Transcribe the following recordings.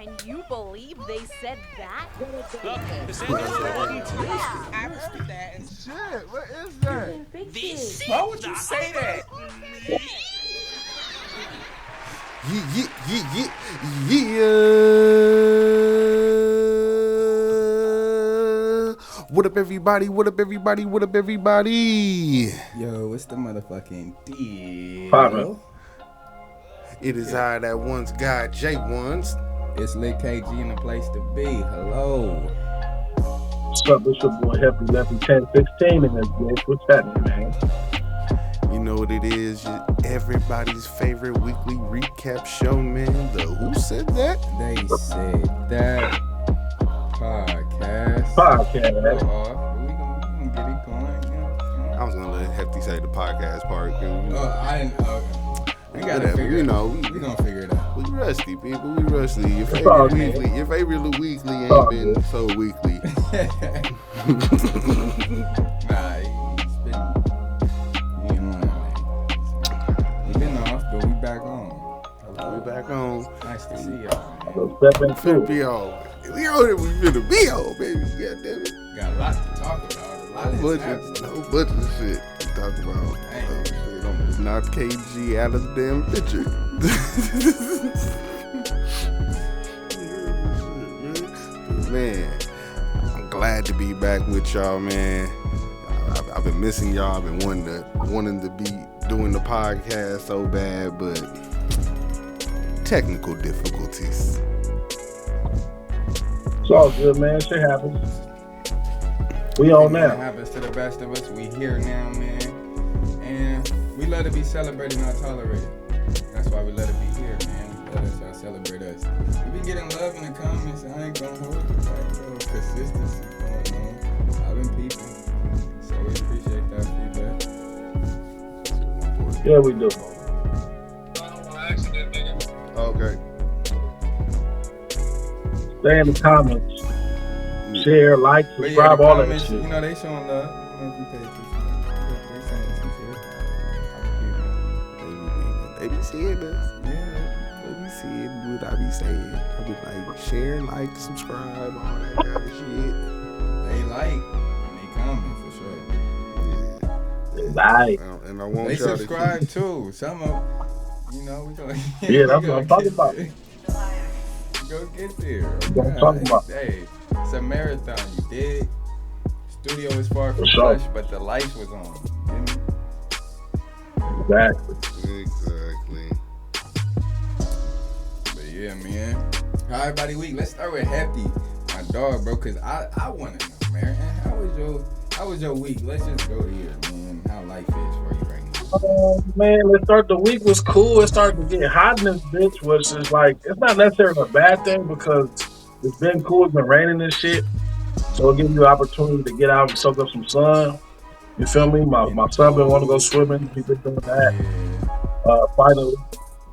Can you believe they said that? Look, the same I've heard that. And Shit, what is that? this Why would you say that? Yeah. What up, everybody? What up, everybody? What up, everybody? Yo, it's the motherfucking deal. Pardon. It is I that once got J ones. It's Lit KG in the place to be. Hello. What's up? It's your boy Happy Lefty 1016 in this bitch. What's happening, man? You know what it is? Everybody's favorite weekly recap show, man. The Who Said That? They said that podcast. Podcast. We gonna get it going. I was gonna let Hefty say the podcast part. I didn't. We gotta Whatever, figure you it know, out. We gonna figure it out. We rusty, people. We rusty. Your all favorite good. weekly. Your favorite weekly ain't all been good. so weekly. Nah, it's been. You know what I mean? We been off, but we back on. Hello. We back on. Nice to see y'all, man. So step Finna into it. be on. We on it. We finna be on, baby. Goddamn it. Got a lot to talk about. A lot of No budget shit to talk about. Hey. Shit, almost knocked KG out of the damn picture. Man, I'm glad to be back with y'all, man. I've been missing y'all. I've been wanting to be doing the podcast so bad, but technical difficulties. It's all good, man. Shit happens. We on It now. happens to the best of us. We here now, man. And we love to be celebrated, not tolerated. That's why we let it be here, man. Let us celebrate us. We be getting love in the comments. I ain't gonna hold you back. Consistency going on. Loving people. So we appreciate that feedback. Yeah, we do. Okay. Stay in the comments. Share, like, But yeah, subscribe, the all that comments, shit. you know, they showing love. You know, if you pay attention. They saying some shit. They be seeing us. Yeah. They be seeing what I be saying. I be like, share, like, subscribe, all that kind of shit. They like and they comment for sure. Like. And I want They y'all subscribe to too. Some of, you know, we gonna. Yeah, that's what I'm talking about. Go get there. That's what I'm talking about. Hey, it's a marathon. You dig? Studio is far from For sure. flush, but the lights was on. Exactly. Exactly. But yeah, man. How everybody week? Let's start with Hefty, my dog, bro. Cause I want to know, man. How was your week? Let's just go here, man. How life is for you right now. Man, the week was cool. It started to get hot in this bitch, which is like, it's not necessarily a bad thing because it's been cool. It's been raining and shit. So it'll give you an opportunity to get out and soak up some sun. You feel me? My son been wanting to go swimming. He's been doing that finally.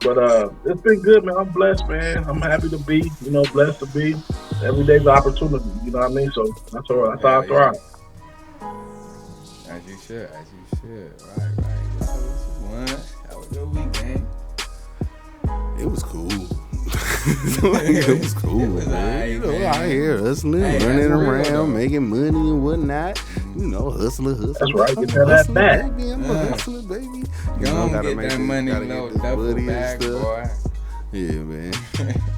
But it's been good, man. I'm blessed, man. I'm happy to be, blessed to be. Every day's an opportunity, you know what I mean? So that's how I thrive. As you should. Right. How was your week, man? It was cool. It was cool, It was man. alright, You know, man. out here hustling, Hey, running that's real, though. around, making money and whatnot. You know, hustling. That's right, I'm get that hustling, back. baby. I'm a Yeah. hustler, baby. You Go know, on, gotta get make that this- money, gotta get little this duffel buddy and bag, stuff. boy. Yeah, man.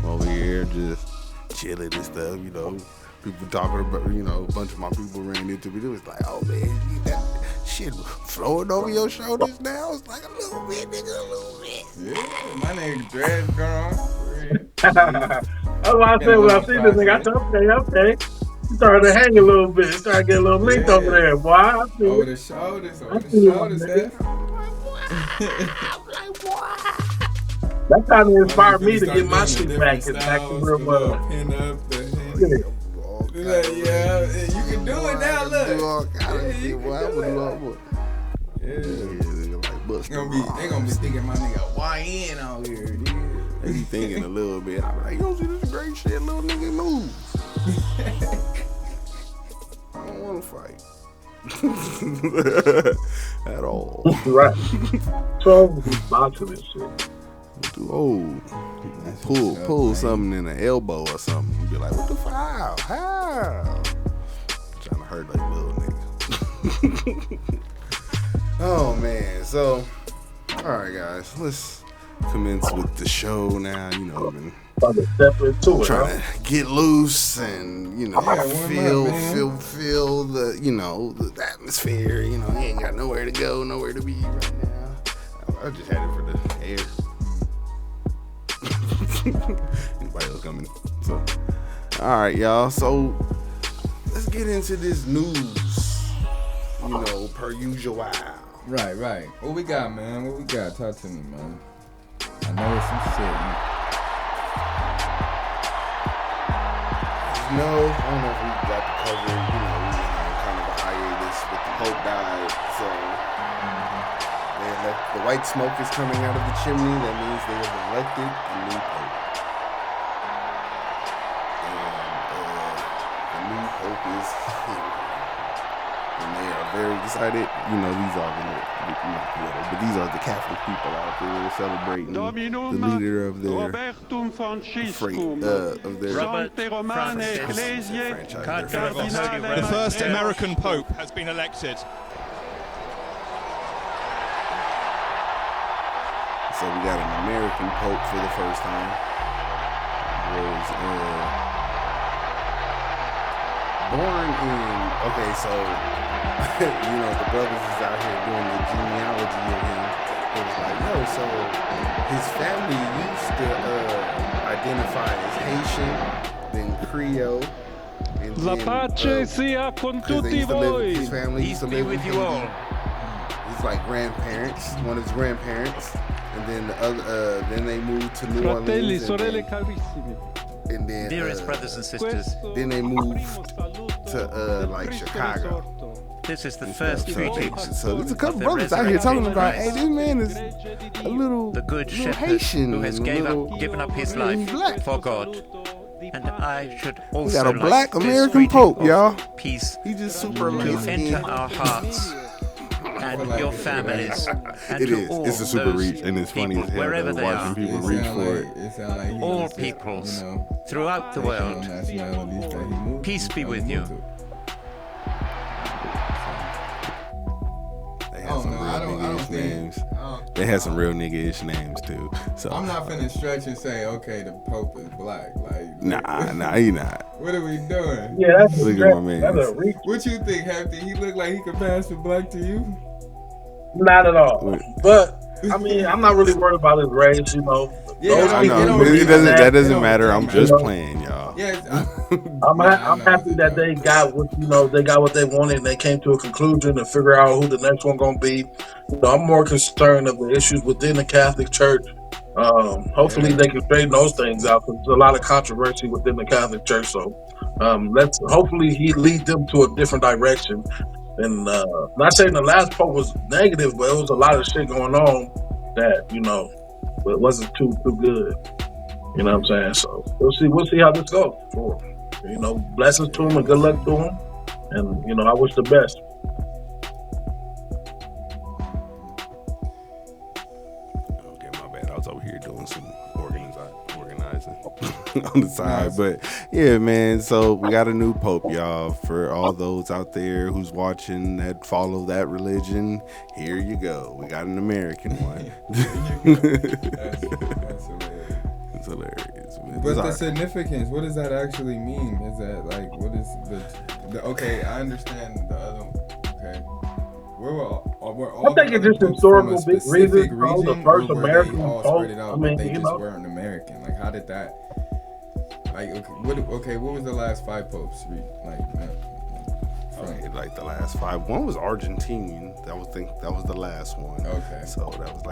Over here just chilling and stuff, you know. People talking about, a bunch of my people ran into me. It was like, oh, man, you that shit flowing over your shoulders now? It's like a little bit, nigga, a little bit. Yeah, my nigga dreads gone. That's why I said when I see this nigga, I said, okay. He started to hang a little bit. He started to get a little linked Yeah. over there, boy. I see Over it. the shoulders, I see you, my nigga. That kind of inspired me to get my shit back and back to real well. Pin up the Yeah. yeah, you can do it now, look. Do all kinds of Yeah, shit, you boy. can I do would it. love it. Yeah. Nigga, like Busta They gonna be thinking my nigga YN out here, dude. They be thinking a little bit. I'm like, you don't see this great shit, little nigga, move. I don't want to fight. At all. Right. So, boxing and shit. Pull something in the elbow or something. You be like, what the fuck? How? Trying to hurt like little niggas. Oh man, so all right, guys, let's commence with the show now. You know, we've been trying to get loose and feel the the atmosphere. You know, you ain't got nowhere to go, nowhere to be right now. I just had it for the air. Anybody else coming? So, all right, y'all. So let's get into this news. Per usual. Right. What we got, man? What we got? Talk to me, man. I know it's some shit. I don't know if we got to cover, we kind of a hiatus, but the Pope died, so the white smoke is coming out of the chimney. That means they have elected a new Pope. And the new Pope is here. And they are very excited. These are the Catholic people out there celebrating the leader of their The first American Pope has been elected. So we got an American Pope for the first time. Born in, so the brothers is out here doing the genealogy of him. It was like, so his family used to identify as Haitian, then Creole, and La pace sia con tutti voi. His family used to live with you all. His grandparents, one of his grandparents, and then the other, then they moved to New Fratelli, Orleans. sorelle carissimi. And then, dearest brothers and sisters, then they moved to Chicago. This is the first treaty. So there's a couple brothers out here talking about, hey, this man is a little, the good shepherd Haitian, who has given up his life for God. And I should also we got a black American Pope, y'all. Peace. He just super to amazing. enter our hearts and your families. And it to is. all It's a super those reach, and it's funny people, as hell wherever they watching are. people reach for it. All peoples throughout the world. Peace be with you. They had some real nigga-ish names too. So I'm not finna stretch and say, okay, the Pope is black. Nah, he not. What are we doing? Yeah, that's Look at my man. That's a reach. What you think, Hefty? He look like he could pass for black to you? Not at all. But I mean, I'm not really worried about his race. Yeah, I know. That doesn't matter. I'm just playing, y'all. Yes, I'm happy that they got what they wanted. And they came to a conclusion to figure out who the next one gonna be. I'm more concerned of the issues within the Catholic Church. Hopefully they can straighten those things out. There's a lot of controversy within the Catholic Church, so hopefully he lead them to a different direction. And not saying the last Pope was negative, but it was a lot of shit going on that it wasn't too good. You know what I'm saying? So we'll see how this goes. Blessings to him and good luck to him. And I wish the best. Okay, my bad. I was over here doing some organizing on the side. But yeah, man. So we got a new Pope, y'all. For all those out there who's watching that follow that religion, here you go. We got an American one. that's hilarious. It's hilarious, man. But the significance, what does that actually mean? Is that what is the okay, I understand the other one. Okay. We're all I think it's just historical reasons. The first American Pope. They just weren't American. How did that? What was the last 5 popes? The last 5. One was Argentinian. That was the last one. Okay. So that was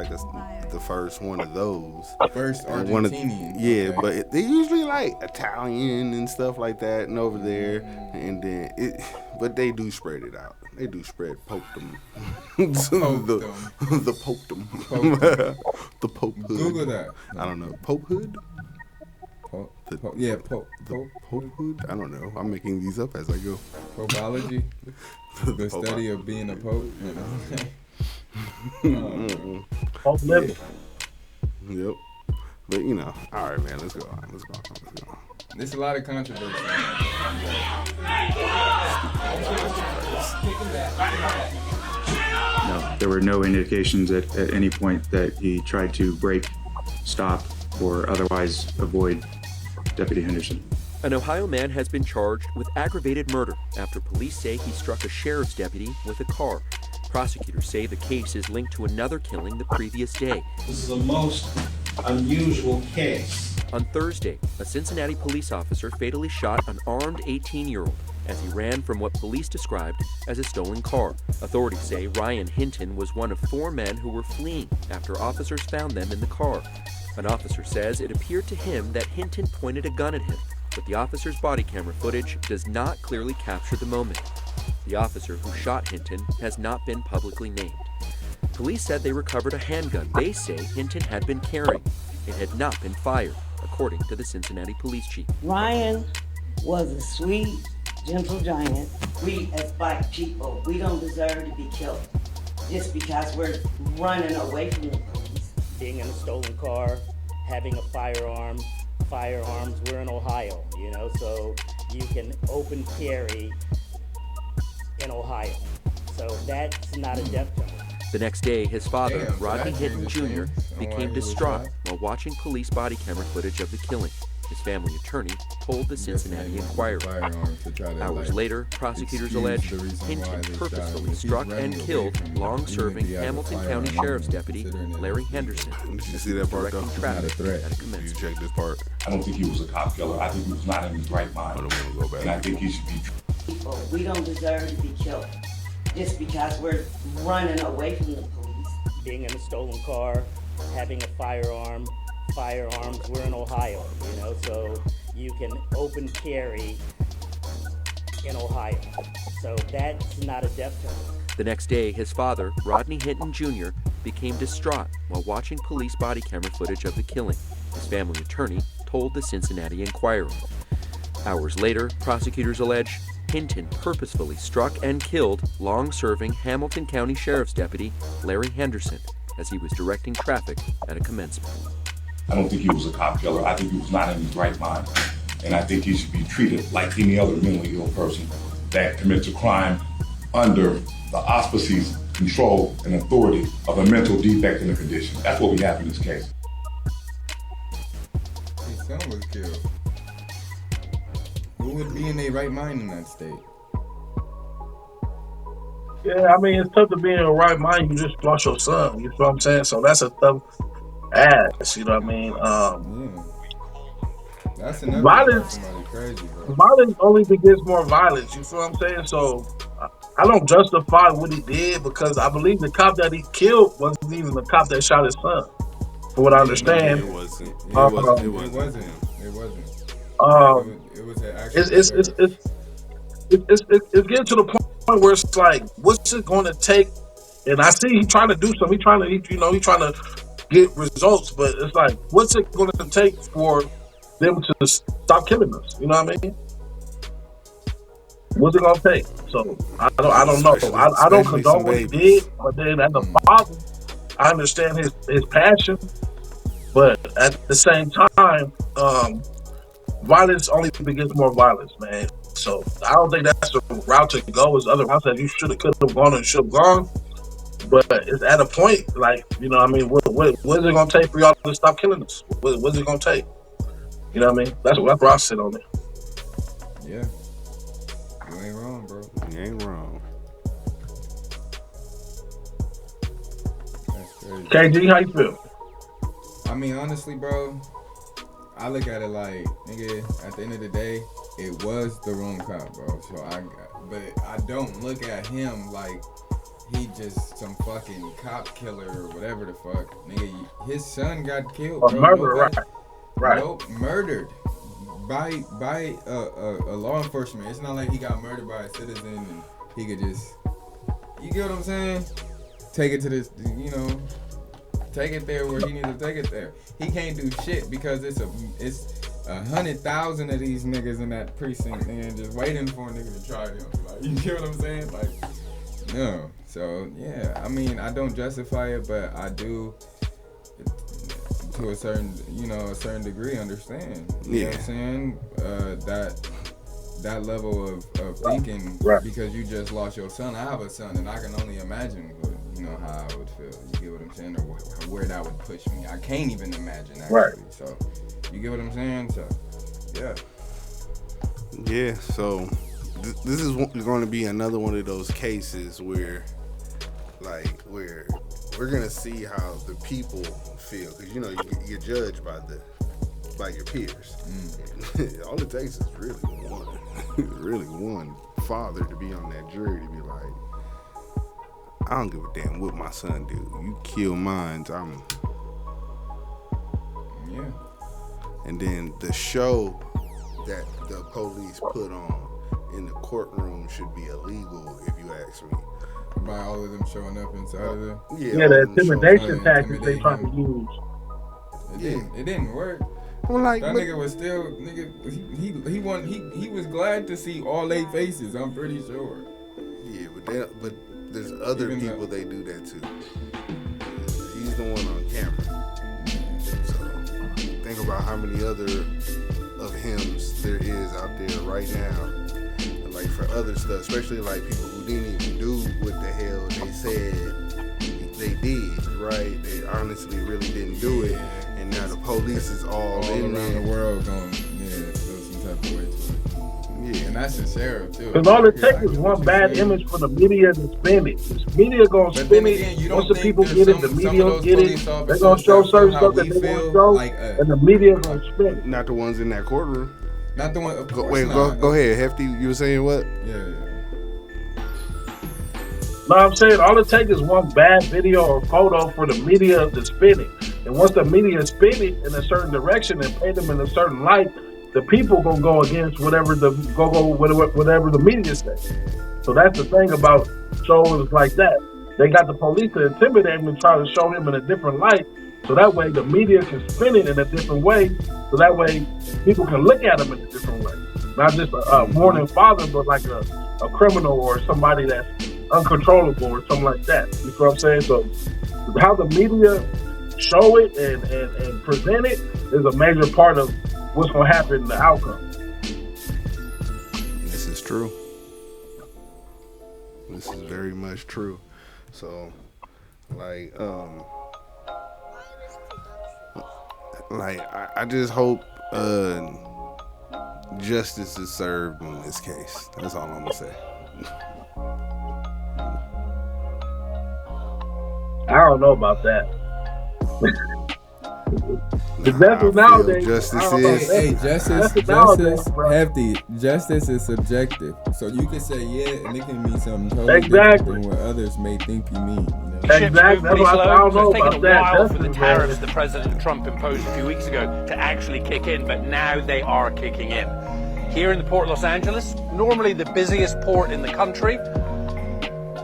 the first one of those. First Argentinian. Yeah, okay. But they usually Italian and stuff like that, and over there, and then but they do spread it out. They do spread popedom. the popedom. The popehood. Google that. I don't know. Popehood? Pope. Popehood? I don't know. I'm making these up as I go. Popology? The study of being a pope? Pope living. Yep. But you know, all right, man. Let's go. Let's go. There's a lot of controversy. No, there were no indications at any point that he tried to brake, stop, or otherwise avoid Deputy Henderson. An Ohio man has been charged with aggravated murder after police say he struck a sheriff's deputy with a car. Prosecutors say the case is linked to another killing the previous day. This is a most unusual case. On Thursday, a Cincinnati police officer fatally shot an armed 18-year-old as he ran from what police described as a stolen car. Authorities say Ryan Hinton was one of 4 men who were fleeing after officers found them in the car. An officer says it appeared to him that Hinton pointed a gun at him, but the officer's body camera footage does not clearly capture the moment. The officer who shot Hinton has not been publicly named. Police said they recovered a handgun they say Hinton had been carrying. It had not been fired, according to the Cincinnati police chief. Ryan was a sweet, gentle giant. We as black people, we don't deserve to be killed just because we're running away from the police. Being in a stolen car, having a firearms, we're in Ohio, so you can open carry in Ohio. So that's not a death penalty. The next day, his father, Rodney Hinton Jr., became distraught while watching police body camera footage of the killing. His family attorney told the Cincinnati Enquirer. Hours later, prosecutors allege Hinton purposefully struck and killed long-serving Hamilton County Sheriff's Deputy Larry Henderson. Did you see that part, though? Traffic at a Did commencement. you check this part? I don't think he was a cop killer. I think he was not in his right mind. And I think he should be. People, we don't deserve to be killed just because we're running away from the police. Being in a stolen car, having a firearms, we're in Ohio, so you can open carry in Ohio. So that's not a death penalty. The next day, his father, Rodney Hinton Jr., became distraught while watching police body camera footage of the killing. His family attorney told the Cincinnati Enquirer. Hours later, prosecutors allege Hinton purposefully struck and killed long-serving Hamilton County Sheriff's Deputy Larry Henderson as he was directing traffic at a commencement. I don't think he was a cop killer. I think he was not in his right mind. And I think he should be treated like any other mentally ill person that commits a crime under the auspices, control, and authority of a mental defect in a condition. That's what we have in this case. His son was killed. Who would be in their right mind in that state? Yeah, I mean, it's tough to be in the right mind. You just lost your son. You know what I'm saying? So that's a tough ass. You know what I mean? That's another violence. Crazy, bro. Violence only begets more violence. You feel what I'm saying? So I don't justify what he did because I believe the cop that he killed wasn't even the cop that shot his son. From what I understand, It wasn't. It wasn't. It was it's getting to the point where it's like, what's it going to take? And I see he's trying to do something. He's trying to get results, but it's like, what's it going to take for them to stop killing us? You know what I mean? What's it going to take? So I don't know. I don't condone what he did, but then as a father, I understand his passion, but at the same time, violence only begets more violence, man. So I don't think that's the route to go. There's other routes that you could have gone and should have gone. But it's at a point, like, you know what I mean, what is it going to take for y'all to stop killing us? What's it going to take? You know what I mean? That's where I sit on it. Yeah. You ain't wrong, bro. You ain't wrong. That's crazy. KG, how you feel? I mean, honestly, bro, I look at it like, nigga, at the end of the day, it was the wrong cop, bro. But I don't look at him like he just some fucking cop killer or whatever the fuck. Nigga, his son got killed, bro. Murdered, right. Nope, murdered by a law enforcement. It's not like he got murdered by a citizen and he could just, you get what I'm saying? Take it to this, take it there where he needs to take it there. He can't do shit because it's 100,000 of these niggas in that precinct and just waiting for a nigga to try them. Like, you get what I'm saying? Like, no. So yeah, I mean, I don't justify it, but I do. to a certain degree, understand. You know what I'm saying? That level of thinking, because you just lost your son. I have a son, and I can only imagine, how I would feel. You get what I'm saying, or where that would push me. I can't even imagine actually. Right. So, you get what I'm saying? So, yeah. Yeah. So, this is going to be another one of those cases where we're gonna see how the people feel, because you're judged by your peers. All it takes is really one father to be on that jury to be like, I don't give a damn what my son do. You kill mine, Yeah. And then the show that the police put on in the courtroom should be illegal, if you ask me. By all of them showing up inside of there? Yeah, the intimidation tactics they trying to use. It didn't work. Well, that nigga was still he was glad to see all they faces, I'm pretty sure. Yeah, but there's other people they do that to. He's the one on camera. So think about how many other of hims there is out there right now. And like for other stuff, especially like people who didn't even do what the hell they said they did, right? They honestly really didn't do it. And now the police is all in around there. the world going, feel some type of way to it. Yeah, and that's the sheriff too. Because all it takes is one bad image for the media to spin it. The media gonna spin it. Once the people get it, the media will get it. They're gonna show certain stuff that they want to show, and the media gonna spin it. Not the ones in that courtroom. Not the one. Go ahead, Hefty. You were saying what? Yeah. No, I'm saying all it takes is one bad video or photo for the media to spin it. And once the media spin it in a certain direction and paint them in a certain light, the people gonna go against whatever the media says. So that's the thing about shows like that. They got the police to intimidate him and try to show him in a different light. So that way the media can spin it in a different way. So that way people can look at him in a different way. Not just a mourning father, but like a criminal or somebody that's uncontrollable or something like that. You know what I'm saying? So how the media show it and present it is a major part of what's going to happen in the outcome. This is true. This is very much true. So, I just hope justice is served in this case. That's all I'm gonna say. I don't know about that. Nowadays, justice, hefty. Justice is subjective, so you can say yeah, and it can mean something totally different than what others may think you mean. Exactly. That's why I don't know It's taken about a while that. for the tariffs that President Trump imposed a few weeks ago to actually kick in, but now they are kicking in. Here in the Port of Los Angeles, normally the busiest port in the country,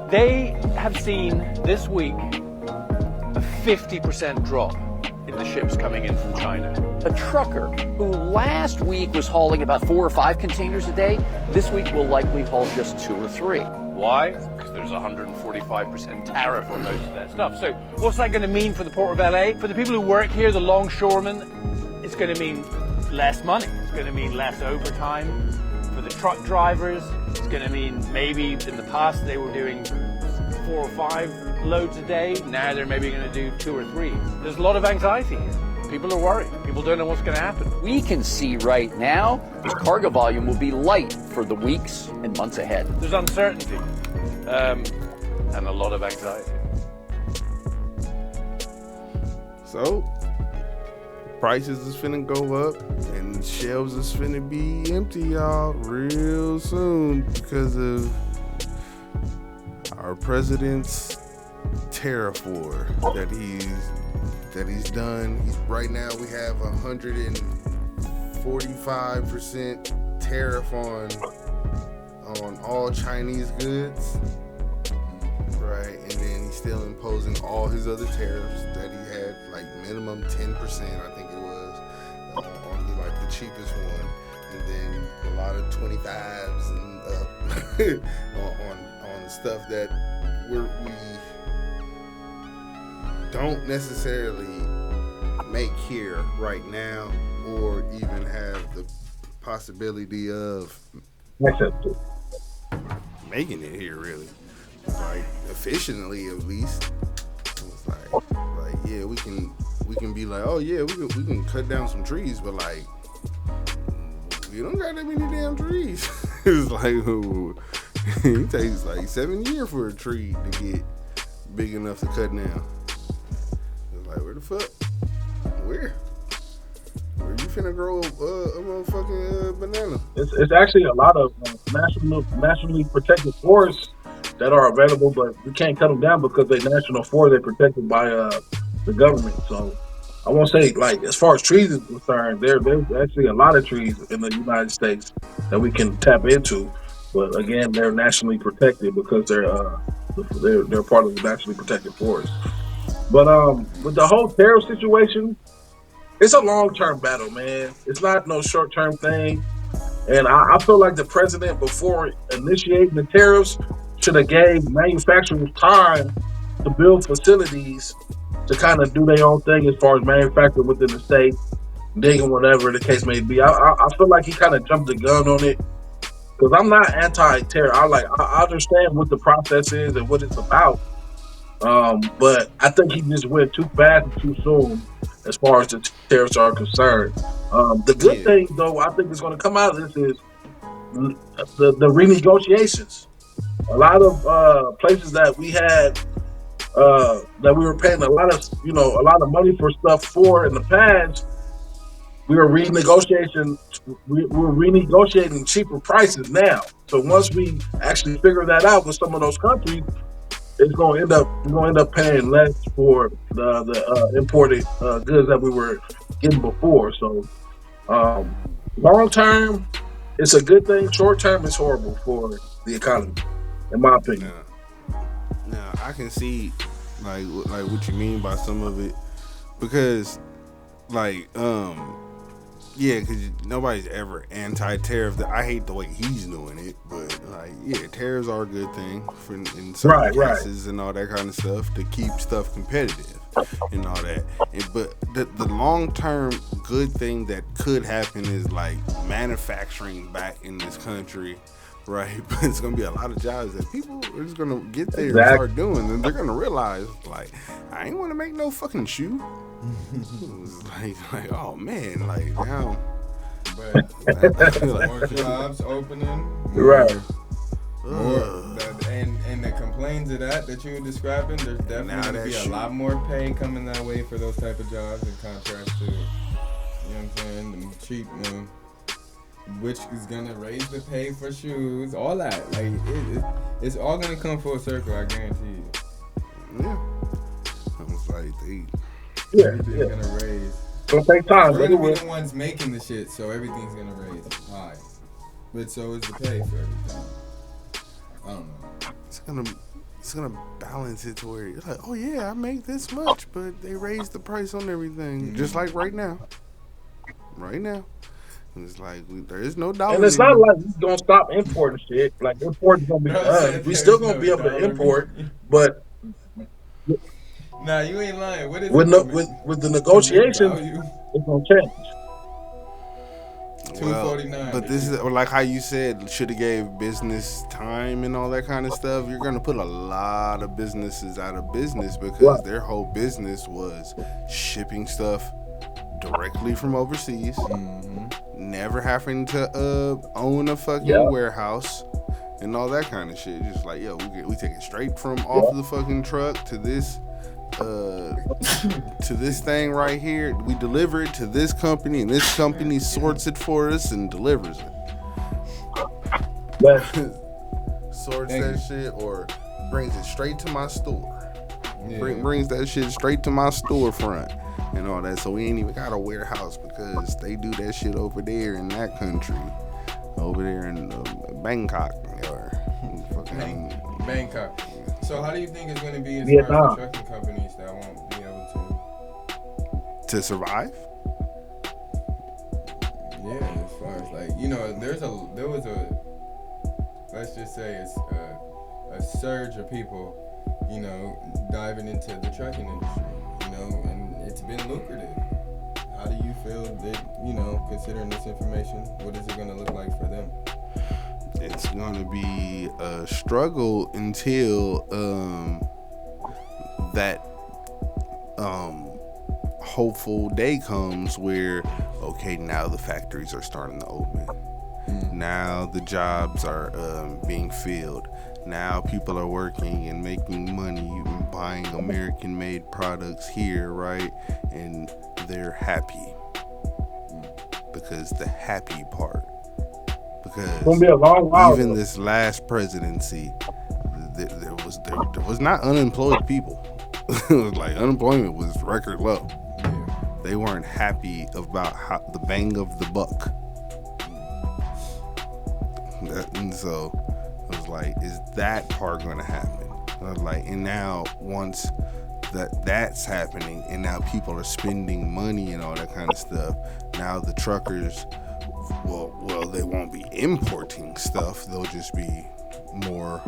they have seen this week a 50% drop in the ships coming in from China. A trucker who last week was hauling about 4 or 5 containers a day, this week will likely haul just 2 or 3. Why? Because there's a 145% tariff on most of that stuff. So what's that going to mean for the Port of LA? For the people who work here, the longshoremen, it's going to mean less money. It's going to mean less overtime. For the truck drivers, it's going to mean maybe in the past they were doing 4 or 5 loads a day. Now they're maybe going to do 2 or 3. There's a lot of anxiety here. People are worried. People don't know what's going to happen. We can see right now the cargo volume will be light for the weeks and months ahead. There's uncertainty and a lot of anxiety. So, prices is finna go up and shelves is finna be empty, y'all, real soon because of our president's tariff war that he's done. Right now we have 145% tariff on all Chinese goods, right? And then he's still imposing all his other tariffs that he had, like minimum 10%, I think it was, on like the cheapest one, and then a lot of 25s and up on stuff that we don't necessarily make here right now, or even have the possibility of making it here, really, like efficiently at least. It's like yeah, we can be like, oh yeah, we can cut down some trees, but like we don't got that many damn trees. It's like it takes like 7 years for a tree to get big enough to cut down. It's like, where the fuck? Where you finna grow a motherfucking banana? It's actually a lot of nationally protected forests that are available, but we can't cut them down because they're national forests. They're protected by the government. So I won't say, like, as far as trees is concerned, there's actually a lot of trees in the United States that we can tap into. But again, they're nationally protected because they're part of the nationally protected forest. But with the whole tariff situation, it's a long-term battle, man. It's not no short-term thing. And I feel like the president, before initiating the tariffs, should have gave manufacturers time to build facilities to kind of do their own thing as far as manufacturing within the state, digging, whatever the case may be. I feel like he kind of jumped the gun on it, because I'm not anti-tariff. I understand what the process is and what it's about. But I think he just went too fast and too soon as far as the tariffs are concerned. The good thing, though, I think is going to come out of this is the renegotiations. A lot of places that we had that we were paying a lot of money for stuff for in the past, we were renegotiating cheaper prices now. So once we actually figure that out with some of those countries, we're going to end up paying less for the imported goods that we were getting before. So long term, it's a good thing. Short term, it's horrible for the economy, in my opinion. Now I can see like what you mean by some of it, because because nobody's ever anti-tariff. I hate the way he's doing it, but tariffs are a good thing in certain cases and all that kind of stuff to keep stuff competitive and all that. But the long-term good thing that could happen is like manufacturing back in this country, right? But it's gonna be a lot of jobs that people are just gonna get there and start doing, and they're gonna realize, like, I ain't want to make no fucking shoe. like oh man, like now. But more jobs opening, and the complaints of that you were describing, there's definitely going to be a lot more pay coming that way for those type of jobs in contrast to, you know what I'm saying, the cheap one, which is going to raise the pay for shoes, all that. Like, it's all going to come full circle, I guarantee you. Yeah. I was like, everything's going to raise. It's going to take time. We're going to be the ones making the shit, so everything's going to raise high. But so is the pay for everything. I don't know. It's gonna balance it to where you're like, oh yeah, I make this much, but they raised the price on everything, just like right now. And it's like there is no dollar. And it's not like we're gonna stop importing shit. Like importing gonna be done. We still gonna be able to import, but nah, you ain't lying. What is with the negotiations, it's gonna change. Well, but this is like how you said, should have gave business time and all that kind of stuff. You're gonna put a lot of businesses out of business because their whole business was shipping stuff directly from overseas, never having to own a fucking warehouse and all that kind of shit. Just like, yo, we take it straight from off the fucking truck to this thing right here. We deliver it to this company, and this company sorts it for us and delivers it. Sorts that shit or brings it straight to my store. Brings that shit straight to my storefront and all that. So we ain't even got a warehouse because they do that shit over there in that country, over there in Bangkok or fucking Bangkok. So how do you think it's going to be as far as the trucking companies that won't be able to survive? Yeah, as far as like, you know, there was a, let's just say it's a surge of people, you know, diving into the trucking industry, you know, and it's been lucrative. How do you feel that, considering this information, what is it going to look like for them? It's going to be a struggle until that hopeful day comes where, okay, now the factories are starting to open. Now the jobs are being filled. Now people are working and making money and buying American-made products here, right? And they're happy. Because the happy part. Because it's gonna be a long while, even this last presidency, there was not unemployed people. It was like unemployment was record low. They weren't happy about the bang of the buck. And so I was like, is that part going to happen? I was like, and now once that's happening, and now people are spending money and all that kind of stuff, now the truckers, well, they won't be importing stuff. They'll just be more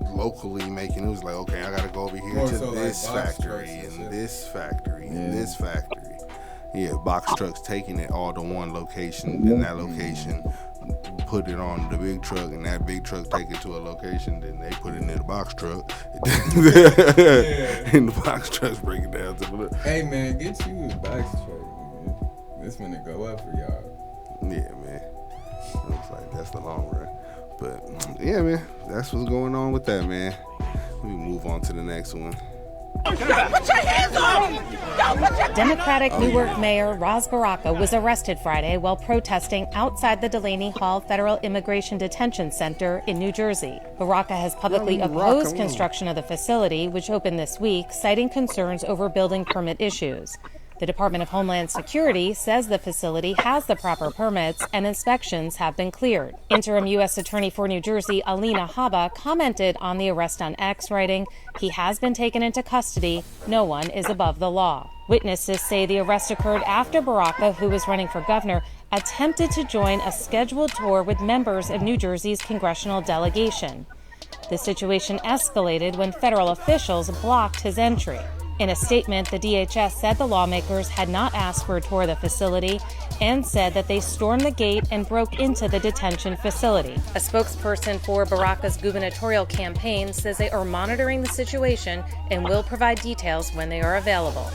locally making. It was like, okay, I gotta go over here to this factory and this factory and this factory. Yeah, box trucks taking it all to one location, then that location put it on the big truck, and that big truck take it to a location, then they put it in the box truck. And the box trucks break it down to the. Hey man, get you a box truck, man. This gonna go up for y'all. Yeah, man. Looks like that's the long run. But yeah, man, that's what's going on with that, man. Let me move on to the next one. Democratic Newark Mayor Ras Baraka was arrested Friday while protesting outside the Delaney Hall Federal Immigration Detention Center in New Jersey. Baraka has publicly opposed construction of the facility, which opened this week, citing concerns over building permit issues. The Department of Homeland Security says the facility has the proper permits and inspections have been cleared. Interim U.S. Attorney for New Jersey, Alina Habba, commented on the arrest on X, writing, "He has been taken into custody. No one is above the law." Witnesses say the arrest occurred after Baraka, who was running for governor, attempted to join a scheduled tour with members of New Jersey's congressional delegation. The situation escalated when federal officials blocked his entry. In a statement, the DHS said the lawmakers had not asked for a tour of the facility and said that they stormed the gate and broke into the detention facility. A spokesperson for Baraka's gubernatorial campaign says they are monitoring the situation and will provide details when they are available.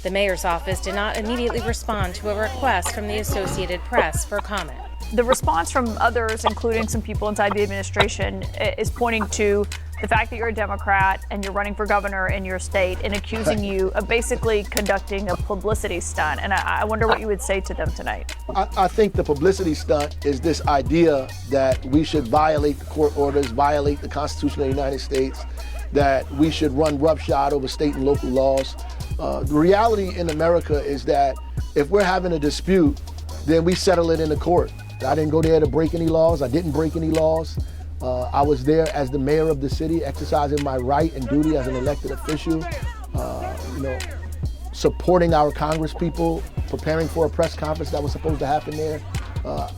The mayor's office did not immediately respond to a request from the Associated Press for comment. The response from others, including some people inside the administration, is pointing to the fact that you're a Democrat and you're running for governor in your state and accusing you of basically conducting a publicity stunt. And I wonder what you would say to them tonight. I think the publicity stunt is this idea that we should violate the court orders, violate the Constitution of the United States, that we should run roughshod over state and local laws. The reality in America is that if we're having a dispute, then we settle it in the court. I didn't go there to break any laws. I didn't break any laws. I was there as the mayor of the city, exercising my right and duty as an elected official, supporting our Congress people, preparing for a press conference that was supposed to happen there.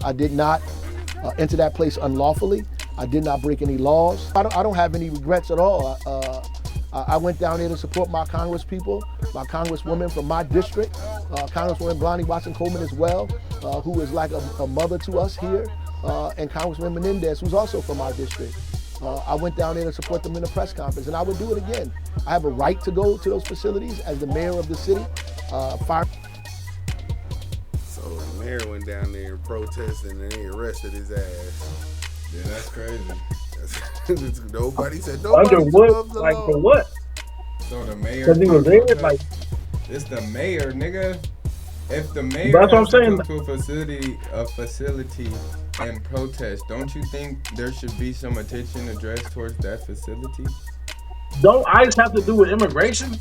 I did not enter that place unlawfully. I did not break any laws. I don't have any regrets at all. I went down there to support my Congress people, my Congresswoman from my district, Congresswoman Blondie Watson-Coleman as well, who is like a mother to us here. And Congressman Menendez, who's also from our district. I went down there to support them in a press conference, and I would do it again. I have a right to go to those facilities as the mayor of the city. So the mayor went down there and protested, and they arrested his ass. Yeah, that's crazy. Nobody said under nobody's what? above the Like law. for what? So the mayor. Because he was there, like. It's the mayor, nigga. If the mayor That's what I'm has to saying. come to a facility and protest, don't you think there should be some attention addressed towards that facility? Don't ICE have to do with immigration?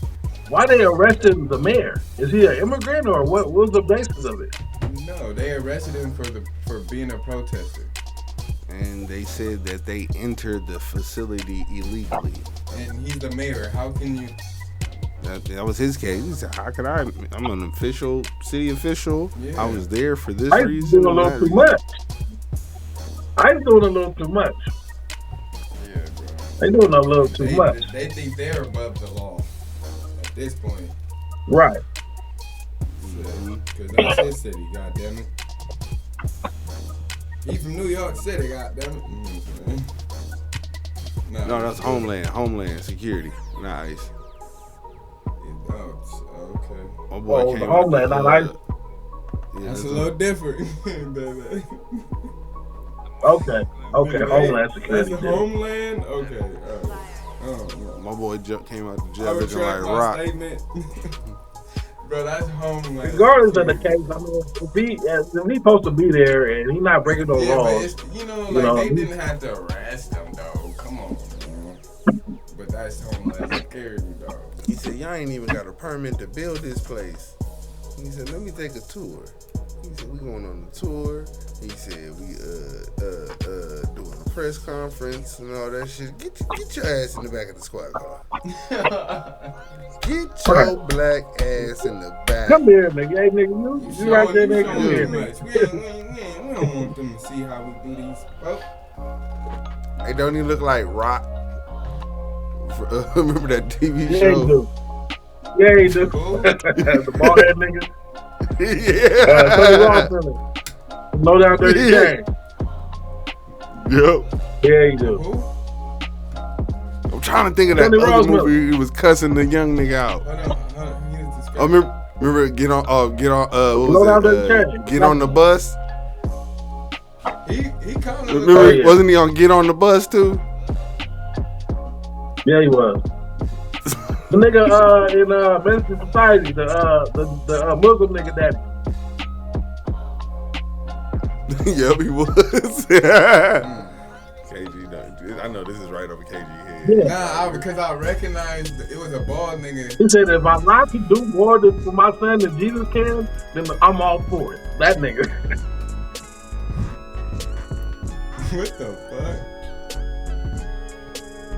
Why they arrested the mayor? Is he an immigrant or what was the basis of it? No, they arrested him for being a protester. And they said that they entered the facility illegally. And he's the mayor. How can you? That was his case. He said, "How could I? I'm an official, city official. Yeah. I was there for this ICE reason." doing a little too much. ICE doing a little too much. Yeah, bro. They doing a little too much. They think they're above the law at this point. Right. Cause that's his city, goddammit. He from New York City, goddammit. No, that's Homeland Security. Nice. Okay. My boy came Homeland, out nice. That's a little different. Okay, Homeland Security. That's a Homeland? Okay, my boy came out the I jail looking like retract my rock. statement. Bro, that's Homeland. Regardless of the case, I mean, if he supposed to be there and he not breaking no Yeah, but laws, it's, they didn't have to arrest him, though. Come on, man. But that's Homeland Security, dog. He said, y'all ain't even got a permit to build this place. He said, let me take a tour. He said, we going on the tour. He said, we doing a press conference and all that shit. Get your ass in the back of the squad car. Get your black ass in the back. Come here, nigga. Hey, nigga, you right there, nigga. Come here, We don't want them to see how we do these. Oh. They don't even look like Rock. Remember that TV Yeah, show? he do. Yeah, he do. The bald head nigga. Yeah. Tony Ross in it. Low down dirty chain. Yep. Yeah, he do. I'm trying to think of that Tony other Ross movie. He was cussing the young nigga out. Oh, remember get on what was it? Get on the bus. He kind of Remember, wasn't he on Get on the Bus too? Yeah, he was. The nigga in Ministry Society, the Muslim nigga daddy. Yep, he was. KG, I know this is right over KG head. Yeah. Nah, because I recognized it was a bald nigga. He said, if I not to do more for my son than Jesus can, then I'm all for it. That nigga. What the fuck?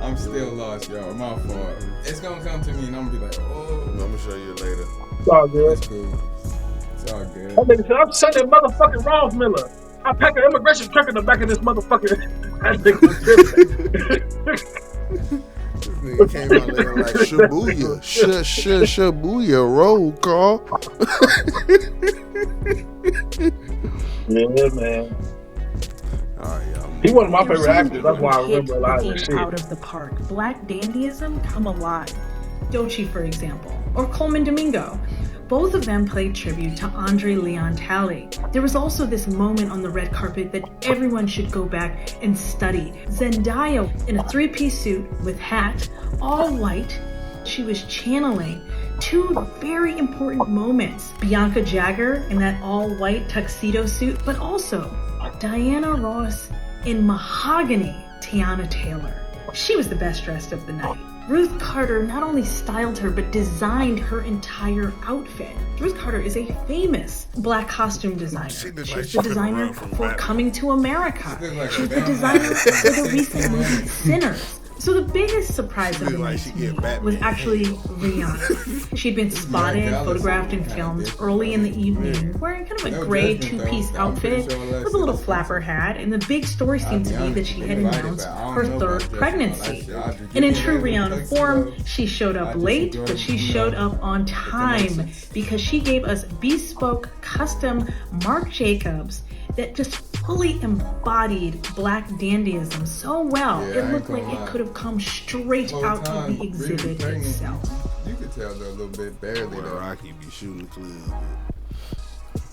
I'm still lost, y'all. My fault. It's gonna come to me and I'm gonna be like, oh. I'm gonna show you later. It's all good. It's cool. It's all good. That nigga said, I'm Sunday motherfucking Ross Miller. I pack an immigration truck in the back of this motherfucker. That nigga was This nigga came out looking like Shibuya. Shibuya roll call. Yeah, man. All right, y'all. He one of my favorite actors. That's why I remember a lot of Hit his the shit. game out of the park. Black dandyism come alive. Doechii, for example, or Coleman Domingo. Both of them played tribute to Andre Leon Talley. There was also this moment on the red carpet that everyone should go back and study. Zendaya in a three-piece suit with hat, all white. She was channeling two very important moments. Bianca Jagger in that all-white tuxedo suit, but also Diana Ross in mahogany Tiana Taylor. She was the best dressed of the night. Ruth Carter not only styled her, but designed her entire outfit. Ruth Carter is a famous black costume designer. She's the designer for Coming to America. She was the designer for the recent movie Sinners. So the biggest surprise of the night to me was actually Rihanna. She'd been spotted, photographed, and filmed early in the evening wearing kind of a gray two-piece outfit with a little flapper hat, and the big story seemed to be that she had announced her third pregnancy. And in true Rihanna form, she showed up late, but she showed up on time because she gave us bespoke, custom Marc Jacobs that just fully embodied black dandyism so well, it looked like it could have come straight out of the exhibit itself. You could tell they're a little bit barely though. Rocky be shooting the club.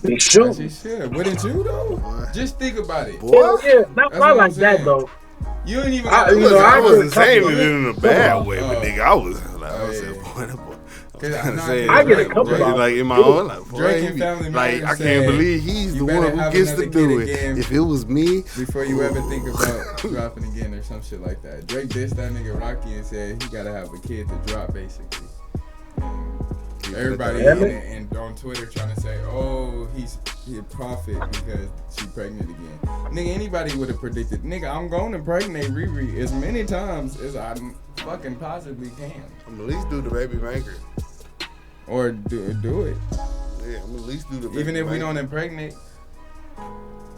They shoot. As he said. Wouldn't you though? Just think about it. Yeah, not like that though. You ain't even. I wasn't saying it in a bad way, but nigga, I was I get a couple of like in my own life. Drake and Family Like Matters I can't said, believe he's the one who gets to do it. If it was me, before you ever think about dropping again or some shit like that. Drake dissed that nigga Rocky and said he gotta have a kid to drop basically. And everybody and on Twitter trying to say, oh, he's a prophet because she pregnant again. Nigga, anybody would have predicted, nigga, I'm going to impregnate Riri as many times as I fucking possibly can. I'm at least do the baby maker. Or do it. Yeah, I'm at least do the baby Even if we maker. don't impregnate.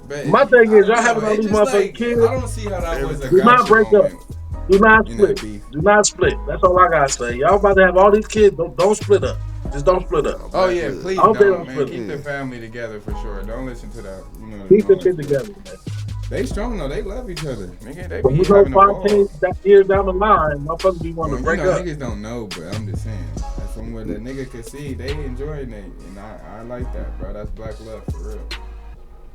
But my thing is, y'all having all these motherfucking kids. I don't see how that was a Do not gotcha break up. moment. Do not split. Do not split. That's all I gotta say. Y'all about to have all these kids. Don't split up. Just don't split up. Oh yeah, please I hope they don't, don't man. split Keep up. their family together for sure. Don't listen to that. You know, Keep the shit together, man. They strong though. They love each other. Nigga, they But be we know having a ball. 5 years down the line, motherfuckers be wanting to break up. Niggas don't know, but I'm just saying. From what the nigga could see, they enjoying it, and I like that, bro. That's black love for real.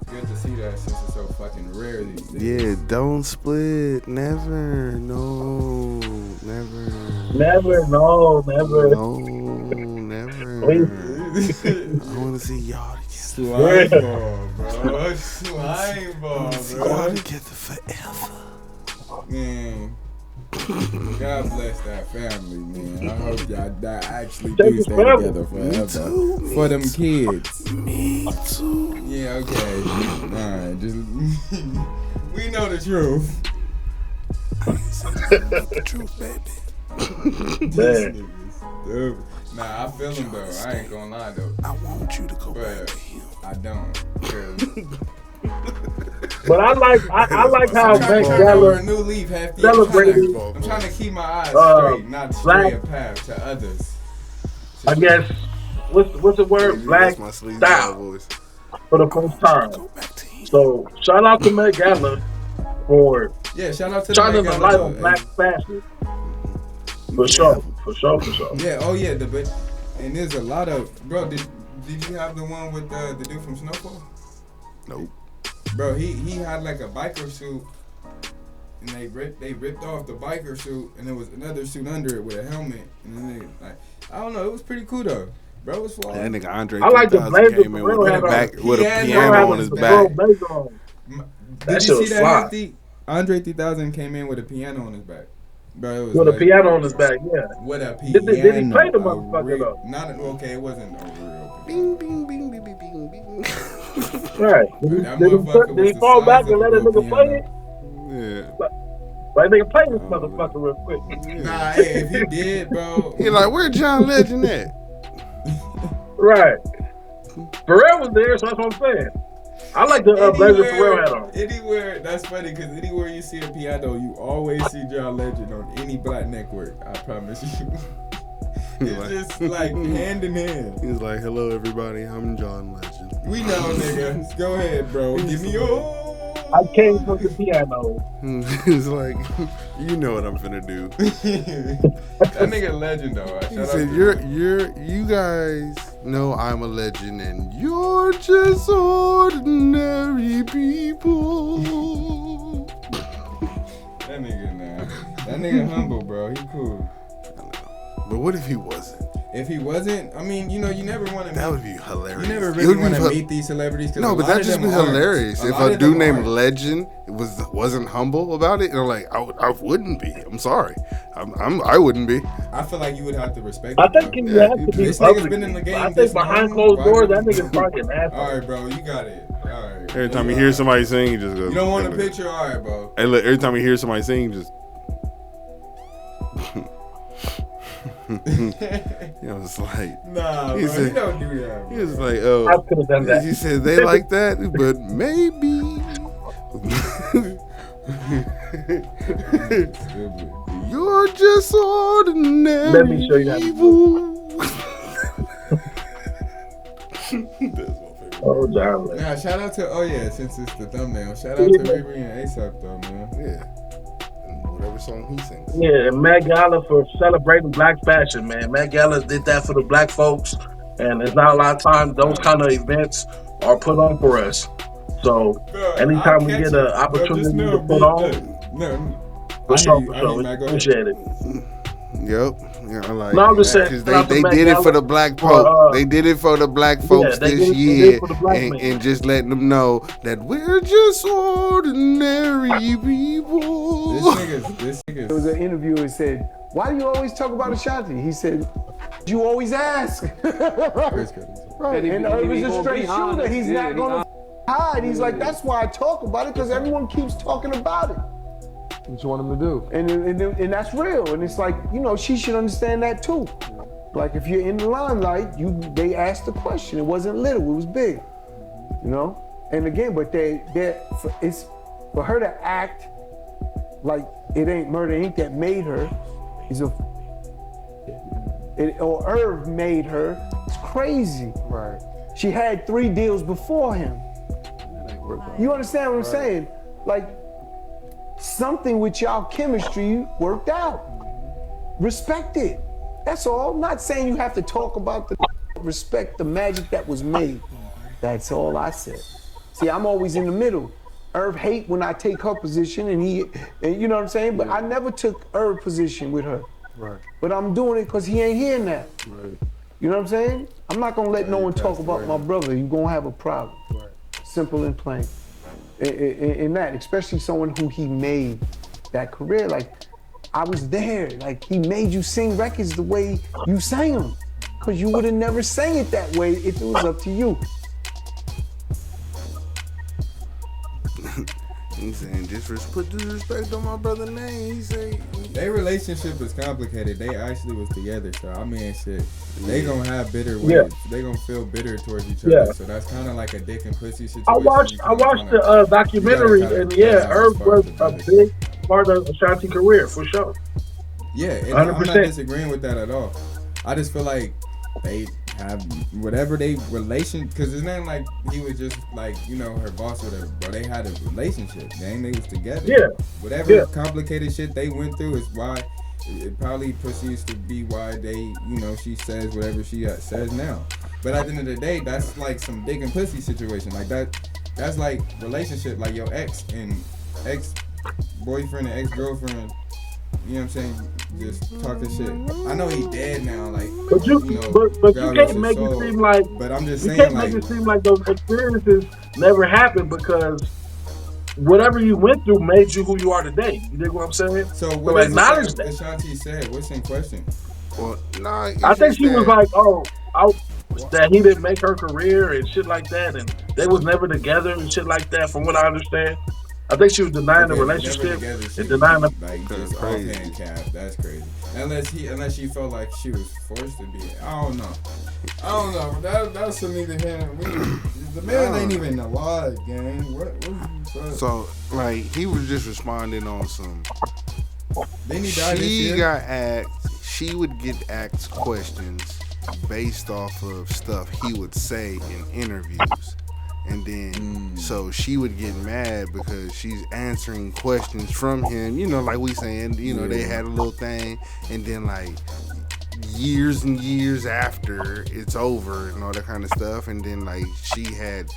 It's good to see that since it's so fucking rare these days. Yeah, don't split. Never. No. Never. Never. No. Never. No. Never. I want to see y'all Slime ball, bro. Slime ball, bro. Y'all together forever. Man. God bless that family, man. I hope y'all actually do stay together forever. For them kids. Me too. Yeah, okay. Alright, just we know the truth. The truth, baby. Nah, I feel him though. I ain't gonna lie though. I want you to go back to him. I don't. But I like how Mac Gala a new leaf half the celebrated. I'm trying to keep my eyes straight, not stray a path to others. I guess what's the word? Black style for the first time. So shout out to Met Gala for shout out to shining the the light on black fashion. For sure. Yeah, oh yeah, and there's a lot of bro. Did you have the one with the dude from Snowfall? Nope. Bro, he had like a biker suit, and they ripped off the biker suit, and there was another suit under it with a helmet, and then they, like, I don't know, it was pretty cool though. Bro, it was fly. That nigga Andre I like the 3000 blazer came in for with a piano on his back. Did you see that? Andre 3000 came in with a piano on his back. Bro, it was with a piano on his back, yeah. With a piano. Did he play the motherfucker though? Okay, it wasn't a real. Bing, bing, bing, bing, bing, bing, bing. Right. Did he fall back and let a nigga play it? Yeah. Like, nigga, play this motherfucker real quick. Nah, hey, if he did, bro. He like, where John Legend at? Right. Pharrell was there, so that's what I'm saying. I like the blazer Pharrell had on. Anywhere, that's funny, because anywhere you see a piano, you always see John Legend on any black network. I promise you. It's just like hand in hand. He's like, hello everybody, I'm John Legend. We know, nigga. Go ahead, bro. Give me your. I came from the piano. He's like, you know what I'm finna do. That nigga legend though. He said, you guys know I'm a legend and you're just ordinary people. That nigga humble, bro. He cool. But what if he wasn't? If he wasn't, I mean, you know, you never want to. That would be hilarious. You never really want to meet these celebrities. No, but that'd just be hilarious. If a dude named Legend wasn't humble about it, and I'm like, I wouldn't be. I'm sorry, I wouldn't be. I feel like you would have to respect. I think you have to be. This nigga's been in the game. I think behind closed doors, that nigga's probably an asshole. All right, bro, you got it. All right. Every time you hear somebody sing, you just go. You don't want a picture, all right, bro. Hey, look, every time you hear somebody sing, you just. It's like, nah, he bro, said, you don't do that. He was like, oh, I could have done that. He said they like that, but maybe. You're just ordinary. Let me show you how Oh, John. Nah, shout out to since it's the thumbnail, shout out to Riri and ASAP though, man. Yeah. Whatever song he sings. Yeah, and Met Gala for celebrating black fashion, man. Met Gala did that for the black folks, and there's not a lot of times those kind of events are put on for us. So anytime we get an opportunity to put on, for sure, appreciate it. Yep. Yeah, I like no, I'm just saying, because they did it for the black folk. They did it for the black folks this year, and just letting them know that we're just ordinary people. This nigga. There was an interviewer who said, "Why do you always talk about Ashanti?" He said, "You always ask." Right. And it was a straight shooter. He's not gonna hide. He's like, that's why I talk about it, because everyone keeps talking about it. What you want him to do? And that's real. And it's like, you know, she should understand that too. Like, if you're in the limelight, they asked the question. It wasn't little, it was big. You know? And again, but it's for her to act like it ain't Murder Inc. that made her. or Irv made her. It's crazy. Right. She had 3 deals before him. You understand what I'm saying? Like, something with y'all chemistry worked out. Respect it. That's all. I'm not saying you have to talk about the respect the magic that was made. That's all I said. See, I'm always in the middle. Irv hate when I take her position, and you know what I'm saying? But I never took Irv position with her. Right. But I'm doing it because he ain't here now. Right. You know what I'm saying? I'm not gonna let no one talk about my brother. You're gonna have a problem. Right. Simple and plain. In that, especially someone who he made that career. Like, I was there. Like, he made you sing records the way you sang them. Because you would have never sang it that way if it was up to you. He's saying put disrespect on my brother's name. He say their relationship is complicated. They actually was together, so I mean, shit. They gonna have bitter ways. Yeah. They gonna feel bitter towards each Yeah. other. So that's kind of like a dick and pussy situation. I watched the documentary, and yeah, Irv was a big part of Ashanti's career for sure. Yeah, and 100%. I'm not disagreeing with that at all. I just feel like they have whatever they relation, because it's not like he was just like, you know, her boss or whatever, bro. They had a relationship, gang. They was together. Yeah. Whatever complicated shit they went through is why it probably proceeds to be why they, you know, she says whatever she says now. But at the end of the day, that's like some dick and pussy situation. Like that's like relationship, like your ex and ex-boyfriend and ex-girlfriend. You know what I'm saying? Just talking shit. I know he dead now, like. But you can't make it seem like. But I'm just you saying, can't make it seem like those experiences never happened, because whatever you went through made you who you are today. You dig what I'm saying? So what is acknowledge that Ashanti said? What's in question? Well, nah, I think she was like, that he didn't make her career and shit like that, and they was never together and shit like that. From what I understand, I think she was denying the relationship and denying the. Like just offhand cap. That's crazy. Unless she felt like she was forced to be. I don't know. That's for me to him. The man ain't even alive, gang. What so like he was just responding on some. Then he died this She year? got asked. She would get asked questions based off of stuff he would say in interviews. And then, so she would get mad because she's answering questions from him, you know, like we saying, you know, they had a little thing, and then like years and years after it's over and all that kind of stuff, and then like she had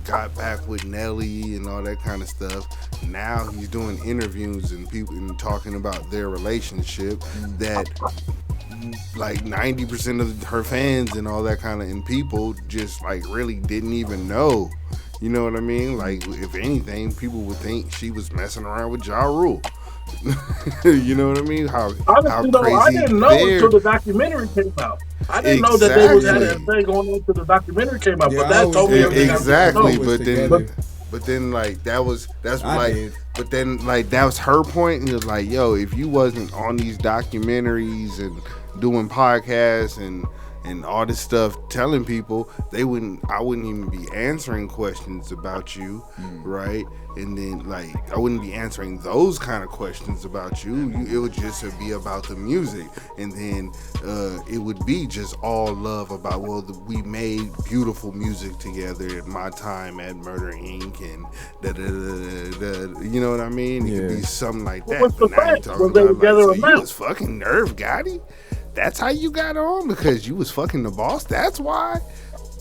got back with Nelly and all that kind of stuff. Now he's doing interviews and people and talking about their relationship that like 90% of her fans and all that kind of and people just like really didn't even know. You know what I mean? Like, if anything, people would think she was messing around with Ja Rule. You know what I mean? Honestly, though, I didn't know until the documentary came out. I didn't know that they was had a thing going on until the documentary came out. But that told me exactly. But then like that was her point. And it was like, yo, if you wasn't on these documentaries and doing podcasts and all this stuff telling people, I wouldn't even be answering questions about you, right? And then like I wouldn't be answering those kind of questions about you. It would just be about the music, and then it would be just all love about we made beautiful music together at my time at Murder Inc. and you know what I mean? It could be something like that. What's the fact? Was they together or not? You was fucking Nerve Gotti? That's how you got on? Because you was fucking the boss? That's why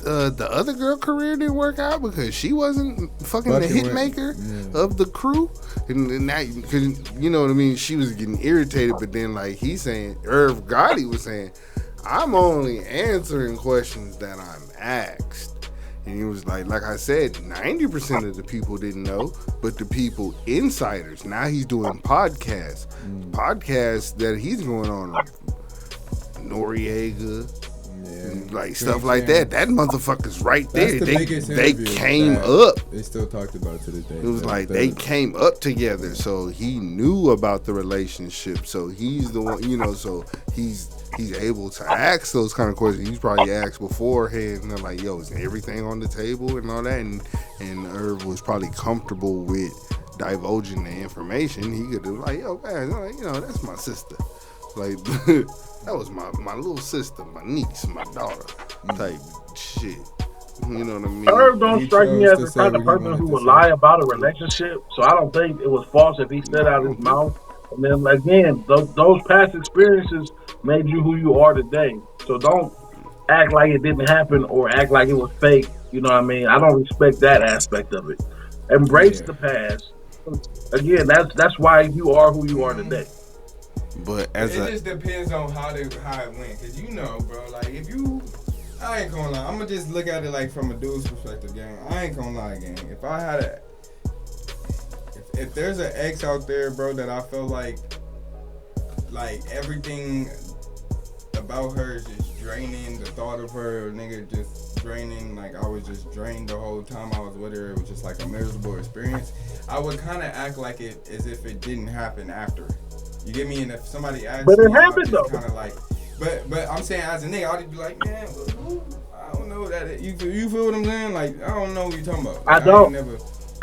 the other girl career didn't work out? Because she wasn't fucking the hit maker of the crew? And that, cause, you know what I mean? She was getting irritated, but then like he's saying, Irv Gotti was saying, I'm only answering questions that I'm asked. And he was like I said, 90% of the people didn't know, but the people, insiders, now he's doing podcasts. Podcasts that he's going on Noriega, and like stuff like that. That motherfucker's right there. They came up. They still talked about it to this day. It was like they came up together, so he knew about the relationship. So he's the one, you know. So he's able to ask those kind of questions. He's probably asked beforehand, and they're like, "Yo, is everything on the table?" and all that. And Irv was probably comfortable with divulging the information. He could have like, "Yo, man, you know, that's my sister." Like that was my little sister, my niece, my daughter type shit. You know what I mean? Herb don't strike me as the kind of person who would lie about a relationship, so I don't think it was false if he said out his mouth. And then again, those past experiences made you who you are today. So don't act like it didn't happen or act like it was fake. You know what I mean? I don't respect that aspect of it. Embrace the past. Again, that's why you are who you are today. But it just depends on how it went, cause you know, bro. Like if you, I ain't gonna lie. I'm gonna just look at it like from a dude's perspective, gang. I ain't gonna lie, gang. If I had if there's an ex out there, bro, that I feel like everything about her is just draining. The thought of her, nigga, just draining. Like I was just drained the whole time I was with her. It was just like a miserable experience. I would kind of act like it as if it didn't happen after. You get me? And if somebody asks but me, it happened though. Kind of like, but I'm saying as a nigga, I'd be like, man, I don't know that. You feel what I'm saying? Like I don't know what you're talking about. Like,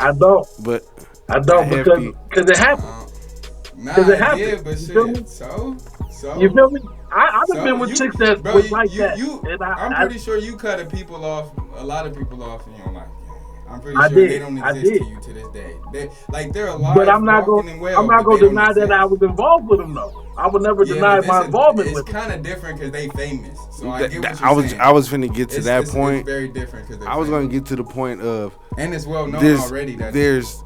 I don't. But I don't because it happened. Because it happened. Yeah, but shit. So you feel me? I've been with chicks that was like that. And I'm pretty sure you cut a lot of people off in your life. I'm pretty I sure did. they don't I exist did. to you to this day. They're alive. But I'm not going to deny exist. that I was involved with them though. I would never deny my involvement with them. It's kind of different because they famous. So I get what I you're saying. was finna get to that point. It's very different because I was gonna get to the point of, and it's well known already that there's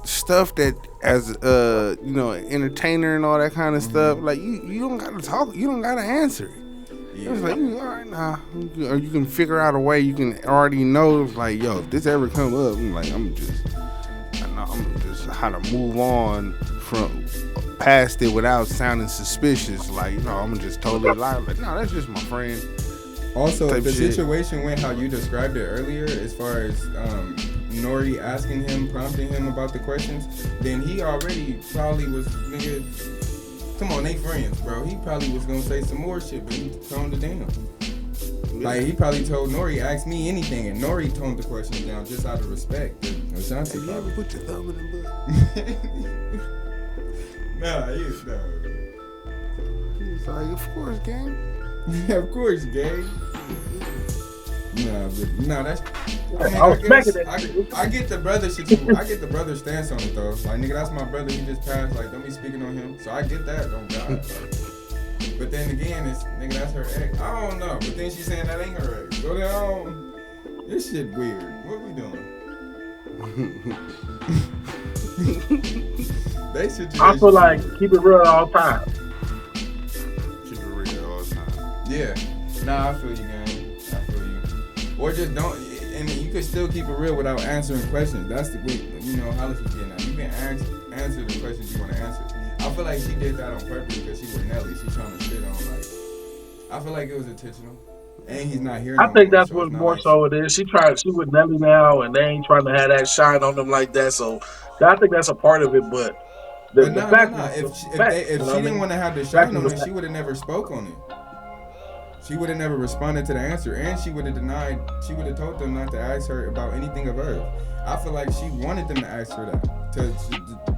stuff that as you know, an entertainer and all that kind of stuff. Like you don't gotta talk. You don't gotta answer it. It was like, all right, nah. Or you can figure out a way. You can already know, like, yo, if this ever come up, I'm just how to move on from past it without sounding suspicious. Like, I'm just totally lie. Like, no, that's just my friend. Also, if the situation went how you described it earlier, as far as Nori prompting him about the questions, then he already probably was, nigga, come on, they friends, bro. He probably was gonna say some more shit, but he toned it down. Like, he probably told Nori, ask me anything, and Nori toned the questions down just out of respect. Ashanti Have you ever put your thumb in the book? Nah. He's like, of course, gang. Yeah, of course, gang. That's. I get the brother shit. I get the brother stance on it though. Like, nigga, that's my brother. He just passed. Like, don't be speaking on him. So I get that. Oh God. But then again, it's nigga, that's her ex. I don't know. But then she's saying that ain't her ex. So then, this shit weird. What we doing? I feel like keep it real at all times. Keep it real at all times. Yeah. Nah, I feel you, gang. I feel you. Or just don't. I mean, you can still keep it real without answering questions. That's the way, Hollis was getting at. You can answer the questions you want to answer. I feel like she did that on purpose because she was Nelly. She's trying to shit on, like, I feel like it was intentional. And he's not here. I think that's what more so it is. She with Nelly now, and they ain't trying to have that shine on them like that. So I think that's a part of it. But the fact if she didn't want to have the shine on it, she would have never spoke on it. She would have never responded to the answer, and she would have denied. She would have told them not to ask her about anything of Earth. I feel like she wanted them to ask her that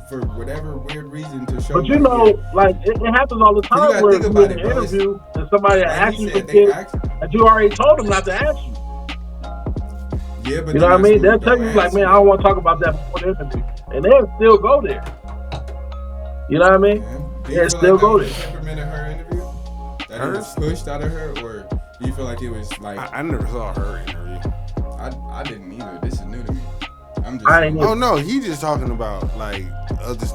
for whatever weird reason to show. But like it happens all the time where you in an interview and somebody asks you some shit that you already told them not to ask you. Yeah, but you know what I mean? They'll tell you like, man, I don't want to talk about that before the interview, and they'll still go there. You know what I mean? They'll still go there. Temperament of her interview? That it was pushed out of her, or do you feel like it was like? I never saw her interview. I didn't either. This is new to me. Oh no, he just talking about like other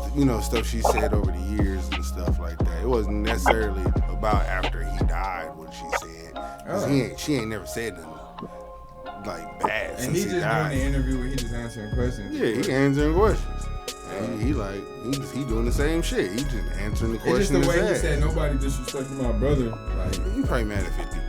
stuff she said over the years and stuff like that. It wasn't necessarily about after he died what she said. She ain't never said nothing like bad and since he he just died. doing the interview where he just answering questions. Yeah, he answering questions. And he doing the same shit. He just answering the questions. It's just the way he said nobody disrespecting my brother. Like, he probably mad at 50.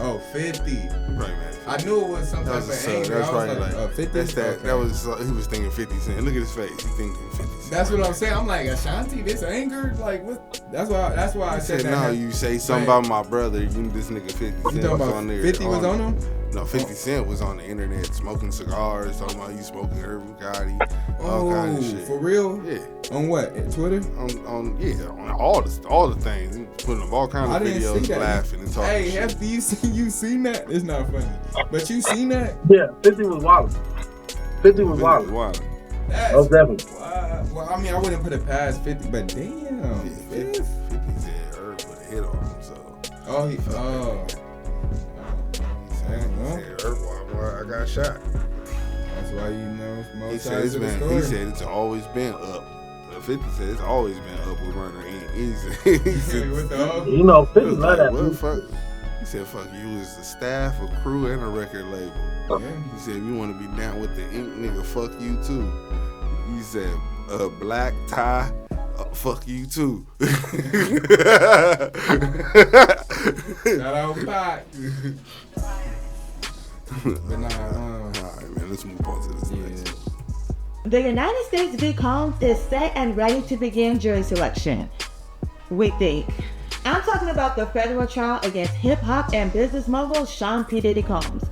Oh, 50. He probably mad at 50. I knew it was some type of anger. That's probably like 50. That's that. Okay. That was he was thinking 50 Cent. Look at his face. He thinking 50 Cent. That's what I'm saying. I'm like, Ashanti, this anger, like what? That's why I said that. No, you say something about my brother. This nigga 50 Cent was on there. 50 was on him. No, 50 Cent was on the internet smoking cigars, talking about you smoking Herb Gotti, all kind of shit. For real? Yeah. On what? Twitter? On all the things. He putting up all kinds of videos, laughing and talking. Hey, shit. Hefty, you seen that? It's not funny, but you seen that? Yeah, 50 was wild. 50 was wild. That was definitely. Well, I mean, I wouldn't put it past 50, but damn. Yeah, 50 said Herb put a hit on him, so. He said, Herb, I got shot. That's why you know most he sides of the said story. He said it's always been up. 50 said it's always been up with murder. He said, you know, 50 love that. Well, fuck. He said, fuck you as the staff, a crew, and a record label. He said, if you want to be down with the ink, nigga, fuck you too. He said, black tie, fuck you too. Shout out back. But nah, all right, man, let's move on to this next. The United States v. Combs is set and ready to begin jury selection. We think. I'm talking about the federal trial against hip-hop and business mogul Sean P. Diddy Combs.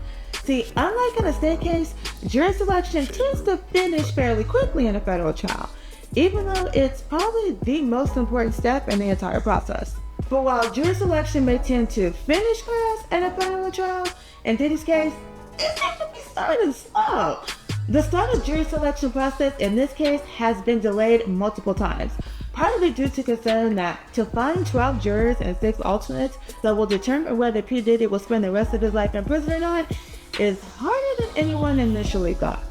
See, unlike in a state case, jury selection tends to finish fairly quickly in a federal trial, even though it's probably the most important step in the entire process. But while jury selection may tend to finish fast in a federal trial, in Diddy's case, it's actually starting slow. The start of jury selection process in this case has been delayed multiple times, partly due to concern that to find 12 jurors and 6 alternates that will determine whether P. Diddy will spend the rest of his life in prison or not is harder than anyone initially thought.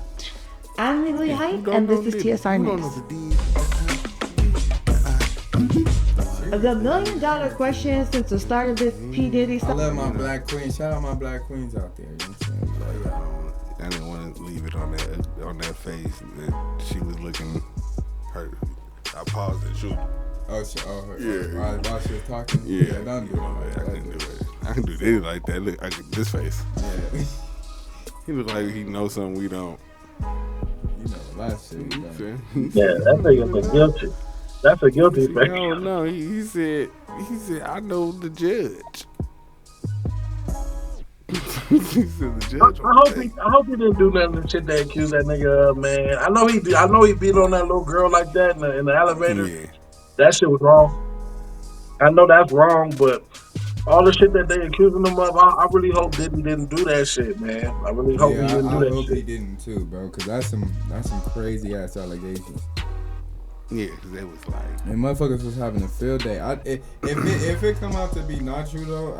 I'm Legally Hype, and this is TSR News. The $1 million question since the start of this P. Diddy I love my black queen. Shout out my black queens out there. You know what I'm saying? I didn't want to leave it on that face that she was looking hurt. I paused and shoot. Her. Yeah. While she was talking? Yeah. Don't do it. I couldn't do it. I can do anything like that. Look, this face. Yeah. He look like he knows something we don't. You know a lot of shit. Yeah, that nigga's guilty. That's a guilty face. No. He said, I know the judge. He said the judge. I hope he didn't do nothing to shit that accused that nigga of, man. I know he beat on that little girl like that in the elevator. Yeah. That shit was wrong. I know that's wrong, but all the shit that they accusing him of, I really hope Diddy didn't do that shit, man. I really hope he didn't do that shit. I hope he didn't too, bro, because that's some crazy ass allegations. Yeah, because they was like, and motherfuckers was having a field day. If it come out to be not true though,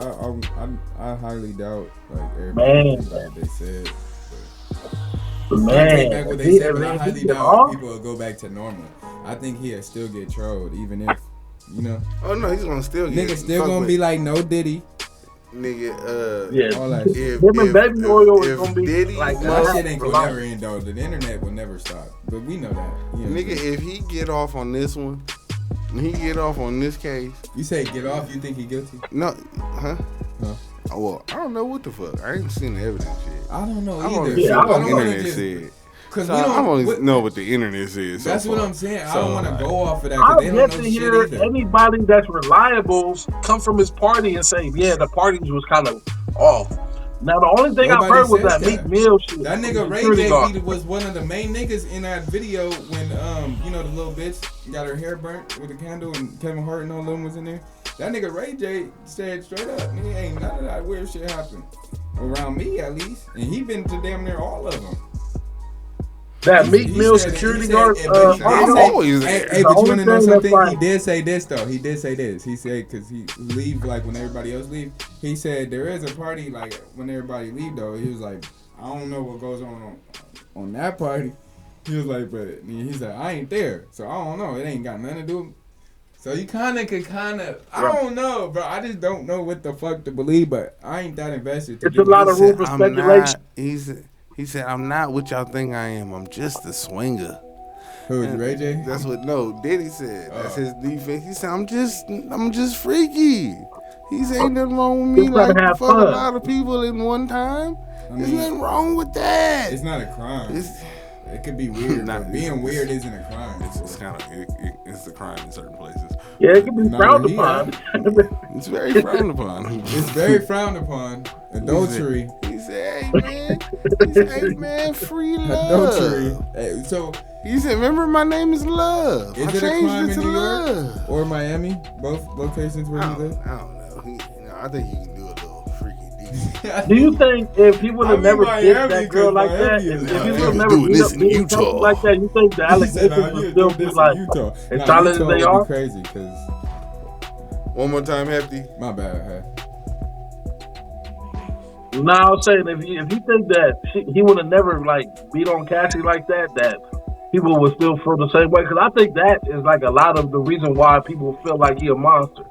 I highly doubt like everybody like they said. Man, I take back what they said, but I highly doubt people will go back to normal. I think he'll still get trolled, even if Oh no, he's gonna still get. Nigga still gonna be like, no Diddy. Nigga, all that shit. Baby oil is gonna be Diddy, like that shit ain't gonna never end though. The internet will never stop. But we know that. Nigga, if he get off on this one, when he get off on this case. You say get off, you think he guilty? No, huh? Oh, well, I don't know what the fuck. I ain't seen the evidence yet. I don't know I either. I don't know what the internet said. Cause I only know what the internet says. That's what I'm saying. I don't want to go off of that. I've They yet don't know to shit hear either. anybody that's reliable come from his party and say, yeah, the party was kind of off. Now, the only thing I've heard was that Meek Mill shit. That nigga Ray J was one of the main niggas in that video when, the little bitch got her hair burnt with a candle and Kevin Hart and all them was in there. That nigga Ray J said straight up, nigga, ain't none of that weird shit happen. Around me, at least. And he been to damn near all of them. That Meek Mill security guard. But you want to know something? He did say this though. He did say this. He said because he leave like when everybody else leave. He said there is a party like when everybody leave though. He was like, I don't know what goes on that party. He was like, but he's like, I ain't there, so I don't know. It ain't got nothing to do. So you I don't know, bro. I just don't know what the fuck to believe. But I ain't that invested. It's a lot of room for speculation. He said, I'm not what y'all think I am. I'm just a swinger. Who is Ray J? That's what Diddy said. That's his defense. He said, I'm just freaky. He said, ain't nothing wrong with me. Like, fuck a lot of people in one time. There's nothing wrong with that. It's not a crime. It could be weird. But being weird isn't a crime. It's kind of it's a crime in certain places. Yeah, it can be frowned upon. It's very frowned upon. It's very frowned upon. Adultery. He said, hey man, he said, hey man, free love. Hey, so he said, remember my name is Love. Is I it a changed crime it in to New York Love. or Miami? Both locations where he lives? I don't know. I think you can do a little freaky deep. Do you think if he would have never did Miami, that girl like that, if he would have never doing beat this up in beat Utah. something like that, you think the allegations would still be like as solid as they are? Crazy, because one more time, Hefty. My bad, huh? No, I was saying if you think that he would have never like beat on Cassie like that, that people would still feel the same way. Because I think that is like a lot of the reason why people feel like he a monster.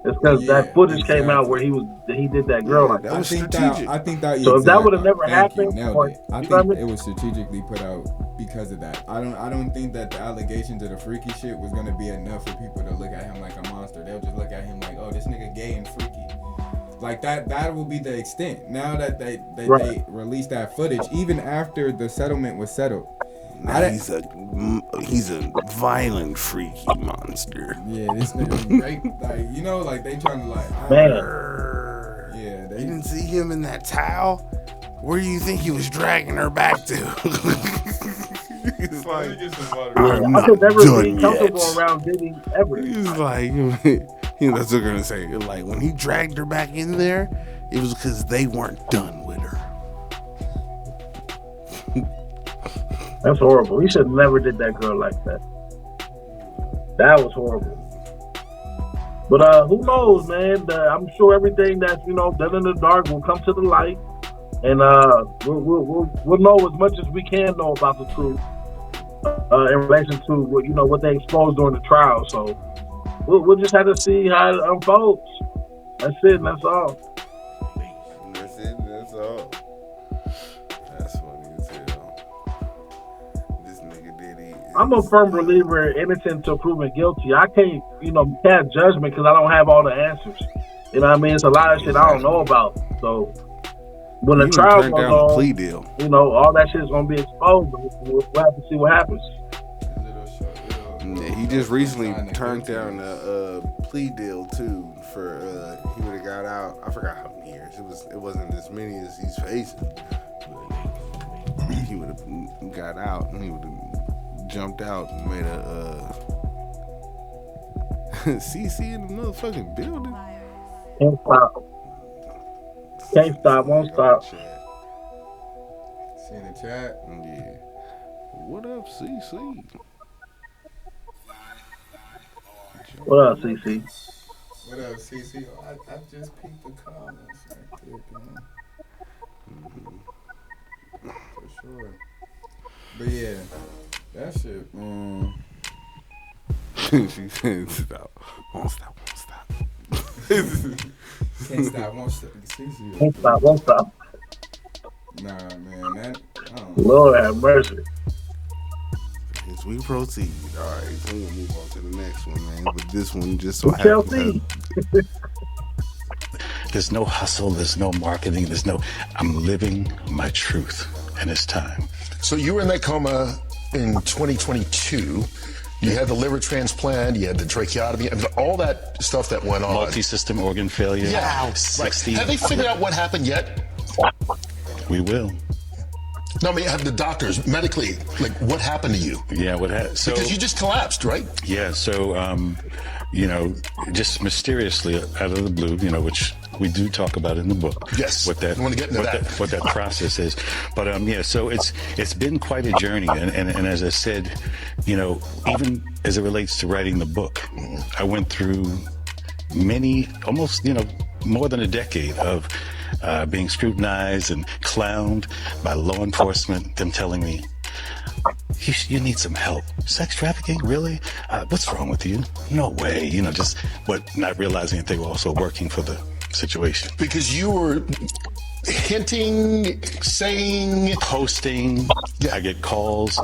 It's because that footage came out where he did that girl like that. I think that. So if that would have never Thank you, happened, nailed or, it. I you know what think it was strategically put out because of that. I don't think that the allegations of the freaky shit was gonna be enough for people to look at him like a monster. They'll just look at him like, oh, this nigga gay and freaky. Like that will be the extent. Now that they released that footage, even after the settlement was settled. Now he's a violent, freaky monster. Yeah, this nigga, like you know, like they trying to like. Man. Yeah, you didn't see him in that towel. Where do you think he was dragging her back to? He's like, I'm I not could never done be yet. comfortable around Diddy ever. He's like, you know, that's what they're gonna say. Like when he dragged her back in there, it was because they weren't done with her. That's horrible. He should have never did that girl like that. That was horrible. But who knows, man? I'm sure everything that's done in the dark will come to the light, and we'll know as much as we can know about the truth in relation to what they exposed during the trial. So we'll just have to see how it unfolds. That's it. And that's all. That's it. That's all. That's funny as hell. This nigga Diddy. I'm a firm believer in innocent until proven guilty. I can't, pass judgment because I don't have all the answers. You know what I mean? It's a lot of shit I don't know about. So when the trial goes down on, the plea deal. All that shit is going to be exposed. We'll have to see what happens. Yeah, he just recently turned down a plea deal too for he would have got out. I forgot how many years. It wasn't as many as he's facing. But he would have got out and he would have jumped out and made a CC in the motherfucking building. Can't stop. Can't stop. Won't stop. See in the chat. Yeah. What up, CC? What up, CC? What up, CC? Oh, I just peeked the comments right there, for sure. But yeah, that shit, man. She said, "Stop, won't stop, won't stop." Can't stop, won't stop. CC. Can't stop. Won't stop. Nah, man, that. Lord have mercy. As we proceed, all right, so we're gonna move on to the next one, man. But this one just so Chelsea. There's no hustle, there's no marketing, I'm living my truth, and it's time. So you were in that coma in 2022. You had the liver transplant, you had the tracheotomy, and all that stuff that went on. Multi-system organ failure. Yeah, 60. Right. Have they figured out what happened yet? We will. No, I mean, have the doctors medically, like, what happened to you? Yeah, what happened? So, because you just collapsed, right? Yeah, so, just mysteriously out of the blue, which we do talk about in the book. Yes, what that, I want to get into what that process is. But, so it's been quite a journey. And as I said, even as it relates to writing the book, I went through almost more than a decade of being scrutinized and clowned by law enforcement, them telling me, you need some help. Sex trafficking? Really? What's wrong with you? No way. Not realizing that they were also working for the situation. Because you were hinting, saying, posting. Yeah. I get calls,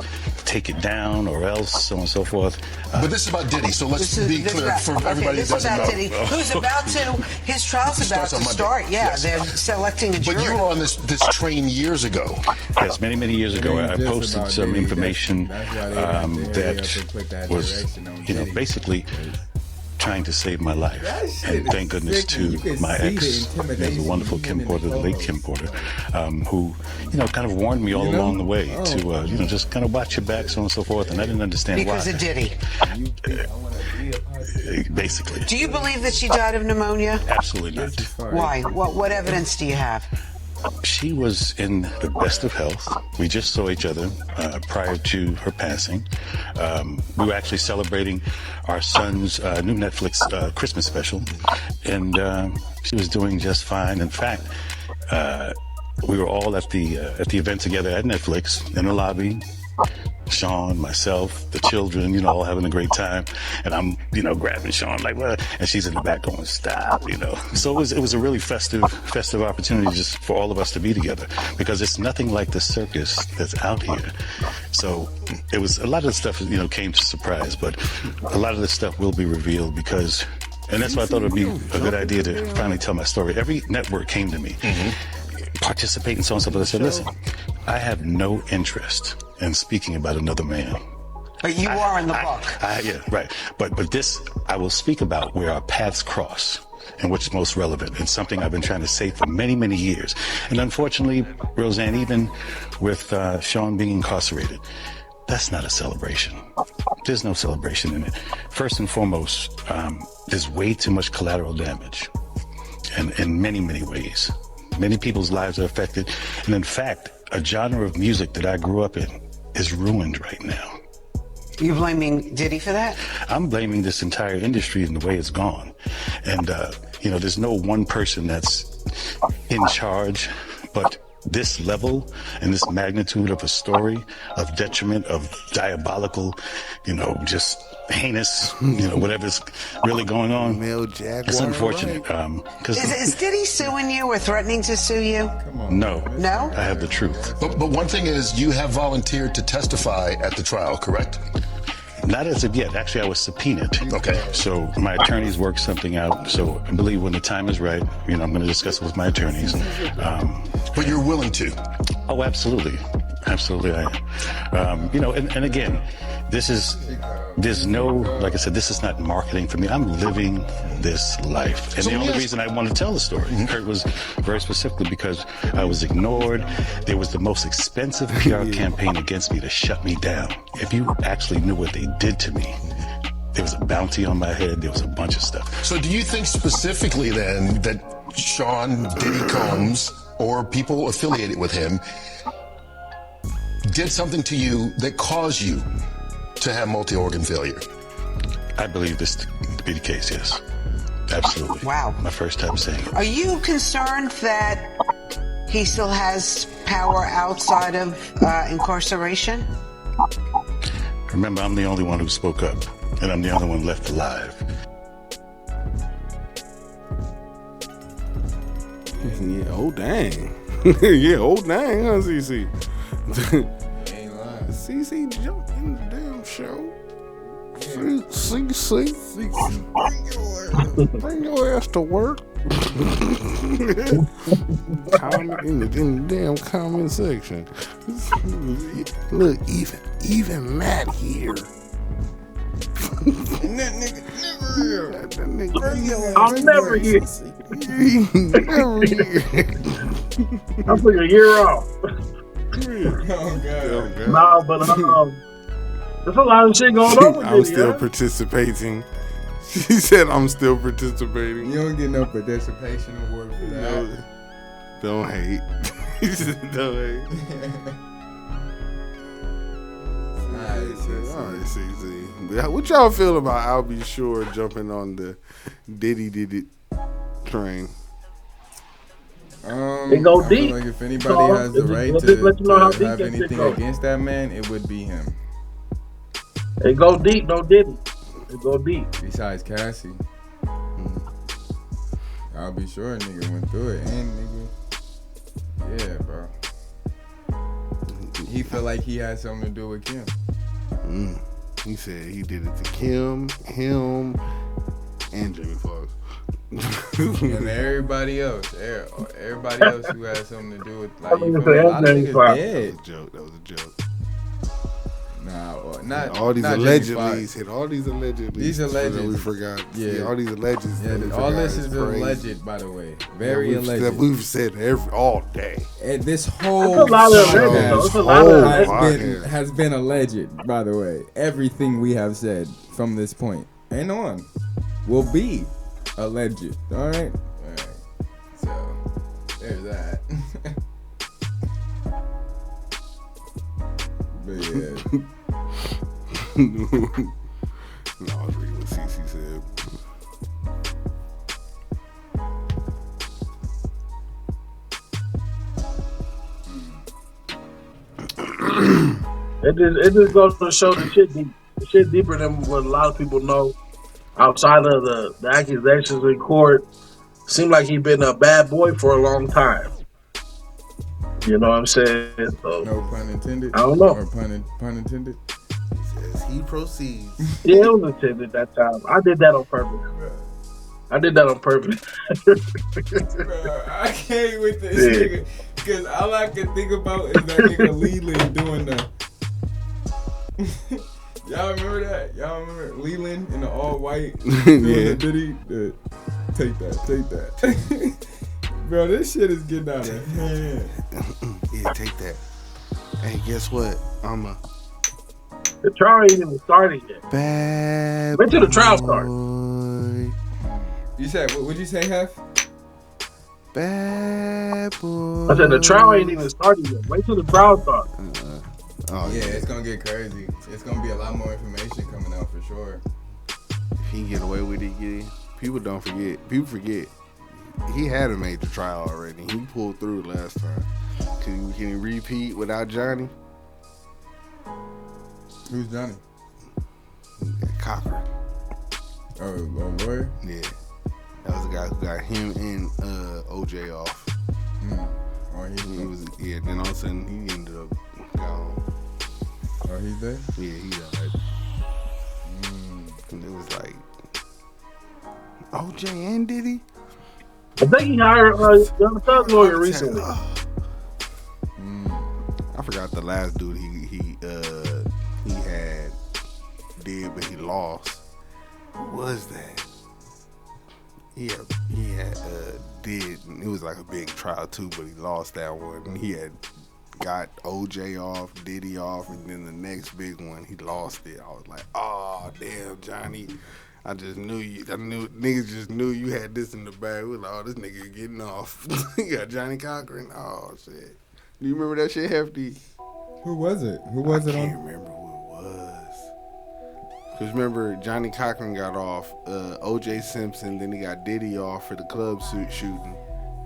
take it down or else, so on and so forth. But this is about Diddy, so let's be clear for everybody that doesn't know. Diddy, who's about to, his trial's about to start. Yeah, yes. They're selecting a jury. But you were on this train years ago. Yes, many years ago. I posted some information that was, basically trying to save my life. And thank goodness to my ex, there's a wonderful Kim Porter, the late Kim Porter, who, kind of warned me all along the way to, just kind of watch your back, so on and so forth. And I didn't understand why. Because of Diddy. Basically. Do you believe that she died of pneumonia? Absolutely not. Why? What evidence do you have? She was in the best of health. We just saw each other prior to her passing. We were actually celebrating our son's new Netflix Christmas special, and she was doing just fine. In fact, we were all at the event together at Netflix in the lobby. Sean, myself, the children, all having a great time, and I'm, grabbing Sean like, what? And she's in the back going, stop, So it was a really festive opportunity just for all of us to be together, because it's nothing like the circus that's out here. So it was a lot of the stuff, came to surprise, but a lot of the stuff will be revealed because, and that's why I thought it would be a good idea to finally tell my story. Every network came to me, participate in so and so, but I said, listen, I have no interest in speaking about another man. But you are in the book. Yeah, right. But this, I will speak about where our paths cross and which is most relevant. It's something I've been trying to say for many, many years. And unfortunately, Roseanne, even with Sean being incarcerated, that's not a celebration. There's no celebration in it. First and foremost, there's way too much collateral damage, and in many, many ways. Many people's lives are affected. And in fact, a genre of music that I grew up in is ruined right now. You blaming Diddy for that? I'm blaming this entire industry and the way it's gone. And, there's no one person that's in charge, but this level and this magnitude of a story of detriment, of diabolical, just heinous, whatever's really going on. It's unfortunate. Is Diddy suing you or threatening to sue you? No. No? I have the truth. But one thing is, you have volunteered to testify at the trial, correct? Not as of yet. Actually, I was subpoenaed. Okay. So my attorneys worked something out. So I believe when the time is right, I'm going to discuss it with my attorneys. But you're willing to? Oh, absolutely. Absolutely, I am. And again, there's no, like I said, this is not marketing for me. I'm living this life. And the only reason I want to tell the story, Kurt, was very specifically because I was ignored. There was the most expensive PR campaign against me to shut me down. If you actually knew what they did to me, there was a bounty on my head. There was a bunch of stuff. So do you think specifically then that Sean Diddy Combs or people affiliated with him did something to you that caused you to have multi-organ failure? I believe this to be the case, yes. Absolutely. Wow. My first time saying it. Are you concerned that he still has power outside of incarceration? Remember, I'm the only one who spoke up, and I'm the only one left alive. Yeah, oh dang. Yeah, oh dang, huh, CC? CC jumped in the damn show. CC. Bring your ass to work. Comment in the damn comment section. Look, even Matt here. And that nigga never here. I'm never here. Never here. I'm like a year off. Oh, God. Nah, but there's a lot of shit going on with I'm this, still yeah? participating. She said I'm still participating. You don't get no participation award for that. No, don't hate. He said don't hate. All right, CZ. What y'all feel about I'll Be Sure jumping on the Diddy Did It train? They go I deep. feel like if anybody has the right to have anything against that man, it would be him. They go deep, no Diddy. They go deep. Besides Cassie. I'll be sure a nigga went through it. And nigga, yeah, bro. He felt like he had something to do with Kim. He said he did it to Kim, him, and Jamie Foxx. And everybody else who had something to do with, like, you feel me? A lot of niggas dead. That was a joke. Nah, or not all these not allegedly. Hit all these allegedly. These alleged. We forgot. Yeah, all these alleged. Yeah, all this is alleged, by the way. Very alleged. That we've said all day. And this whole It's a lot of alleged, though. It's a lot of has been alleged, by the way. Everything we have said from this point and on will be alleged. All right. So there's that. But yeah. No, I was reading what CC said. It just goes to show the shit deeper than what a lot of people know. Outside of the accusations in court, seemed like he's been a bad boy for a long time. You know what I'm saying? So, no pun intended. I don't know. Or pun intended. As he proceeds. Yeah, it was intended that time. I did that on purpose. I did that on purpose. Bro, I can't with this nigga. Because all I can think about is that nigga Leland doing the... Y'all remember that? Y'all remember Leland in the all white doing the Diddy? Take that. Bro, this shit is getting out of hand. Yeah, take that. Hey, guess what? The trial ain't even started yet. Bad Wait till the trial starts. You said, what'd you say, Hef? Bad boy. I said the trial ain't even started yet. Wait till the trial starts. Yeah, it's gonna get crazy. It's gonna be a lot more information coming out for sure. If he get away with it, people don't forget. People forget. He had a major trial already. He pulled through last time. Can he repeat without Johnny? Who's Johnny? Cochran. Oh, a lawyer? Yeah. That was the guy who got him and OJ off. He was, then all of a sudden he ended up gone. Oh, he's there? Yeah, he died. And it was like, OJ and Diddy? I think he hired Young Thug lawyer recently. I forgot the last dude he had did, but he lost. Who was that? He had did. It was like a big trial too, but he lost that one. He had got OJ off, Diddy off, and then the next big one he lost it. I was like, oh damn, Johnny. I just knew you. I knew niggas just knew you had this in the bag. We was like, oh, this nigga getting off. You got Johnny Cochran. Oh shit. Do you remember that shit, Hefty? Who was it? Who was it on? I can't remember who it was. Because remember, Johnny Cochran got off, O.J. Simpson, then he got Diddy off for the club shooting,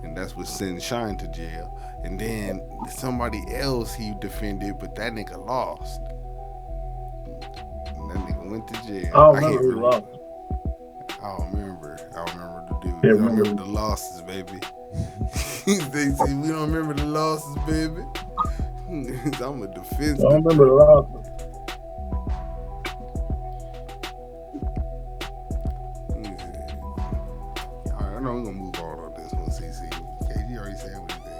and that's what sent Shine to jail. And then somebody else he defended, but that nigga lost. And that nigga went to jail. Oh, I remember who lost. I don't remember the dude. I don't remember the losses, baby. They say we don't remember the losses, baby. I'm a defense. I don't remember the losses. Alright, I know we're gonna move on this one, CC. KG already said what he think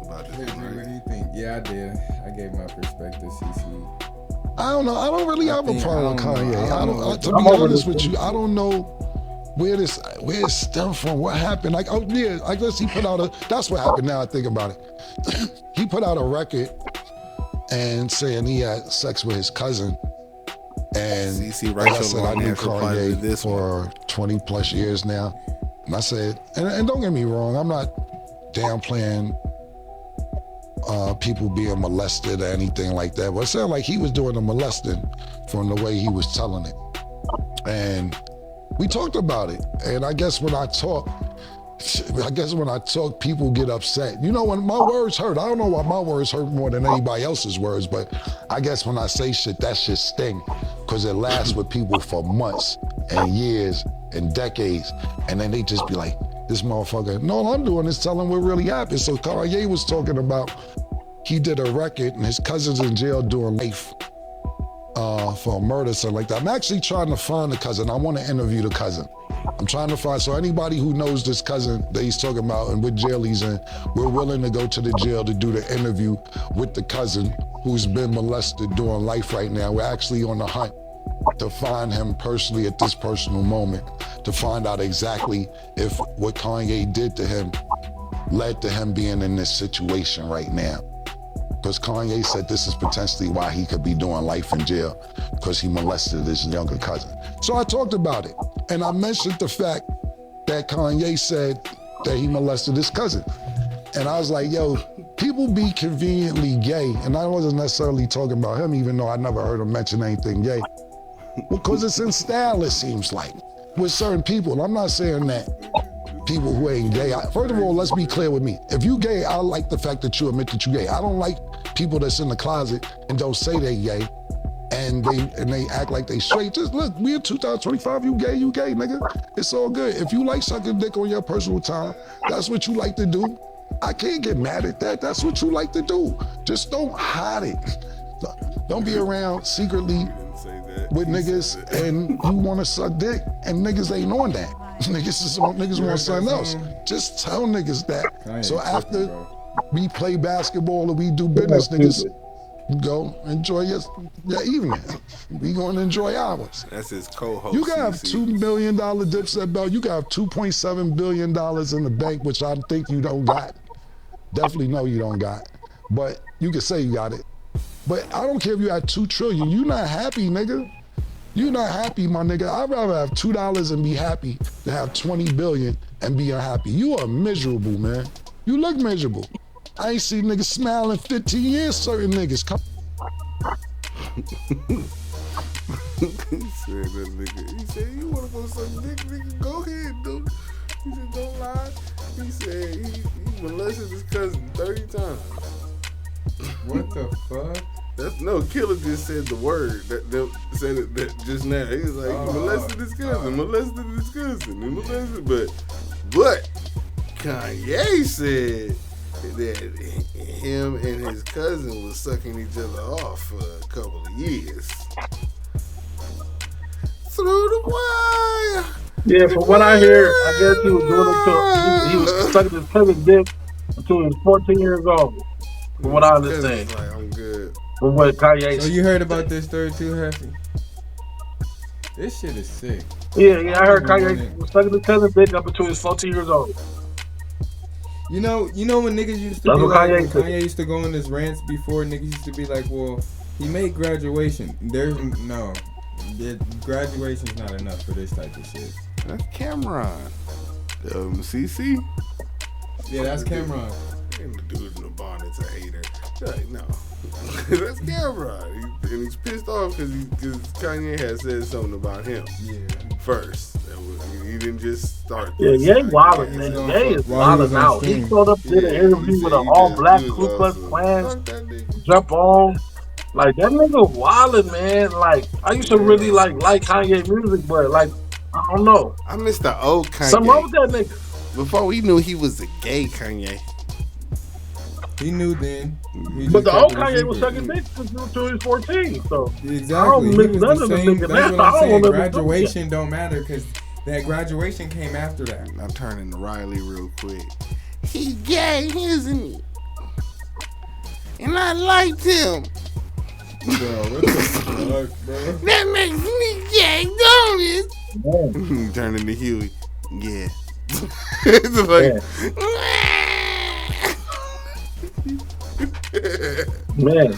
about this one, right? What do you think? Yeah, I did. I gave my perspective, CC. I don't know. I don't really have a problem with Kanye. To be honest with you, I don't know where it stemmed from, what happened. Like, oh yeah, I guess he put out that's what happened now I think about it. He put out a record and saying he had sex with his cousin. And CC like I said, I knew Kanye for 20 plus years now. And I said, and don't get me wrong, I'm not downplaying people being molested or anything like that, but it sounded like he was doing the molesting from the way he was telling it. And we talked about it. And I guess when I talk, people get upset. You know, when my words hurt, I don't know why my words hurt more than anybody else's words, but I guess when I say shit, that shit sting, because it lasts with people for months and years and decades. And then they just be like, this motherfucker, no, all I'm doing is telling what really happened. So Kanye was talking about, he did a record and his cousin's in jail doing life for a murder, something like that. I'm actually trying to find the cousin. I want to interview the cousin. I'm trying to find, so anybody who knows this cousin that he's talking about and what jail he's in, we're willing to go to the jail to do the interview with the cousin who's been molested during life right now. We're actually on the hunt to find him personally at this personal moment, to find out exactly if what Kanye did to him led to him being in this situation right now. Because Kanye said this is potentially why he could be doing life in jail, because he molested his younger cousin. So I talked about it, and I mentioned the fact that Kanye said that he molested his cousin. And I was like, yo, people be conveniently gay, and I wasn't necessarily talking about him, even though I never heard him mention anything gay. Because it's in style, it seems like, with certain people. I'm not saying that people who ain't gay. First of all, let's be clear with me. If you gay, I like the fact that you admit that you gay. I don't like people that's in the closet and don't say they gay, and they act like they straight. Just look, we in 2025, you gay, nigga. It's all good. If you like sucking dick on your personal time, that's what you like to do. I can't get mad at that. That's what you like to do. Just don't hide it. Don't be around secretly with niggas and you want to suck dick and niggas ain't on that. Niggas want something else. Just tell niggas that. So after we play basketball or we do business, niggas go enjoy your evening. We gonna enjoy ours. That's his co-host. You got $2 billion Dipset belt. You got $2.7 billion in the bank, which I think you don't got. Definitely know you don't got. But you can say you got it. But I don't care if you had $2 trillion. You not happy, nigga. You not happy, my nigga. I'd rather have $2 and be happy than have 20 billion and be unhappy. You are miserable, man. You look miserable. I ain't seen niggas smile in 15 years, certain niggas. He said, you wanna go suck dick, nigga? Go ahead, dude. He said, don't lie. He said he molested his cousin 30 times. What the fuck? No, Killer just said the word that said it that just now. He was like, he molested his cousin, but Kanye said that him and his cousin was sucking each other off for a couple of years. Through the wire. Yeah, from what I hear, I guess he was doing it he was sucking his cousin's dick until he was 14 years old. From what I understand. Like, I'm good. From what Kanye So you heard about this story too, Hefty? This shit is sick. Yeah, I heard Kanye was sucking his cousin's dick up until he was 14 years old. You know when niggas used to That's be what like, Kanye used to go in his rants before, niggas used to be like, well, he made graduation. Graduation's not enough for this type of shit. That's Cameron. CC? Yeah, that's Cameron. And the dude in the bonnet's a hater. Like, no. That's Cameron. He's pissed off because Kanye had said something about him first. He didn't just start. Yeah, Ye wildin', man. Ye is wildin' out. He showed up, did an interview with an all-black Ku Klux Klan, jump on. Like, that nigga wildin', man. Like, I used to really like Kanye music, but like, I don't know. I miss the old Kanye. Something wrong with that nigga. Before we knew he was a gay Kanye. He knew then. But the old Kanye was sucking dick until he was 14. So exactly. I don't miss none of the niggas. That's what I'm saying. Graduation don't matter because that graduation came after that. I'm turning to Riley real quick. He gay, isn't he? And I liked him. Bro, what the fuck, bro? That makes me gay, don't it? Turning to Huey. Yeah. It's like, man.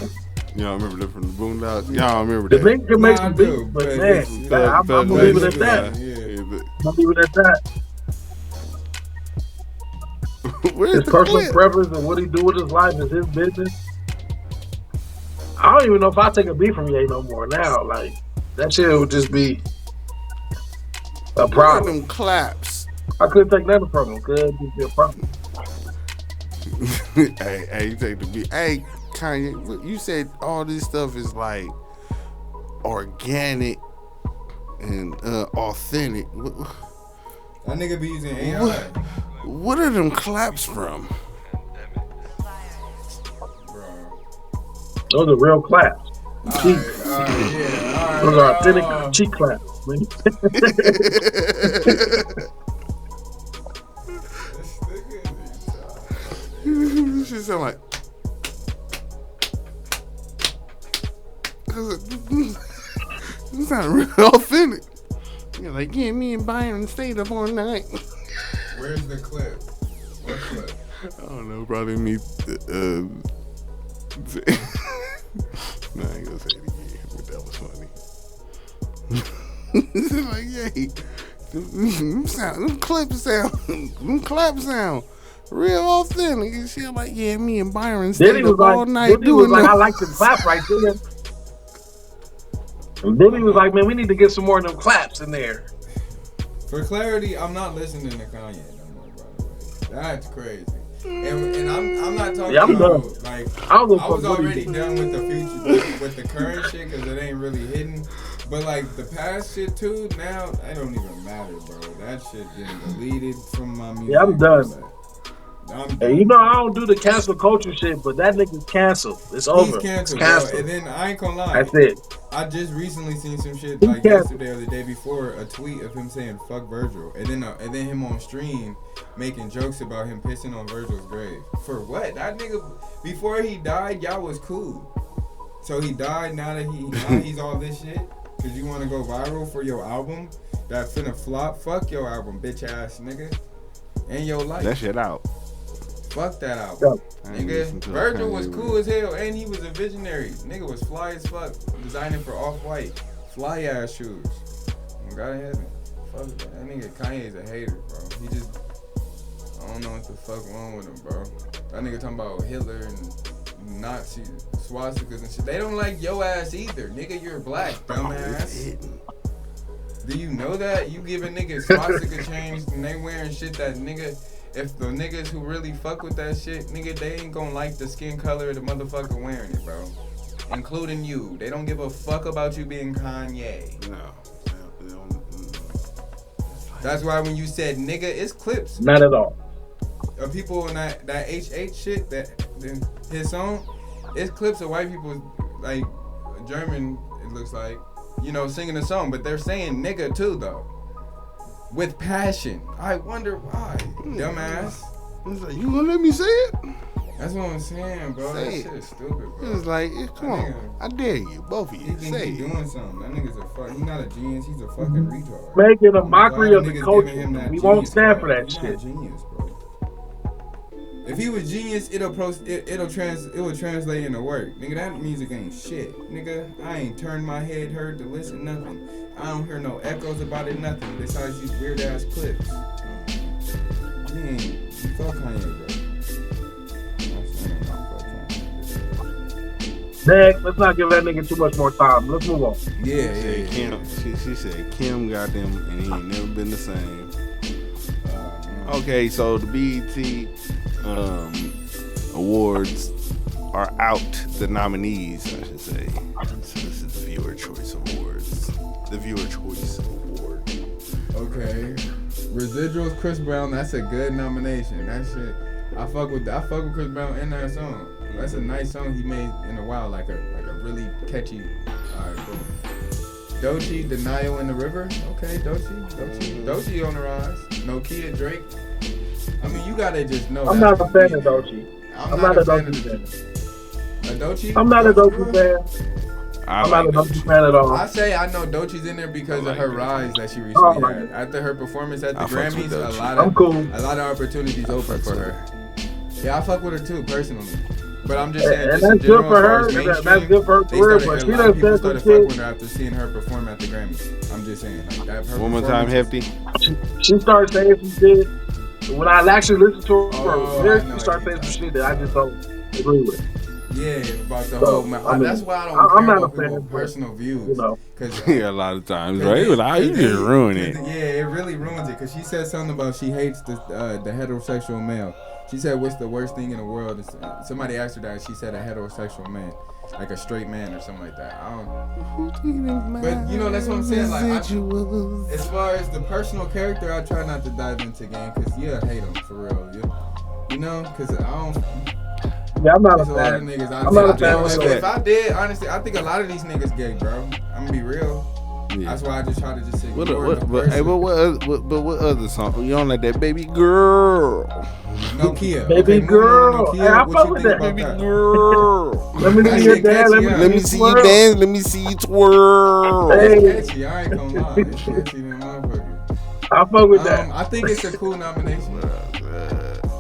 Y'all remember that from the Boondocks? Y'all remember that? The nigga can make some beats, but man, I'm gonna leave it at that. I'm gonna leave it at that. His personal preference and what he do with his life is his business. I don't even know if I take a beat from Ye no more now. Like, that shit would just be a problem. Them claps. I couldn't take nothing from him. Could be a problem. Hey, you take the beat. Hey, Kanye, you said all this stuff is like organic and authentic. That nigga be using AI. What are them claps from? Those are real claps. Alright, Those are authentic cheek claps. This shit sound like. This sound real authentic. You're like, yeah, me and Byron stayed up all night. Where's the clip? What clip? I don't know, probably me. No, I ain't gonna say it again, but that was funny. It's like, yay, them clap sound real authentic. And shit, like, yeah, me and Byron stayed up all night doing like, that. I like the clap right there. And Diddy was like, man, we need to get some more of them claps in there. For clarity, I'm not listening to Kanye no more, by the way. That's crazy. And I'm not talking I'm about, done. like, I I was was already done with the future, with the current shit, because it ain't really hidden. But, like, the past shit, too, now, it don't even matter, bro. That shit getting deleted from my music. Yeah, I'm done. And you know, I don't do the cancel culture shit, but that nigga's canceled. It's over. He's canceled, it's canceled. bro. And then I ain't gonna lie. That's it. I just recently seen some shit He's like canceled. yesterday or the day before, a tweet of him saying "fuck Virgil," and then him on stream making jokes about him pissing on Virgil's grave. For what? That nigga before he died, y'all was cool. So he died now that he's all this shit. Cause you want to go viral for your album that finna flop? Fuck your album, bitch ass nigga, and your life. That shit out. Fuck that album. Nigga, listen to Virgil Kanye was cool as hell, and he was a visionary. Nigga was fly as fuck, designing for Off-White, fly ass shoes. God in heaven. Fuck that. That nigga Kanye's a hater, bro. He just, I don't know what the fuck wrong with him, bro. That nigga talking about Hitler and Nazi swastikas and shit. They don't like yo ass either. Nigga, you're black, dumbass. Do you know that? You giving niggas swastika chains and they wearing shit that nigga. If the niggas who really fuck with that shit, nigga, they ain't gonna like the skin color of the motherfucker wearing it, bro. Including you. They don't give a fuck about you being Kanye. No. That's why when you said nigga, it's clips. Not at all. Of people in that H8 shit, his song, it's clips of white people, like German, it looks like, you know, singing the song, but they're saying nigga too, though. With passion. I wonder why, dumbass. You gonna let me say it? That's what I'm saying, bro. Say that it. shit is stupid, bro. It's like, come on. I dare you, both of you. He think Say he it. doing something. That nigga's he's not a genius. He's a fucking retard. Making a mockery glad of the niggas culture. giving him that We won't genius stand card. for that He's shit. not genius, bro. If he was genius, it would translate into work. Nigga, that music ain't shit. Nigga, I ain't turned my head heard to listen nothing. I don't hear no echoes about it, nothing. Besides these weird ass clips. You fuck Kanye, bro. Next, let's not give that nigga too much more time. Let's move on. Yeah. Kim, she said Kim got them and he ain't never been the same. Okay, so the BET awards are out. The nominees, I should say. So this is the Viewer Choice Awards. The Viewer Choice Award. Okay. Residuals, Chris Brown, that's a good nomination. That shit, I fuck with Chris Brown in that song. That's a nice song he made in a while, like a really catchy. Alright, cool. Doechii, Denial in the River. Okay, Doechii on the rise. Nokia, Drake. I mean, you gotta just know. I'm not a fan of Doechii. I'm not a Doechii fan. A Doechii? I'm not a Doechii fan. I'm not a Doechii fan at all. I say I know Doechii's in there because of her rise that she recently had. After her performance at the Grammys, a lot of opportunities open for her. Yeah, I fuck with her too, personally. But I'm just saying, and just in that's good general, for as far her. as That's mainstream, good for her career. But she a lot of done people said started some fucking with shit. her after seeing her perform at the Grammys. I'm just saying, like that. Her One more time, Hefty. She started saying some shit. When I actually listened to her lyrics, she started saying some shit that I just don't agree with. Yeah, about the So, whole. I mean, that's why I don't I'm care not about a fan, people's personal views. You know, Yeah, a lot of times, right? Like, you just ruin it. Yeah, it really ruins it. Cause she said something about she hates the heterosexual male. She said, "What's the worst thing in the world?" Somebody asked her that. She said, "A heterosexual man, like a straight man or something like that." I don't. But you know, that's what I'm saying. Like, as far as the personal character, I try not to dive into game. Cause hate him for real. You know, cause I don't. Yeah, I'm not There's a a lot of fan. niggas I'm not a fan out of there. that. If I did, honestly, I think a lot of these niggas gay, bro. I'm gonna be real. Yeah. That's why I just try to just ignore the What other song? You don't like that baby girl? Nokia. Baby Okay, girl. moving Hey, on I to Nokia. fuck What you with think that. about Baby that? girl. Let me That see your shit dad. catchy, Let me see you twirl. dance. Let me see you twirl. Hey. It's catchy. I ain't gonna lie. It's catchy than motherfucker. I fuck with that. I think it's a cool nomination.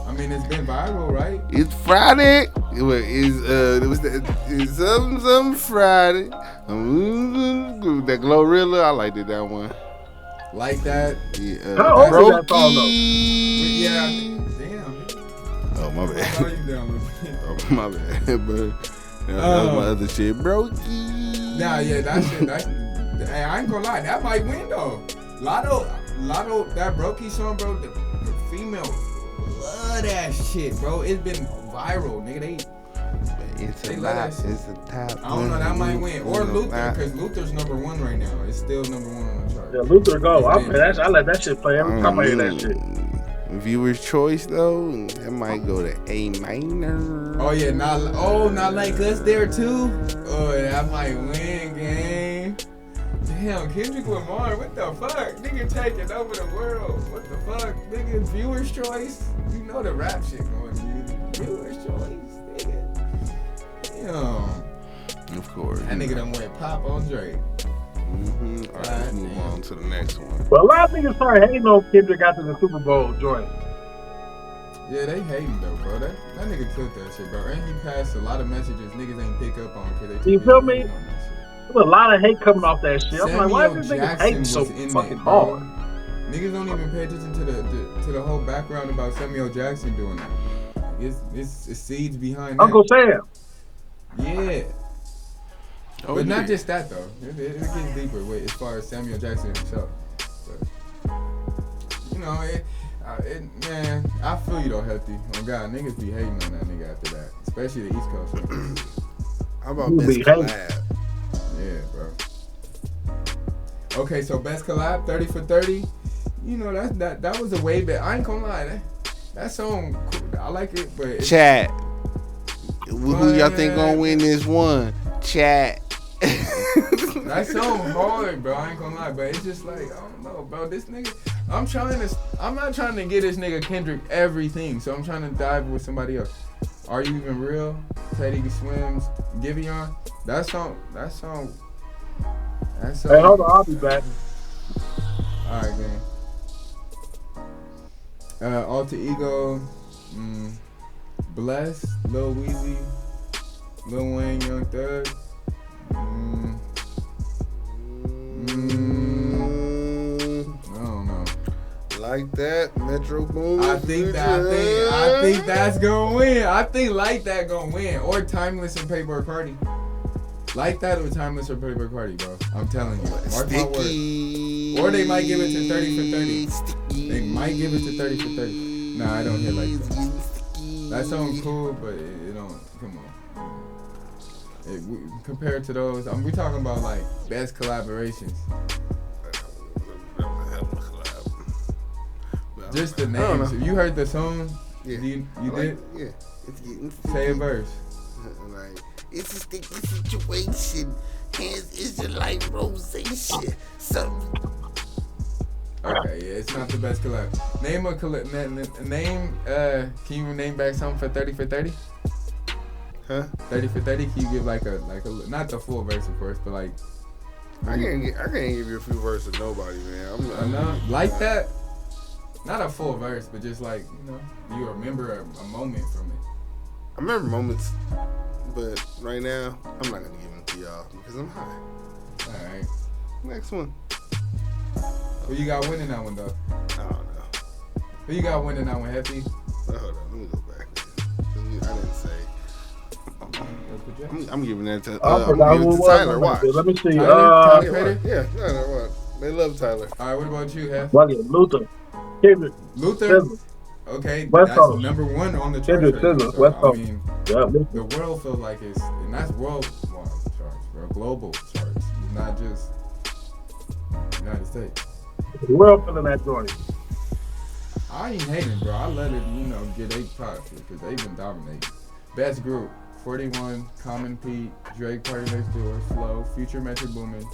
I mean, it's been viral, right? It's Friday. It's some Friday. That Glorilla, I liked it, that one. Like that. Yeah. How old is that song, though? Yeah. Damn. Oh, my How bad. you down? Oh, my bad, but that was my other shit. Brokey. Nah, yeah, that shit. Hey, I ain't gonna lie. That might win, though. Lotto, that Brokey song, bro, the female love that shit, bro. It's been viral, nigga. It's They a love lot. that shit. It's a top. I don't know, that might win. Or It's a Luther, lot. because Luther's number one right now. It's still number one on the chart. Yeah, Luther go. I let that shit play every time I hear that shit. Viewer's choice though, that might go to A minor. Oh yeah, not like us there too. Oh, that might win, gang. Damn, Kendrick Lamar, what the fuck? Nigga taking over the world. What the fuck? Nigga, viewer's choice. You know the rap shit going, dude. Viewer's choice, nigga. Damn. Of course. That nigga done went pop on Drake. Mm-hmm. All right, let's move on to the next one. But a lot of niggas started hating on Kendrick after the Super Bowl joint. Yeah, they hating though, bro. That nigga killed that shit, bro. And he passed a lot of messages niggas ain't pick up on. You feel me? There's a lot of hate coming off that shit. I'm like, why is this nigga hating so fucking hard? Niggas don't even pay attention to the whole background about Samuel Jackson doing that. It's seeds behind that. Uncle Sam. Yeah. Oh, But yeah. not just that though. It gets deeper as far as Samuel Jackson himself. But, you know, man, I feel you though, Hefty. Oh God, niggas be hating on that nigga after that, especially the East Coast. How about best collab? Yeah, bro. Okay, so best collab, 30 for 30. You know that was a way back. I ain't gonna lie, that song, I like it, but it's, Chat. Who y'all think gonna win this one? Chat. that song hard, bro. I ain't gonna lie, but it's just like, I don't know, bro. This nigga, I'm not trying to get this nigga Kendrick everything, so I'm trying to dive with somebody else. Are You Even Real? Teddy Swims, Giveon. That song. Hey, hold on, I'll be back. All right, gang. Alter Ego, Bless, Lil Weezy, Lil Wayne, Young Thug. I don't know. Like that, Metro Boom. I think that's gonna win. I think Like That gonna win, or Timeless and Playboy Cardi. Like That or Timeless or Playboy Cardi, bro. I'm telling you. Mark my word. Or they might give it to 30 for 30. They might give it to 30 for 30. Nah, I don't hear Like That. That song's cool, but it don't. Come on. Compared to those, we talking about like best collaborations. Just the names. You heard the song? Yeah. You did? Yeah. It's getting Say a verse. Like, it's a sticky situation. Hands is your light rosation. Something. Okay, yeah, it's not the best collab. Name a collab. Can you name back something for 30 for 30? Huh? 30 for 30. Can you give like a not the full verse of course, but like. I can't give you a few verses of nobody, man. I know. Like that. Not a full verse, but just like, you remember a moment from it. I remember moments, but right now, I'm not going to give them to y'all because I'm high. Alright. Next one. Who you got winning that one, though? I don't know. Who you got winning that one, Hefty? Hold on, let me go back. I didn't say. I'm giving that to, Tyler. Watch. Let me see. Tyler Creator? Yeah, no, watch. They love Tyler. Alright, what about you, Hef? Luther. Kendrick. Luther? Scissor. Okay, West that's Coast. number one on the Kendrick, charts. Scissor, So, West I Coast. mean, Yeah, the world feels like it's, and that's worldwide charts, bro. Global charts. It's not just United States. the world feeling that joint. I ain't hating, bro. I let it, get 8 pops because they've been dominating. Best group: 41, Common Pete, Drake, Party Next Door, Slow, Future, Metro Boomin,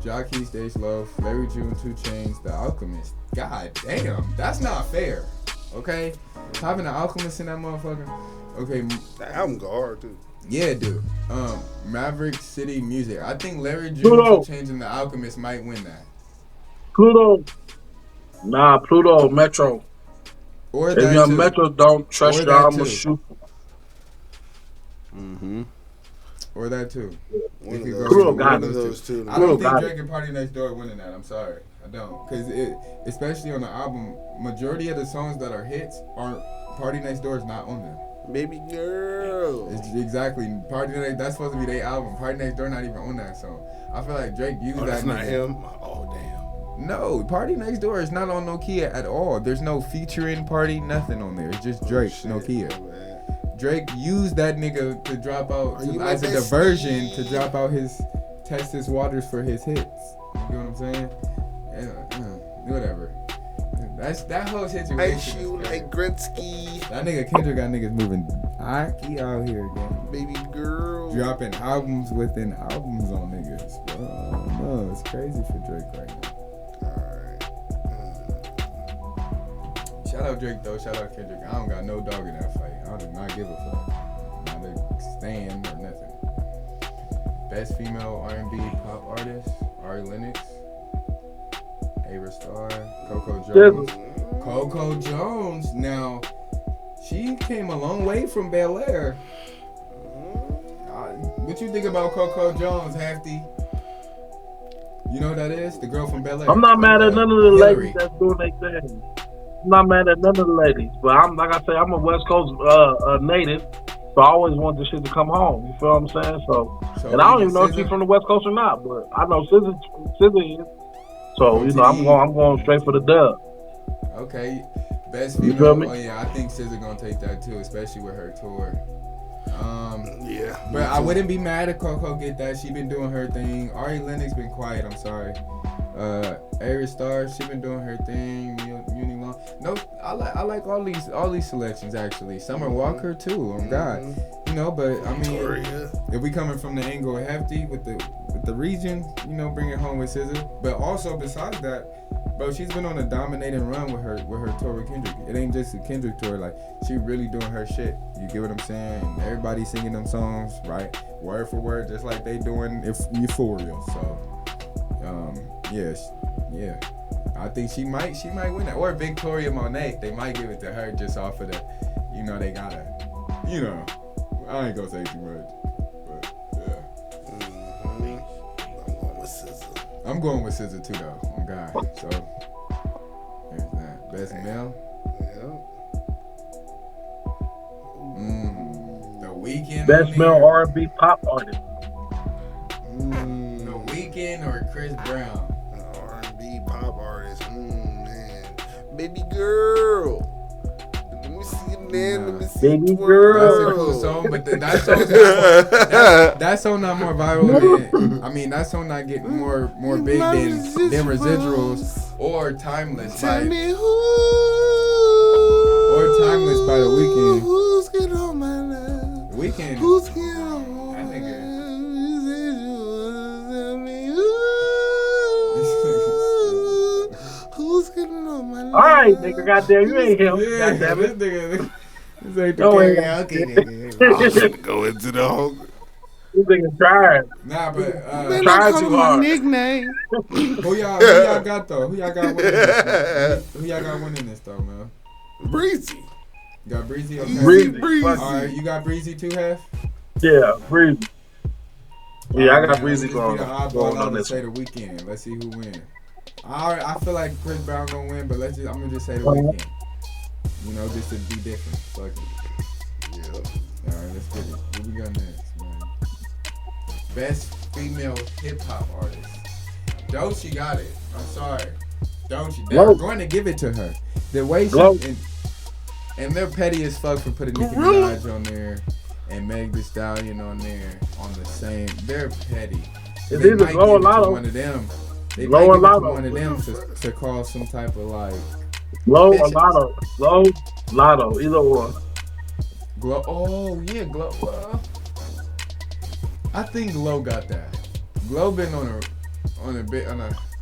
Jockey, Stay Slow, Larry June, 2 Chainz, The Alchemist. God damn, that's not fair. Okay, having The Alchemist in that motherfucker. Okay, that album go hard too. Yeah, dude. Maverick City Music. I think Larry June, Pluto. 2 Chainz, and The Alchemist might win that. Pluto. Nah, Pluto, Metro. Or if that your too. Metro don't trust Or you, that I'm gonna too. shoot. Or that too. One If of you those- go Pluto with got one it. of those two. Pluto I don't got think it. Drake and Party Next Door are winning that. I'm sorry. I don't. Because especially on the album, majority of the songs that are hits aren't, Party Next Door is not on them. Baby girl. It's exactly. Party Next, that's supposed to be their album. Party Next Door not even on that song. I feel like Drake used Oh, that that's not nigga. him? Oh, damn. No, Party Next Door is not on Nokia at all. There's no featuring Party, nothing on there. It's just Drake, Nokia. Drake used that nigga to drop out you as a my diversion to drop out test his waters for his hits. You know what I'm saying? Whatever. That whole situation. Ice you like Gretzky. That nigga Kendrick got niggas moving Aki out here, gang. Baby girl. Dropping albums within albums on niggas. Bro, I don't know. It's crazy for Drake right now. Shout out Drake though. Shout out Kendrick. I don't got no dog in that fight. I do not give a fuck. Not a stand or nothing. Best female R&B pop artist: Ari Lennox, Ava Star, Coco Jones. Coco Jones. Now, she came a long way from Bel Air. What you think about Coco Jones, Hefty? You know who that is? The girl from Bel Air. I'm not mad at none of the Hillary. ladies that's doing their thing. I'm not mad at none of the ladies, but I'm like I say, I'm a West Coast native, so I always want this shit to come home. You feel what I'm saying? So and I don't even know if she's from the West Coast or not, but I know SZA is. So you know, I'm going straight for the dub. Okay, best You feel female. me? Oh yeah, I think SZA gonna take that too, especially with her tour. Yeah, but I wouldn't be mad if Coco get that. She been doing her thing. Ari Lennox been quiet. I'm sorry. Ava Star, she been doing her thing. Muni Long. No, I like all these selections actually. Summer Walker too. Oh God, you know. But I mean, if we coming from the angle of Hefty with the region, you know, bring it home with SZA. But also besides that, bro, she's been on a dominating run with her tour with Kendrick. It ain't just a Kendrick tour. Like she really doing her shit. You get what I'm saying? And everybody singing them songs right, word for word, just like they doing Euphoria. So. Yes, yeah. I think she might win that. Or Victoria Monet, they might give it to her just off of the, you know, they gotta, you know. I ain't gonna say too much, but yeah. I'm going with SZA. I'm going with SZA too, though. Oh God. So there's that. Best male. The Weeknd. Best male R&B pop artist. The Weeknd or Chris Brown. R&B pop artist. Man. Baby girl. Let me see it, man. Let me see Baby it. girl. That's a cool song, but that song not more viral than, I mean, that song not getting more big than Residuals or Timeless by, Timeless by The Weeknd. Who's getting on my love? Weeknd. Who's getting on That nigga. Who's getting on my love? All right, nigga, goddamn, you ain't him. Yeah, Goddamn it. this ain't the No, karaoke nigga. I'm gonna go into the whole. This nigga tried. Nah, but Man, tried I too call my hard. nickname. who y'all got though? Who y'all got winning this? Who y'all got winning this though, man? Breezy. You got Breezy? Okay. Breezy. All right, you got Breezy too, Hef? Yeah, Breezy. Yeah, I got Man, Breezy let's going just be the on oddball out and this say one. The Weeknd. Let's see who wins. I feel like Chris Brown gonna win, but I'm gonna just say The Weeknd. You know, just to be different. Fuck it. Yeah. All right, let's get it. What we got next, man? Best female hip hop artist. Doechii got it. I'm sorry. Doechii. They're going to give it to her. The way she and they're petty as fuck for putting Nicki Minaj on there and Meg Thee Stallion on there on the same. They're petty. It's They either might Glow or give it to Lotto. one of them. They Glow might or give it to Lotto. one of them to cause some type of like. Low or Bitches. Lotto? Low, Lotto, either or. Glow. Oh yeah, Glow. Well, I think Glow got that. Glow been on a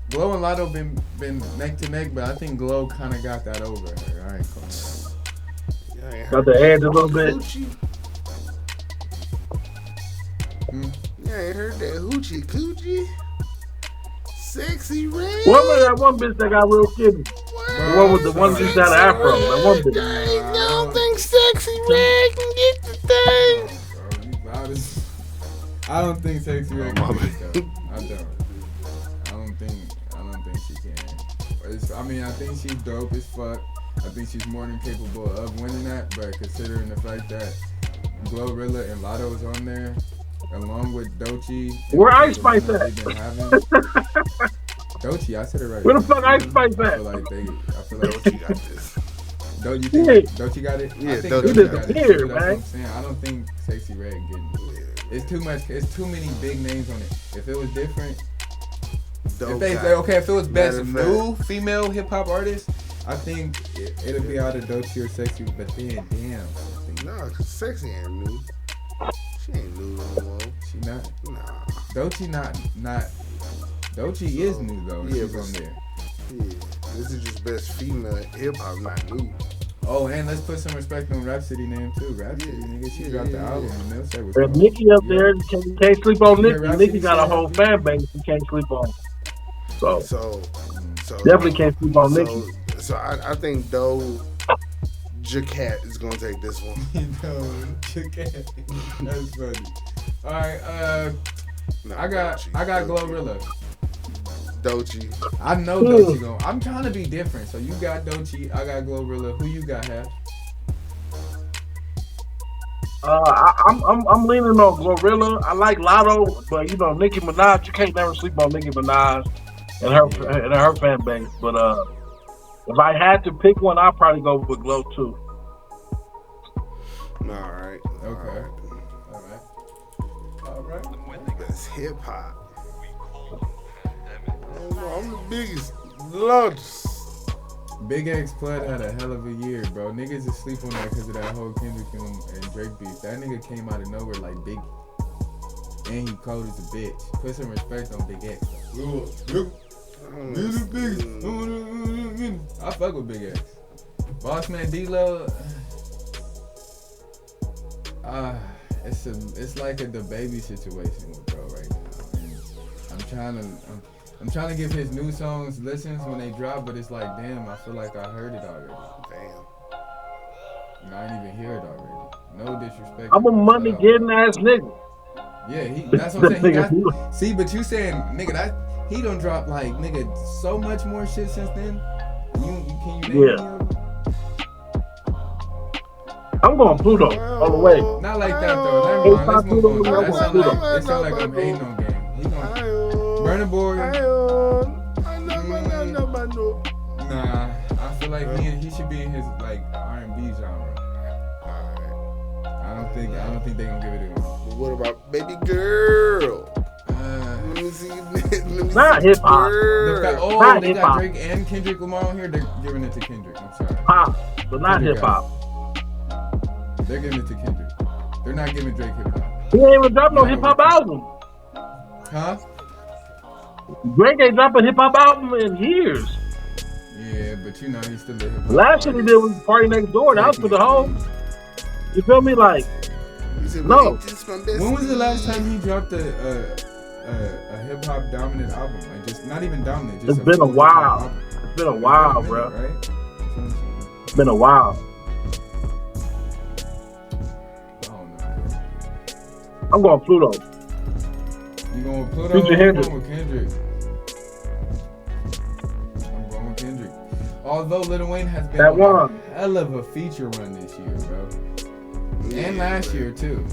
Glow and Lotto been neck to neck, but I think Glow kind of got that over her. I ain't calling it. Got the edge a little bit. Yeah, I ain't heard that hoochie coochie. Sexy Red. What was that one bitch that got real kidney? The one with the one that used to have the afro. That one bitch. I don't think Sexy Red can get the thing. I don't think Sexy Red can get it though. I don't think she can. I think she's dope as fuck. I think she's more than capable of winning that, but considering the fact that Glorilla and Lotto's on there, along with Doechii. Where Ice Spice at? Doechii, I said it right. Where the fuck Ice Spice at? I feel like Doechii got this. You think Doechii got it? Yeah, I think Doechii got it. Here, That's what man. I'm saying. I don't think Sexy Red getting it. It's too much. It's too many big names on it. If it was different, if they say if it was best new female hip hop artist, I think it'll be out of Doechii or Sexy. But then, damn. Nah, cause Sexy ain't new. She ain't new no more. She not. Nah. Doechii not. Doechii is new though. Yeah, She's on there. Yeah, this is just best female hip hop, not new. Oh, and let's put some respect on Rhapsody name too. Rhapsody, nigga, she dropped the album and they'll say what's There's wrong. Nicki up there. You can't sleep on Nicki. Rhapsody Nicki got a said- whole fan base you can't sleep on. So So definitely can't sleep on Nicki. So I think Doja Cat is gonna take this one. That's funny. All right, I got Glorilla. Doechii. I know Doechii going. I'm trying to be different. So you got Doechii, I got Glorilla. Who you got, Hef? I'm leaning on Glorilla. I like Lotto, but Nicki Minaj. You can't never sleep on Nicki Minaj and her fan base. But if I had to pick one, I'd probably go with Glow too. All right. Okay. All right. Best hip hop. I'm the biggest Lotus. Big X Flood had a hell of a year, bro. Niggas is sleep on that because of that whole Kendrick and Drake beef. That nigga came out of nowhere like Biggie. And he cold as a bitch. Put some respect on Big X. I fuck with Big X. Boss Man D-Lo, it's like a DaBaby situation with bro right now. And I'm trying to give his new songs listens when they drop, but it's like, damn, I feel like I heard it already. Damn. And I didn't even hear it already. No disrespect. I'm a money getting ass nigga. Yeah, that's what I'm saying. See, but you saying, nigga, he done dropped like, nigga, so much more shit since then. Can you name any of them? I'm going Pluto all the way. Not like that though. Never mind. Let's move on. That sound like I'm hating on game. He gonna Burna Boy. Nah, I feel like he should be in his like R&B genre. I don't think they gonna give it to him. What about Baby Girl? Let me see. Not hip hop. They got Drake and Kendrick Lamar on here. They're giving it to Kendrick. I'm sorry. Pop, but not hip hop. They're giving it to Kendrick. They're not giving Drake hip hop. He ain't even dropped no hip hop album. Huh? Drake ain't dropped a hip hop album in years. Yeah, but he's still a hip hop. Last shit he did was Party Next Door. That was for the home. You feel me? Like, no. When was the last time he dropped a hip hop dominant album? Like, just not even dominant. Just It's been a while. It's been a while, bro. Right? It's been a while. I'm going Pluto. You going with Pluto? Future I'm Hendrix. going with Kendrick. I'm going with Kendrick. Although Lil Wayne has been on a hell of a feature run this year, bro. And last year, too.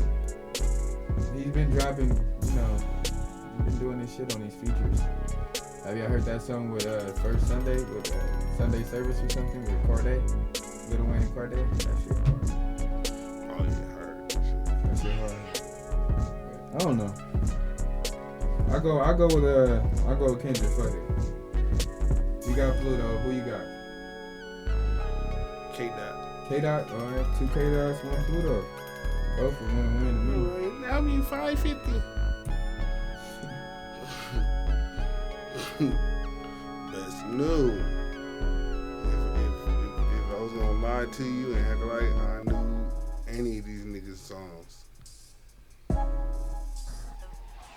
He's been dropping, he's been doing this shit on these features. Have y'all heard that song with First Sunday, with Sunday Service or something, with Corday? Lil Wayne and Corday? That shit hard. Oh, yeah, heard That shit hard. I don't know. I go with Kendrick. Fuck it. You got Pluto. Who you got? K-Dot. K-Dot, all right, 2 K-Dots, 1 Pluto. Both of them win to me. Now me 550. Best new. If I was gonna lie to you and act like I knew any of these niggas' songs.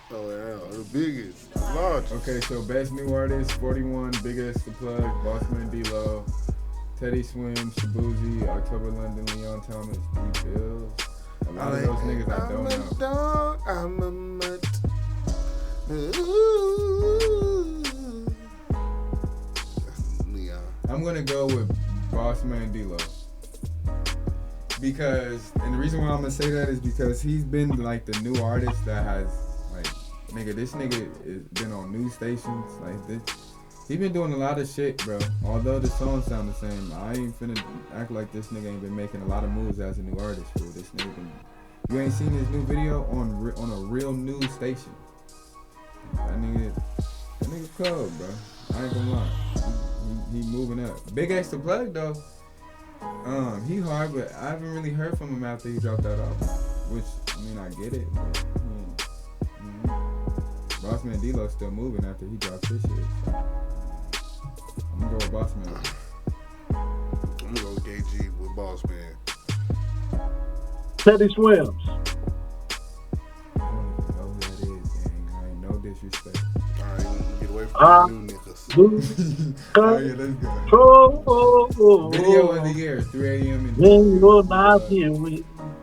Oh yeah, the biggest, the largest. Okay, so best new artist, 41, Biggest the Plug, Bossman D-Lo, Teddy Swim, Shabuzi, October London, Leon Thomas, D Bills. A lot of those niggas I don't know. Dog, I'm a mutt. Leon. I'm gonna go with Bossman D-Lo. Because, and the reason why I'm gonna say that is because he's been like the new artist that has, like, nigga, this nigga has been on news stations, like this. He been doing a lot of shit, bro. Although the songs sound the same, I ain't finna act like this nigga ain't been making a lot of moves as a new artist, bro. This nigga been, you ain't seen his new video on a real news station. That nigga cold, bro. I ain't gonna lie. He moving up. Big X the Plug though. He hard, but I haven't really heard from him after he dropped that album. Which, I mean, I get it, but Bossman D-Lo still moving after he dropped his shit. So. I'm gonna go with Bossman. I'm gonna go with KG with Bossman. Teddy Swims. I don't even know who that is, gang. I ain't no disrespect. Alright, get away from the new niggas. Oh yeah, let's go. Video of the year, 3 a.m.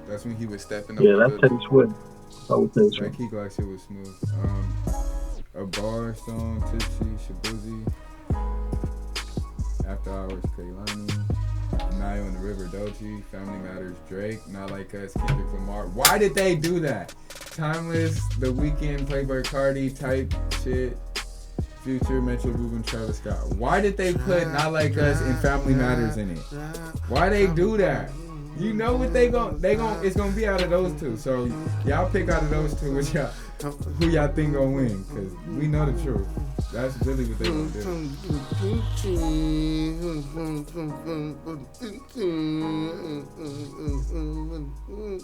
That's when he was stepping up. Yeah, that's Teddy Swims. That Key Glock shit was smooth. A bar song, Tipsy, Shabuzi, After Hours, Kaylani, Nayo and the River, Dochi, Family Matters, Drake, Not Like Us, Kendrick Lamar. Why did they do that? Timeless, The Weeknd, Playboy Cardi type shit. Future, Metro Boomin, Travis Scott. Why did they put Not Like Us and Family Matters in it? Why they do that? You know what it's gonna be out of those two. So y'all pick out of those two who y'all think gonna win, cause we know the truth. That's really what they gonna do.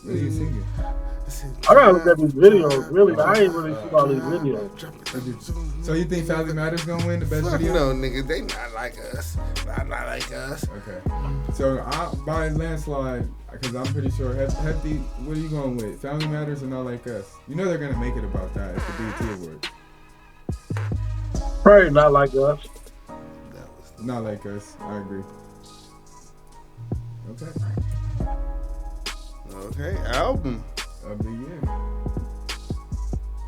What are you singing? I gotta look at these videos. Really, I ain't really seen all these videos. So you think Family Matters gonna win the best video? No, nigga, they not like us. Not like us. Okay. So by landslide, because I'm pretty sure Hefty, what are you going with? Family Matters or Not Like Us? You know they're gonna make it about that. It's the BET Awards. Probably Not Like Us. Not Like Us. I agree. Okay. Okay, album of the year.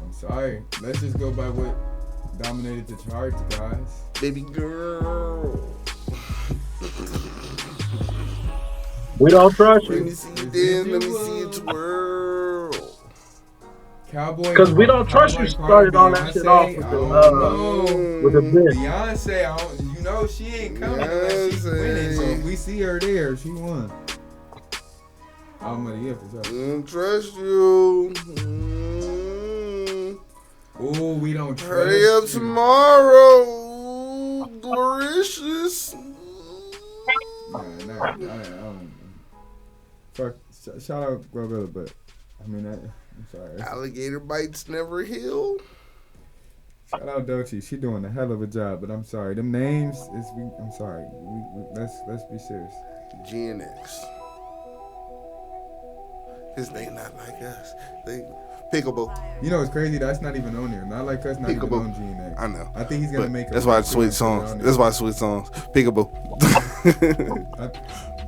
I'm sorry. Let's just go by what dominated the charts, guys. Baby girl. We don't trust you. Let me see you dance. Let me see you twirl. Cowboy. Because we don't trust you. Started all that shit off with the bitch. Beyonce, you know she ain't coming unless she's winning. So if we see her there, she won. Album of the year for sure. Don't trust you. Oh, we don't trust Hurry up tomorrow. Glorious. Fuck. Shout out Glorilla, but I mean, I'm sorry. Alligator bites never heal. Shout out Dochi. She doing a hell of a job, but I'm sorry. Them names I'm sorry. Let's be serious. GNX. His name Not Like Us. Pickable. You know it's crazy. That's not even on there. Not Like Us. Not Pickable. even on GNX. I know. I think he's gonna make. That's why I switch songs. That's why I switch songs. Pickable.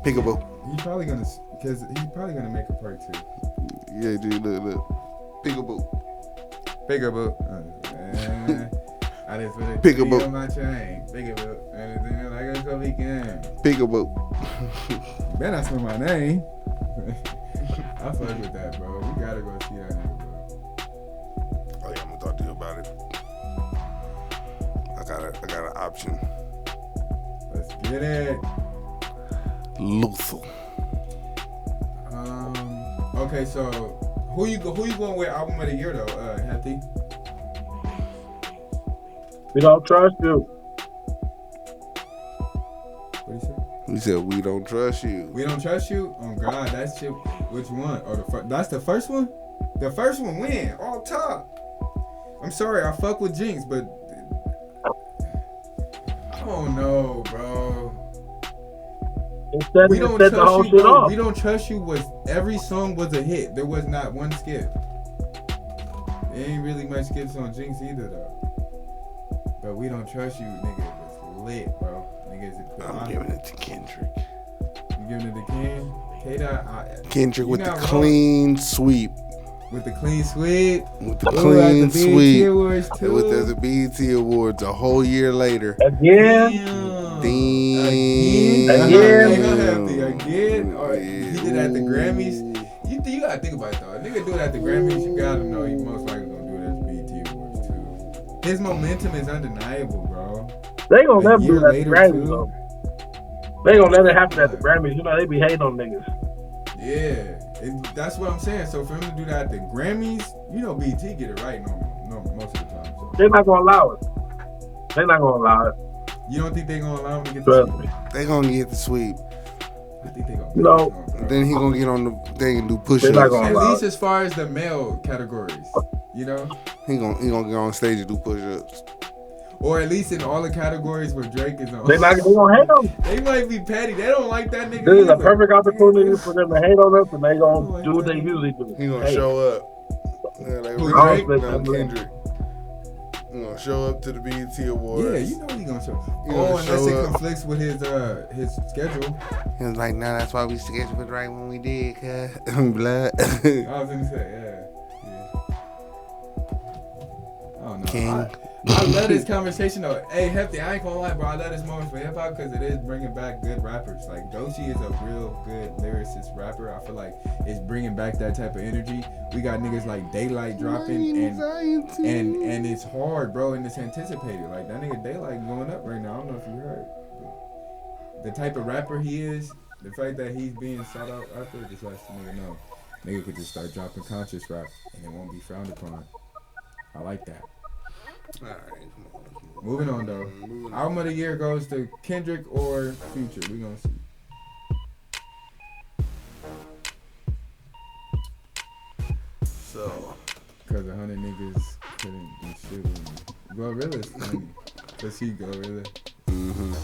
Pickable. He's probably gonna make a part 2. Yeah, dude. Look. Pickable. Pickable. I just put a Pickable. on my chain. Pickable. Anything like a coffee can. Pickable. Man, that's not my name. I fuck with that, bro. We gotta go see that nigga, bro. Oh yeah, I'm gonna talk to you about it. I got an option. Let's get it. Lethal. Okay, so who you going with album of the year though, Hefty? We don't trust you. What do you say? We said we don't trust you. We don't trust you? Oh God, that shit. Which one? Oh, that's the first one? The first one win, all top. I'm sorry, I fuck with Jinx, but I don't know, bro. We don't trust you, bro. We don't trust you was every song was a hit. There was not one skip. There ain't really much skips on Jinx either though. But we don't trust you, nigga. Was lit, bro. I'm giving it to Kendrick. You giving it to Ken? K-Dot, Kendrick with the clean sweep. With the clean sweep. With the clean sweep. With the BET Awards a whole year later. Again. Again. Or he did it at the Grammys. You gotta think about it though. A nigga do it at the Grammys, you gotta know he most likely gonna do it at the BET Awards too. His momentum is undeniable, bro. They gonna let him do that at the Grammys though. They gonna let it happen at the Grammys. You know they be hating on niggas. Yeah, that's what I'm saying. So for him to do that at the Grammys, you know BET get it right no most of the time. So. They're not gonna allow it. They're not gonna allow it. You don't think they're gonna allow him to get the sweep? They gonna get the sweep. I think they gonna. You know. Then he gonna get on the thing and do push-ups. At least as far as the male categories, you know. He gonna get on stage and do push-ups. Or at least in all the categories where Drake is on. They gonna hate him. They might be petty. They don't like that nigga. This is a perfect opportunity for them to hate on us, and they gonna do what they usually do. He gonna show up. Yeah, like Kendrick. He gonna show up to the BET Awards. Yeah, you know he gonna show up. Unless it conflicts with his schedule. He was like, nah, that's why we scheduled it right when we did, cuz. Blood. I was gonna say, yeah. I don't know. King. I love this conversation though. Hey, Hefty, I ain't gonna lie, bro. I love this moment for hip hop because it is bringing back good rappers. Like Doechii is a real good lyricist rapper. I feel like it's bringing back that type of energy. We got niggas like Daylight dropping, and it's hard, bro, and it's anticipated. Like that nigga Daylight going up right now. I don't know if you heard. But the type of rapper he is, the fact that he's being sought out there just lets the nigga know. Nigga could just start dropping conscious rap and it won't be frowned upon. I like that. All right, Moving on though. Album of the year goes to Kendrick or Future. We gonna see. So, cause 100 niggas couldn't do shit with me. Glorilla's funny. Cause he Glorilla. Mm-hmm.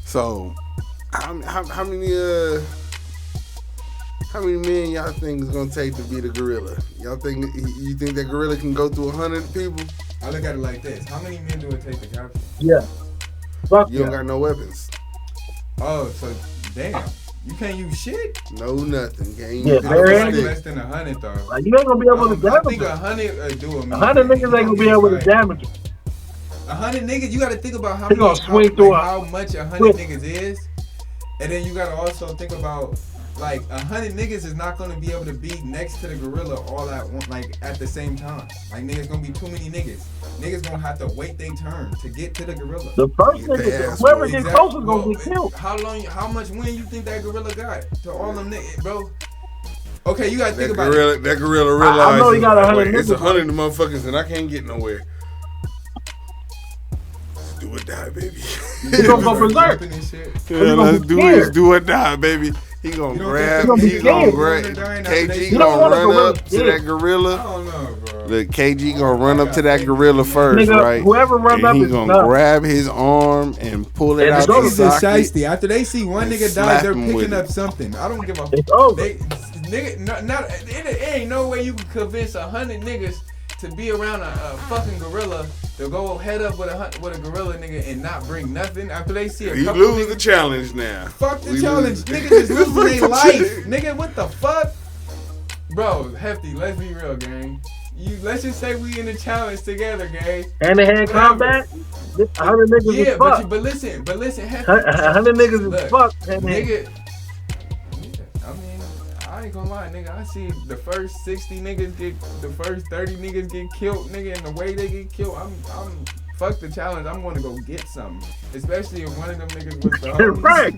So, how many men y'all think is gonna take to beat a gorilla? You think that gorilla can go through 100 people? I look at it like this. How many men do it take to capture? Yeah. You don't got no weapons. Oh, so damn. You can't use shit? No, nothing. Can't use less than 100 though. Like you ain't gonna be able to damage. I think 100 do it. 100 niggas ain't gonna be able to damage him. 100 niggas, you gotta think about how much 100 niggas is. And then you gotta also think about like 100 niggas is not gonna be able to be next to the gorilla all at one, like at the same time. Like niggas gonna be too many niggas. Niggas gonna have to wait their turn to get to the gorilla. The first nigga, whoever gets close is gonna get killed. How much wind you think that gorilla got to all them niggas, bro? Okay, you gotta think about it. That gorilla realizes I know he got 100 it's niggas. 100 motherfuckers and I can't get nowhere. Do or die, baby. He gonna go berserk. Yeah, let's do it. Do or die, baby. He gonna grab. KG gonna run up to that gorilla. I don't know, bro. Look, KG gonna run up to that gorilla first, right? Whoever runs up he is gonna grab his arm and pull it out the socket. After they see one nigga die, they're picking up something. I don't give a. It's over. It ain't no way you can convince 100 niggas to be around a fucking gorilla to go head up with a gorilla nigga and not bring nothing after they see a You couple lose niggas. the challenge now. Fuck the challenge. Niggas is losing their life. Nigga, what the fuck? Bro, Hefty, let's be real, gang. Let's just say we in the challenge together, gang. Hand-to-hand combat? 100 niggas is fucked. But listen, Hefty. 100 niggas is fucked. Nigga, I ain't gonna lie, nigga. I see the first 60 niggas the first 30 niggas get killed, nigga, and the way they get killed, I'm fuck the challenge. I'm going to go get something. Especially if one of them niggas was the homies. Right.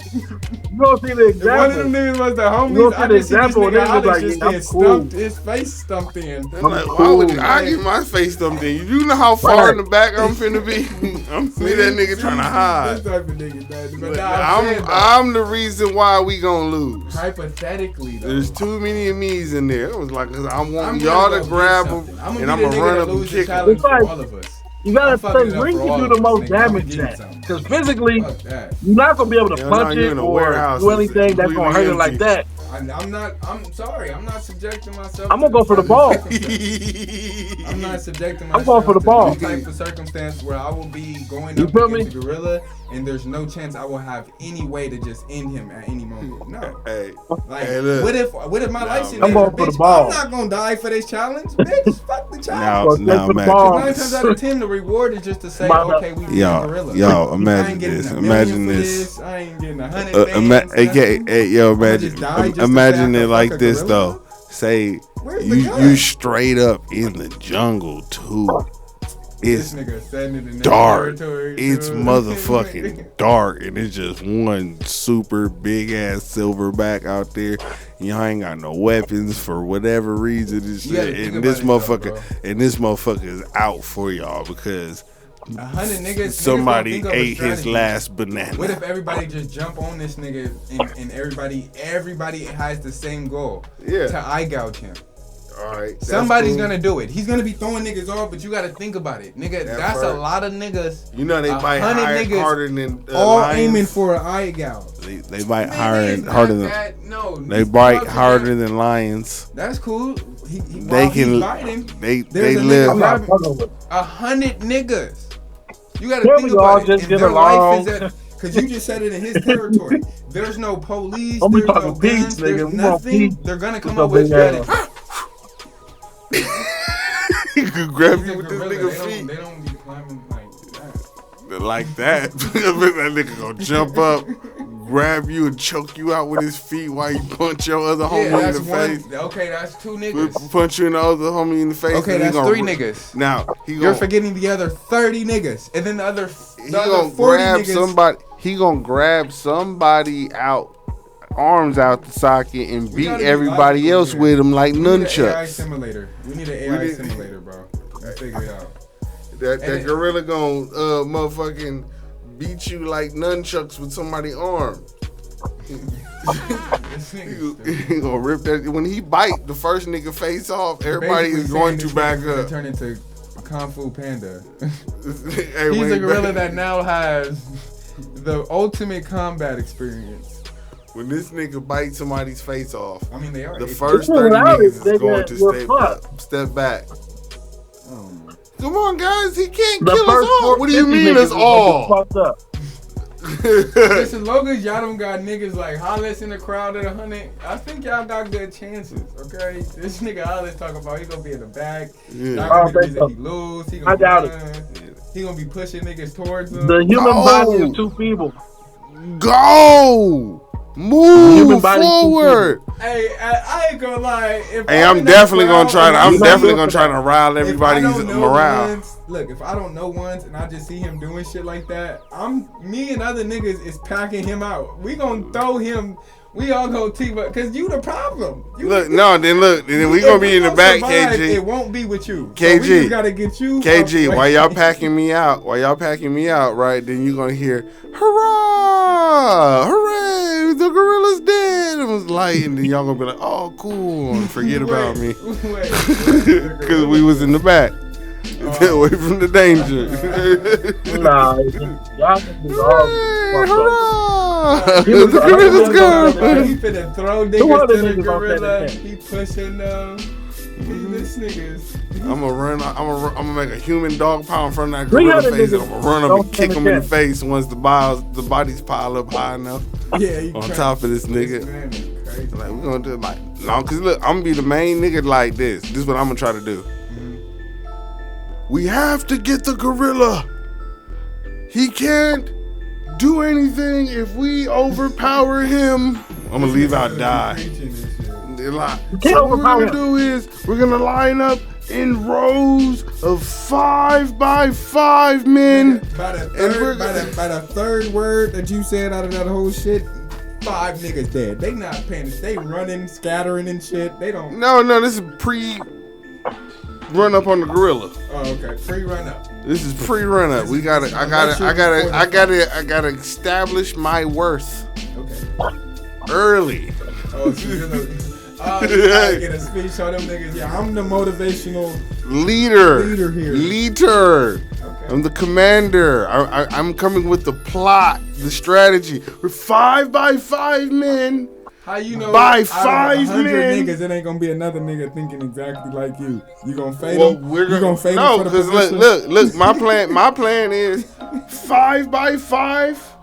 You gonna see the example. If one of them niggas was the homies, You gonna see I the just see this example, nigga and they Alex was just like, get I'm cool. stumped, his face stumped in. I'm like, why would I get my face stumped in? You know how far in the back I'm finna be? I'm see that nigga trying to hide. This type of nigga, man. But But nah, I'm the reason why we gonna lose. hypothetically, though. There's too many of me's in there. It was like, 'cause I want I'm y'all gonna to go grab get them, something. and I'm be the gonna nigga run that up and lose the kick them. challenge for all of us. You gotta I'm fucking say it up ring for can all do of the us, most nigga. I'm damage getting at. something. Because physically, Fuck that. you're not gonna be able to Yeah, punch no, you it in a or warehouse. do It's anything that's gonna hurt it like empty. that. I'm sorry. I'm not subjecting myself. I'm gonna to go for the this ball. type of circumstance. I'm not subjecting I'm myself going for the to ball. this type of circumstance where I will be going You up feel against the gorilla, and there's no chance I will have any way to just end him at any moment. No. Hey, Like, hey, look. what if my life's in I'm danger, going for the bitch? ball. I'm not gonna die for this challenge, bitch. Fuck the challenge. Now for the imagine ball. 9 times out of 10, the reward is just to say, okay, we beat a gorilla. Y'all, I imagine ain't getting this. $1 Imagine million for this. I ain't getting 100 bands. Hey, yo, I'ma just die just to say I imagine can it like fuck a this gorilla? though. Say Where's the you gun? straight up in the jungle too. It's This nigga setting it in their dark. territory, It's dude. motherfucking dark, and it's just one super big ass silverback out there. Y'all ain't got no weapons for whatever reason and You gotta shit. think And this about it though, motherfucker is out for y'all because 100 niggas. somebody niggas gonna think of a ate his strategy. last banana. What if everybody just jump on this nigga and everybody has the same goal? Yeah. To eye gouge him. All right, that's Somebody's cool. gonna do it. He's gonna be throwing niggas off, but you gotta think about it, nigga. At That's a first. lot of niggas. You know they bite 100 niggas harder than all lions. aiming for an eye gouge. They bite Man, harder than no. they bite harder than lions. That's cool. They can they live. 100 niggas. You gotta Here think we all about it. just And get their along. life is at, because you just said it in his territory. There's no police. Don't be There's no talking peace, guns. nigga. There's We want nothing. peace. They're gonna come With up with your big strategy. He could grab He's you a with this gorilla. nigga feet. They don't be climbing like that. Like that. That nigga gonna jump up, grab you and choke you out with his feet while you punch your other homie in that's the one. face. Okay, that's 2 niggas. Punch you in the other homie in the face. Okay, and he that's gonna 3 ri- niggas. Now he You're gonna forgetting the other 30 niggas, and then the other he 40 gonna grab niggas. somebody. He gonna grab somebody out, arms out the socket, and We beat gotta be everybody logical else here. with him like We need an AI nunchucks. simulator. We need an AI simulator, bro. Let's figure it out. That gorilla gonna motherfucking beat you like nunchucks with somebody's arm. He gonna rip that when he bite the first nigga face off. Everybody Basically is going saying to this back nigga's gonna up. Turn into Kung Fu Panda. Hey, He's when a he gorilla back- that now has the ultimate combat experience. When this nigga bites somebody's face off, I mean, they are the apes. first It's 30 allowed, niggas is nigga, going to you're fucked. step back. Come on, guys, he can't The kill us first all. What do you 50 mean, niggas us is gonna all? get fucked up. Listen, as long as y'all don't got niggas like Hollis in the crowd at 100, I think y'all got good chances, okay? This nigga Hollis talking about he gonna be in the back. Yeah. Not I gonna don't be the think reason he so. lose. He I gonna doubt run. He gonna be pushing niggas towards him. The human Go. body is too feeble. Go! Human Move body forward. Hey, I ain't gonna lie. If Hey, I'm I'm in that definitely gonna crowd try to. and I'm he's definitely not gonna good try for to that, rile if I everybody's don't know morale. Ones, look, if I don't know ones and I just see him doing shit like that, me and other niggas is packing him out. We gonna throw him. We all go team up because you the problem. You Look, then we gonna be in the back, survive, KG. It won't be with you. KG, So we just gotta get you. KG, up. while y'all packing me out, right? Then you gonna hear, hurrah, hooray, the gorilla's dead. It was light, and then y'all gonna be like, oh, cool, and forget about me, because we was in the back, away from the danger. Nah, y'all niggas all fucked up. The gorilla's gone. He finna throw niggas 200 to the niggas on gorilla. 10. He pushing them. This nigga's. I'm gonna make a human dog pile in front of that gorilla 300 face. niggas I'm gonna run up don't and kick stand him in a the chance. face once the bodies pile up high enough. Yeah, he on crazy. top of this nigga. Man is crazy. Like we're gonna do it like no, cause look, I'm gonna be the main nigga like this. This is what I'm gonna try to do. We have to get the gorilla. He can't do anything if we overpower him. I'm gonna leave out die. They're like, can't so what we're overpower gonna do is we're gonna line up in rows of 5 by 5 men. By the third word that you said out of that whole shit, 5 niggas dead. They not paying. They running, scattering and shit. They don't. No, this is pre-run up on the gorilla. Oh, okay. Pre-run up. This is pre-run up. I gotta establish my worth. Okay. Early. Oh, so you gotta get a speech on them niggas. Yeah, I'm the motivational leader here. Leader. Okay. I'm the commander. I'm coming with the plot, the strategy. We're 5 by 5 men. How you know? By 5 men. Niggas, it ain't gonna be another nigga thinking exactly like you. You gonna fade him? You gonna fade him no, for the because position? look. My plan is 5 by 5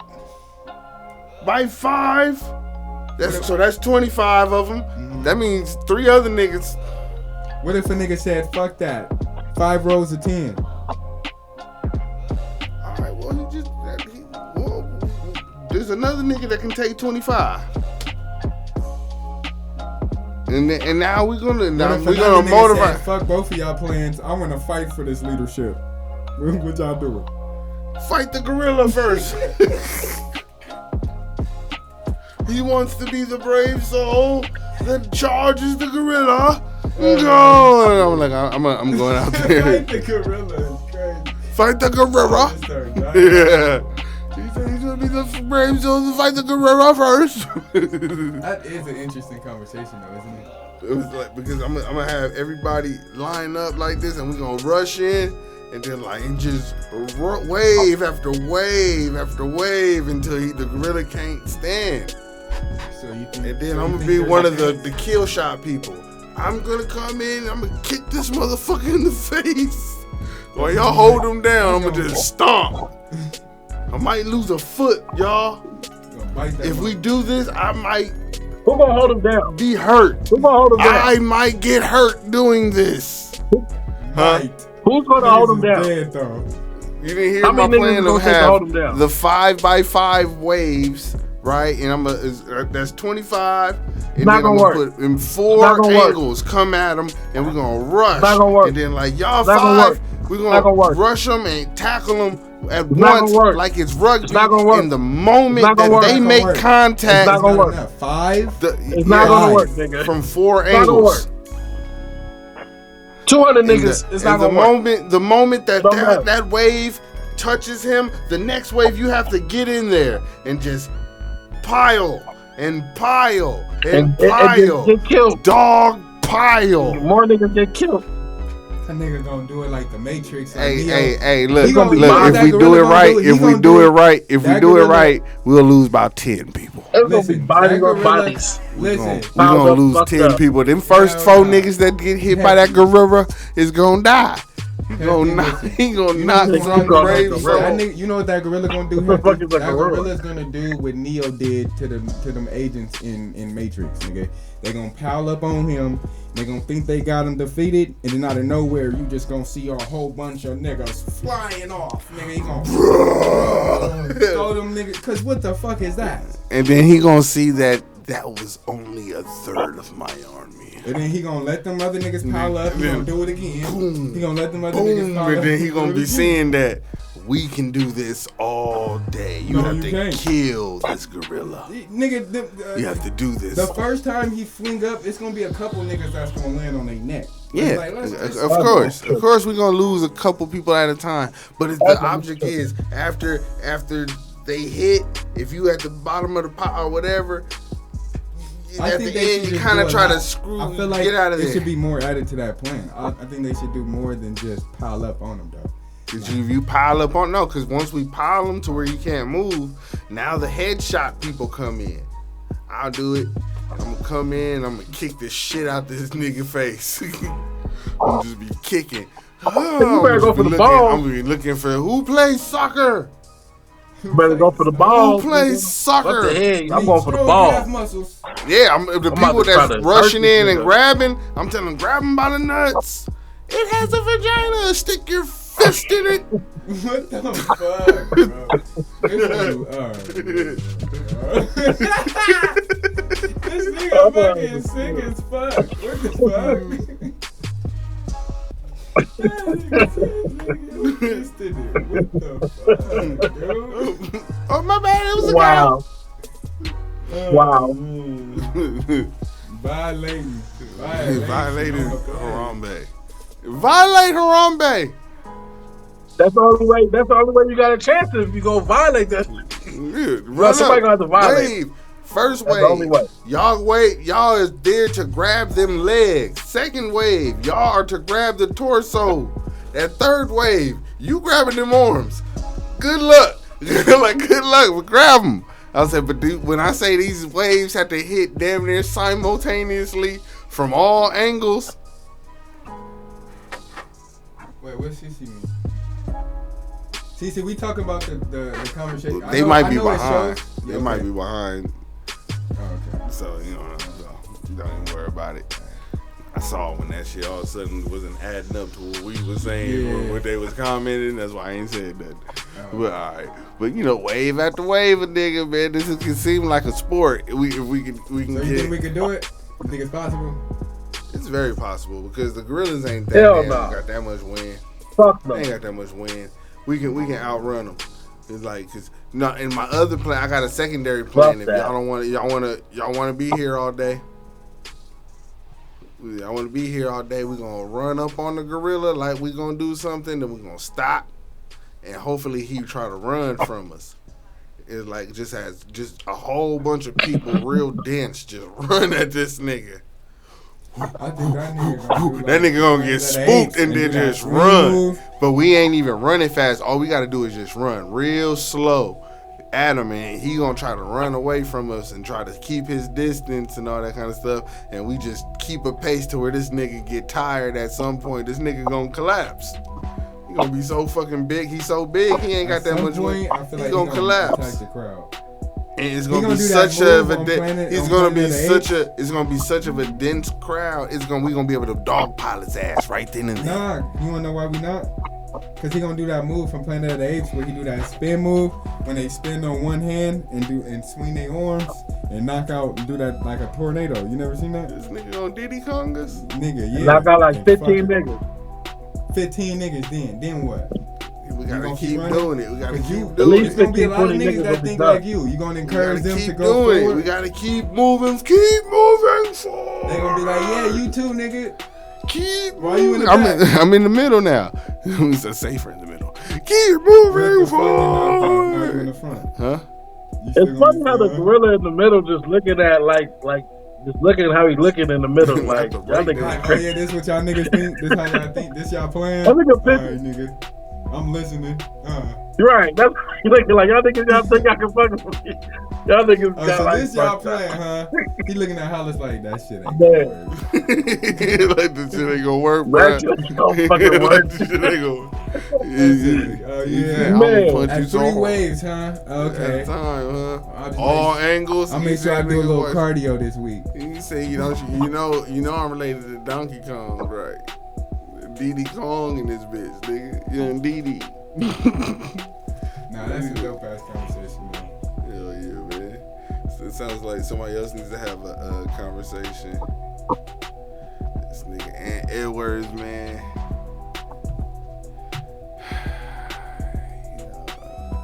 by 5. That's 25 of them. Mm-hmm. That means 3 other niggas. What if a nigga said, "Fuck that, 5 rows of 10"? All right, well there's another nigga that can take 25. And now we're gonna motivate. Fuck both of y'all plans. I want to fight for this leadership. What y'all doing? Fight the gorilla first. He wants to be the brave soul that charges the gorilla. I'm like, I'm going out there. Fight the gorilla is crazy. Fight the gorilla. Yeah. He said he's gonna be the brave soul to fight the gorilla first. That is an interesting conversation, though, isn't it? It was like, because I'm gonna have everybody line up like this, and we're gonna rush in, and then just wave after wave after wave until the gorilla can't stand. And then I'm gonna be one of the kill shot people. I'm gonna come in, I'm gonna kick this motherfucker in the face. While y'all hold him down, I'm gonna just stomp. I might lose a foot, y'all. If we do this, I might. Who gonna hold him down? Be hurt. Who gonna hold him down? I might get hurt doing this. Huh? Who's gonna hold him down? You didn't hear my plan of have the 5 by 5 waves, right? And that's 25. And not then gonna I'm work. gonna put in 4 angles, come at them, and we're gonna rush. Not gonna work. And then y'all not 5, we're gonna rush them and tackle them at once, like it's rugby. In the moment that they make contact, it's not gonna work. 5. It's not gonna work, nigga. From 4 it's angles. 200 niggas. It's not gonna work. The moment that wave touches him, the next wave you have to get in there and just pile and pile and pile. Get killed. Dog pile. More niggas get killed. That nigga gonna do it like the Matrix. Hey, look, if we do it right, we'll lose about 10 people. It's gonna be bodies on bodies. We're gonna lose 10 people. Them first 4 niggas that get hit by that gorilla is gonna die. He gonna knock some brave soul. You know what that gorilla gonna do? That gorilla's gonna do what Neo did to them agents in Matrix, nigga. They gonna pile up on him. They gonna think they got him defeated, and then out of nowhere, you just gonna see a whole bunch of niggas flying off. Nigga, he gonna throw them niggas. Cause what the fuck is that? And then he gonna see that was only a third of my army. And then he gonna let them other niggas pile up. He gonna do it again. Boom. He gonna let them other niggas pile up. And then he gonna be seeing that we can do this all day. You have to kill this gorilla. Nigga, you have to do this. The first time he fling up, it's gonna be a couple niggas that's gonna land on their neck. Yeah, of course we're gonna lose a couple people at a time. But the object is after they hit, if you at the bottom of the pile or whatever, at the end you kind of try to get out of there. There should be more added to that plan. I think they should do more than just pile up on them, though. Cause you pile up on because once we pile them to where you can't move, now the headshot people come in. I'll do it. I'm gonna come in. I'm gonna kick the shit out this nigga face. I'm just be kicking. You better go for the ball. I'm gonna be looking for who plays soccer. You better go for the ball. Who plays soccer? What the heck? I'm going for the ball. Yeah, the people that's rushing in and grabbing, I'm telling them, grab them by the nuts. It has a vagina. Stick your fist in it. What the fuck, bro? This nigga fucking sick as fuck. What the fuck? Oh, my bad. It was a Wow. Wow. Violating Harambe. Violate Harambe. That's the only way. That's the only way you got a chance if you go violate that. Run somebody up. gonna have to violate. Wave. First That's the only wave. way. Y'all is there to grab them legs. Second wave, y'all are to grab the torso. That third wave, you grabbing them arms. Good luck. Like, good luck. But grab them. I said, but dude, when I say these waves have to hit damn near simultaneously from all angles. Wait, what's CC mean? CC, we talking about the conversation. They might be behind. They might be behind. Oh, okay. So, you know, don't even worry about it. I saw when that shit all of a sudden wasn't adding up to what we was saying, what they was commenting. That's why I ain't said nothing. But all right, but you know, wave after wave, a nigga, man. This can seem like a sport. If we can So you think we can do it? You think it's possible? It's very possible because the gorillas ain't got that much wind. Fuck no. They ain't got that much wind. We can outrun them. It's like, cause in my other plan, I got a secondary plan. If y'all want to be here all day. I want to be here all day. We're going to run up on the gorilla like we're going to do something. Then we're going to stop. And hopefully he try to run from us. It's like just a whole bunch of people real dense just run at this nigga. I think that nigga That nigga gonna get spooked and then just run. But we ain't even running fast. All we got to do is just run real slow at him, and he gonna try to run away from us and try to keep his distance and all that kind of stuff, and we just keep a pace to where this nigga get tired at some point. This nigga gonna collapse. He gonna be so fucking big. He's so big, he ain't got that much weight. He gonna collapse. The crowd. And it's gonna be such of a it's gonna be such of a dense crowd. We gonna be able to dogpile his ass right then and there. Nah, you wanna know why we not? Cause he gonna do that move from Planet of the Apes where he do that spin move when they spin on one hand and swing their arms and knock out and do that like a tornado. You never seen that? This nigga gonna Diddy Kong us? Nigga, yeah. Knock out like 15 niggas. 15 niggas then what? We gotta keep doing it. We gotta keep doing it. There's gonna be a lot of niggas that think like you. You gonna encourage them to go forward? We gotta keep moving forward. They gonna be like, yeah, you too, nigga. Keep Why you in the back? I'm in the middle now. It's safer in the middle. Keep moving forward. You in the front. Huh? It's funny how the gorilla in the middle just looking at like just looking at how he looking in the middle like y'all niggas Oh yeah, this what y'all niggas think? This how y'all think? This y'all plan? I think Alright, nigga. I'm listening. You're right. That's you looking like y'all niggas y'all think I can fuck with me. Y'all niggas got So like this y'all fucked playing, up. huh? He looking at Hollis like that shit ain't gonna work. Like this shit ain't gonna work, bro. That shit don't fucking work. This shit ain't gonna. Oh yeah, I'm gonna punch at you so 3 hard. waves, huh? Okay. At a time, huh? All angles. I'll make sure I do a little cardio this week. You say you know I'm related to Donkey Kong, right? Diddy Kong in this bitch, nigga. Young Diddy. Nah, that's a dope ass conversation, man. Hell yeah, man. So it sounds like somebody else needs to have a conversation. This nigga Ant Edwards, man.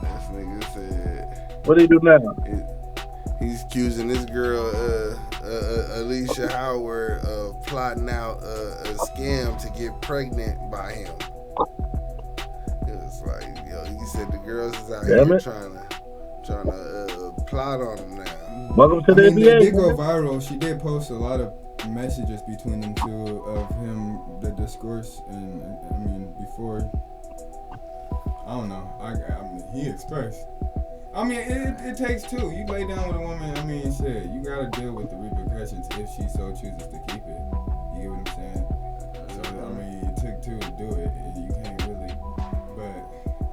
This nigga said. What do you do now? He's accusing this girl, Alicia Howard, of plotting out a scam to get pregnant by him. It was like, he said the girls is out here trying to plot on him now. Welcome to the It NBA. did go viral. She did post a lot of messages between them two of him, the discourse, and I mean before. I don't know. I mean, he expressed. I mean, it takes two. You lay down with a woman. I mean, shit, you gotta deal with the repercussions if she so chooses to keep it. You get what I'm saying? So I mean, it took two to do it, and you can't really. But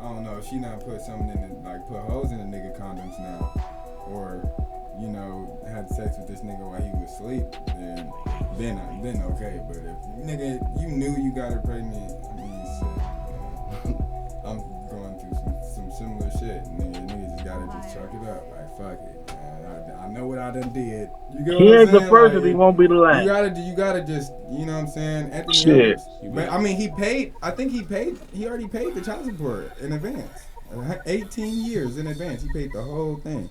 I don't know. If she not put something in it, like put holes in the nigga condoms now, or had sex with this nigga while he was asleep, then okay. But if nigga, you knew you got her pregnant, I mean, shit. I'm going through some similar shit. Niggas just gotta just chalk it up. Like fuck it. Man. I know what I done did. You get He what I'm ain't the saying? first, Like, and he won't be the last. You gotta just, you know what I'm saying? Anthony Shit. Edwards. But I mean, he already paid the child support in advance. 18 years in advance. He paid the whole thing.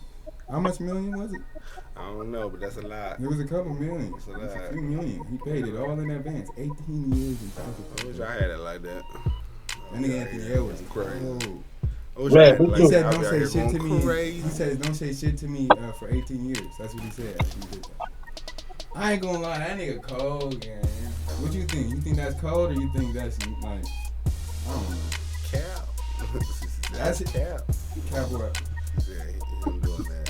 How much million was it? I don't know, but that's a lot. It was a couple million. It's a It was lot. a few million. He paid it all in advance. 18 years in child support. I wish I had it like that. That nigga Anthony Edwards is crazy. He said, "Don't say shit to me." He said, "Don't say shit to me for 18 years." That's what he said after he did that. I ain't gonna lie, that nigga cold, yeah. What you think? You think that's cold, or you think that's like, I don't know? Cap. That's it. Cap. Cap what? Yeah, he ain't doing that.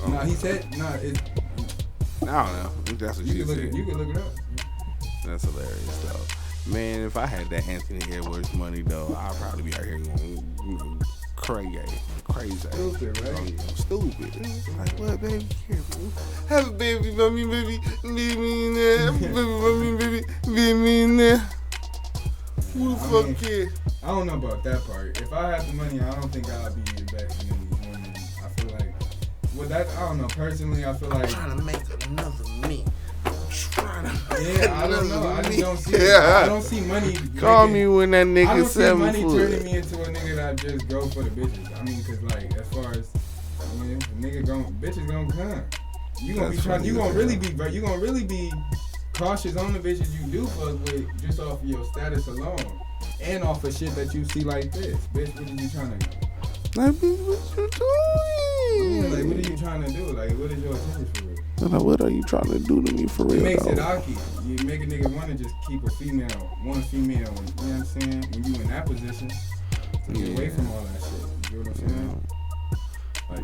No, he said, it's. I don't know. That's what she said. You can look it up. That's hilarious, though. Man, if I had that Anthony Edwards money, though, I'd probably be out here going crazy. Stupid, right? Stupid. Like, what, baby? Here, bro. Have a baby, mommy, baby. Leave me in there. Have a baby, mommy, baby. Leave me in there. Who the fuck cares? I don't know about that part. If I had the money, I don't think I'd be investing in these women. I feel like, well, that, I don't know. Personally, I feel like. I'm trying to make another me. Yeah, I don't know. I just don't see. I don't see money. Call me when that nigga I don't see 7 money foot. turning me into a nigga that just go for the bitches. I mean, cause like as far as bitches gonna come. You gonna be trying. You gonna really be cautious on the bitches you do fuck with just off of your status alone, and off of shit that you see like this. Bitch, what are you trying to? Like, bitch, what you doing? Yeah, like, what are you trying to do? Like, what is your intention for real? Like, what are you trying to do to me for real? It makes though? it awkward. You make a nigga want to just keep one female, you know what I'm saying? When you in that position, to get away from all that shit. You know what I'm saying? I'm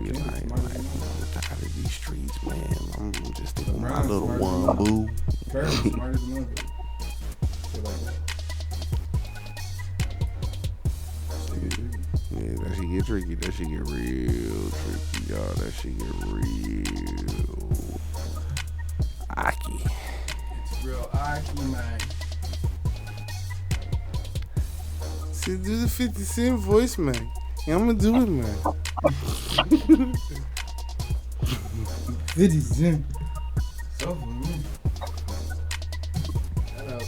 tired of these streets, man. I'm just sticking with my little one, boo. Very smart as a mother. Shit like that. Yeah, that shit get tricky. That shit get real tricky, y'all. That shit get real Aki. It's real Aki, man. See, do the 50 Cent voice, man. Yeah, I'm gonna do it, man. 50 Cent. So for me. Shout out.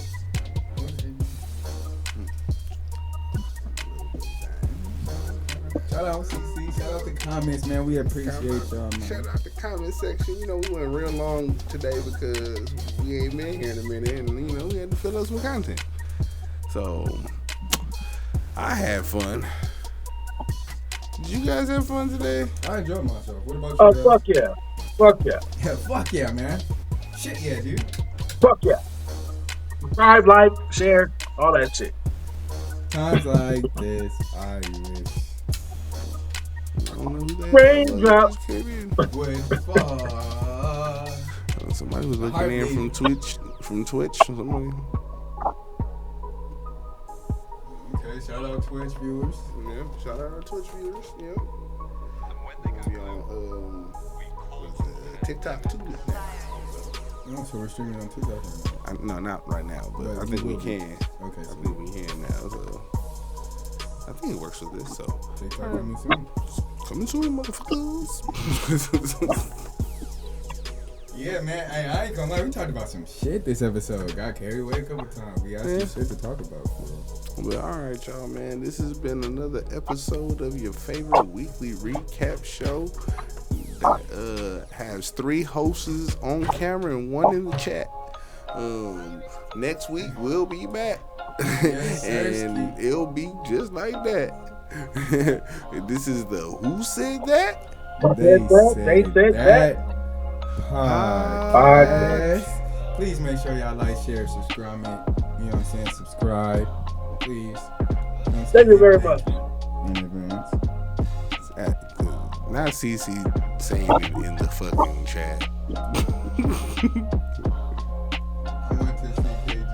Shout out CC. Shout out the comments, man. We appreciate y'all, man. Shout out the comment section. You know, we went real long today because we ain't been here in a minute, and you know, we had to fill up some content. So I had fun. Did you guys have fun today? I enjoyed myself. What about you? Oh, fuck yeah. Fuck yeah. Yeah, fuck yeah, man. Shit yeah, dude. Fuck yeah. Subscribe, like, share, all that shit. Times like this, I wish. Raindrop. Somebody was looking in from Twitch. Somebody. Okay, shout out Twitch viewers. Yeah, shout out our Twitch viewers. Yeah. Be on TikTok too. Oh, so we're streaming on TikTok. No, not right now, but I think we can. Okay, I think we can now. So I think it works with this. So TikTok coming soon. Coming soon, motherfuckers. Yeah, man. Hey, I ain't gonna lie. We talked about some shit this episode. Got carried away a couple times. We got some shit to talk about. Well, all right, y'all, man. This has been another episode of your favorite weekly recap show that has 3 hosts on camera and 1 in the chat. Next week we'll be back, and it'll be just like that. This is the Who Said That? They said that. Podcast. Please make sure y'all like, share, subscribe, man. You know what I'm saying? Subscribe, please. Thank you very much. In advance. Not CC saying it in the fucking chat.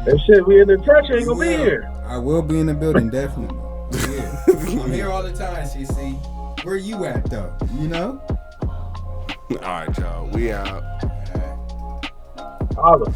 That shit, we in the church, ain't gonna be here. I will be in the building, definitely. Yeah. I'm here all the time, CC. Where you at, though? You know? All right, y'all. We out. Holla.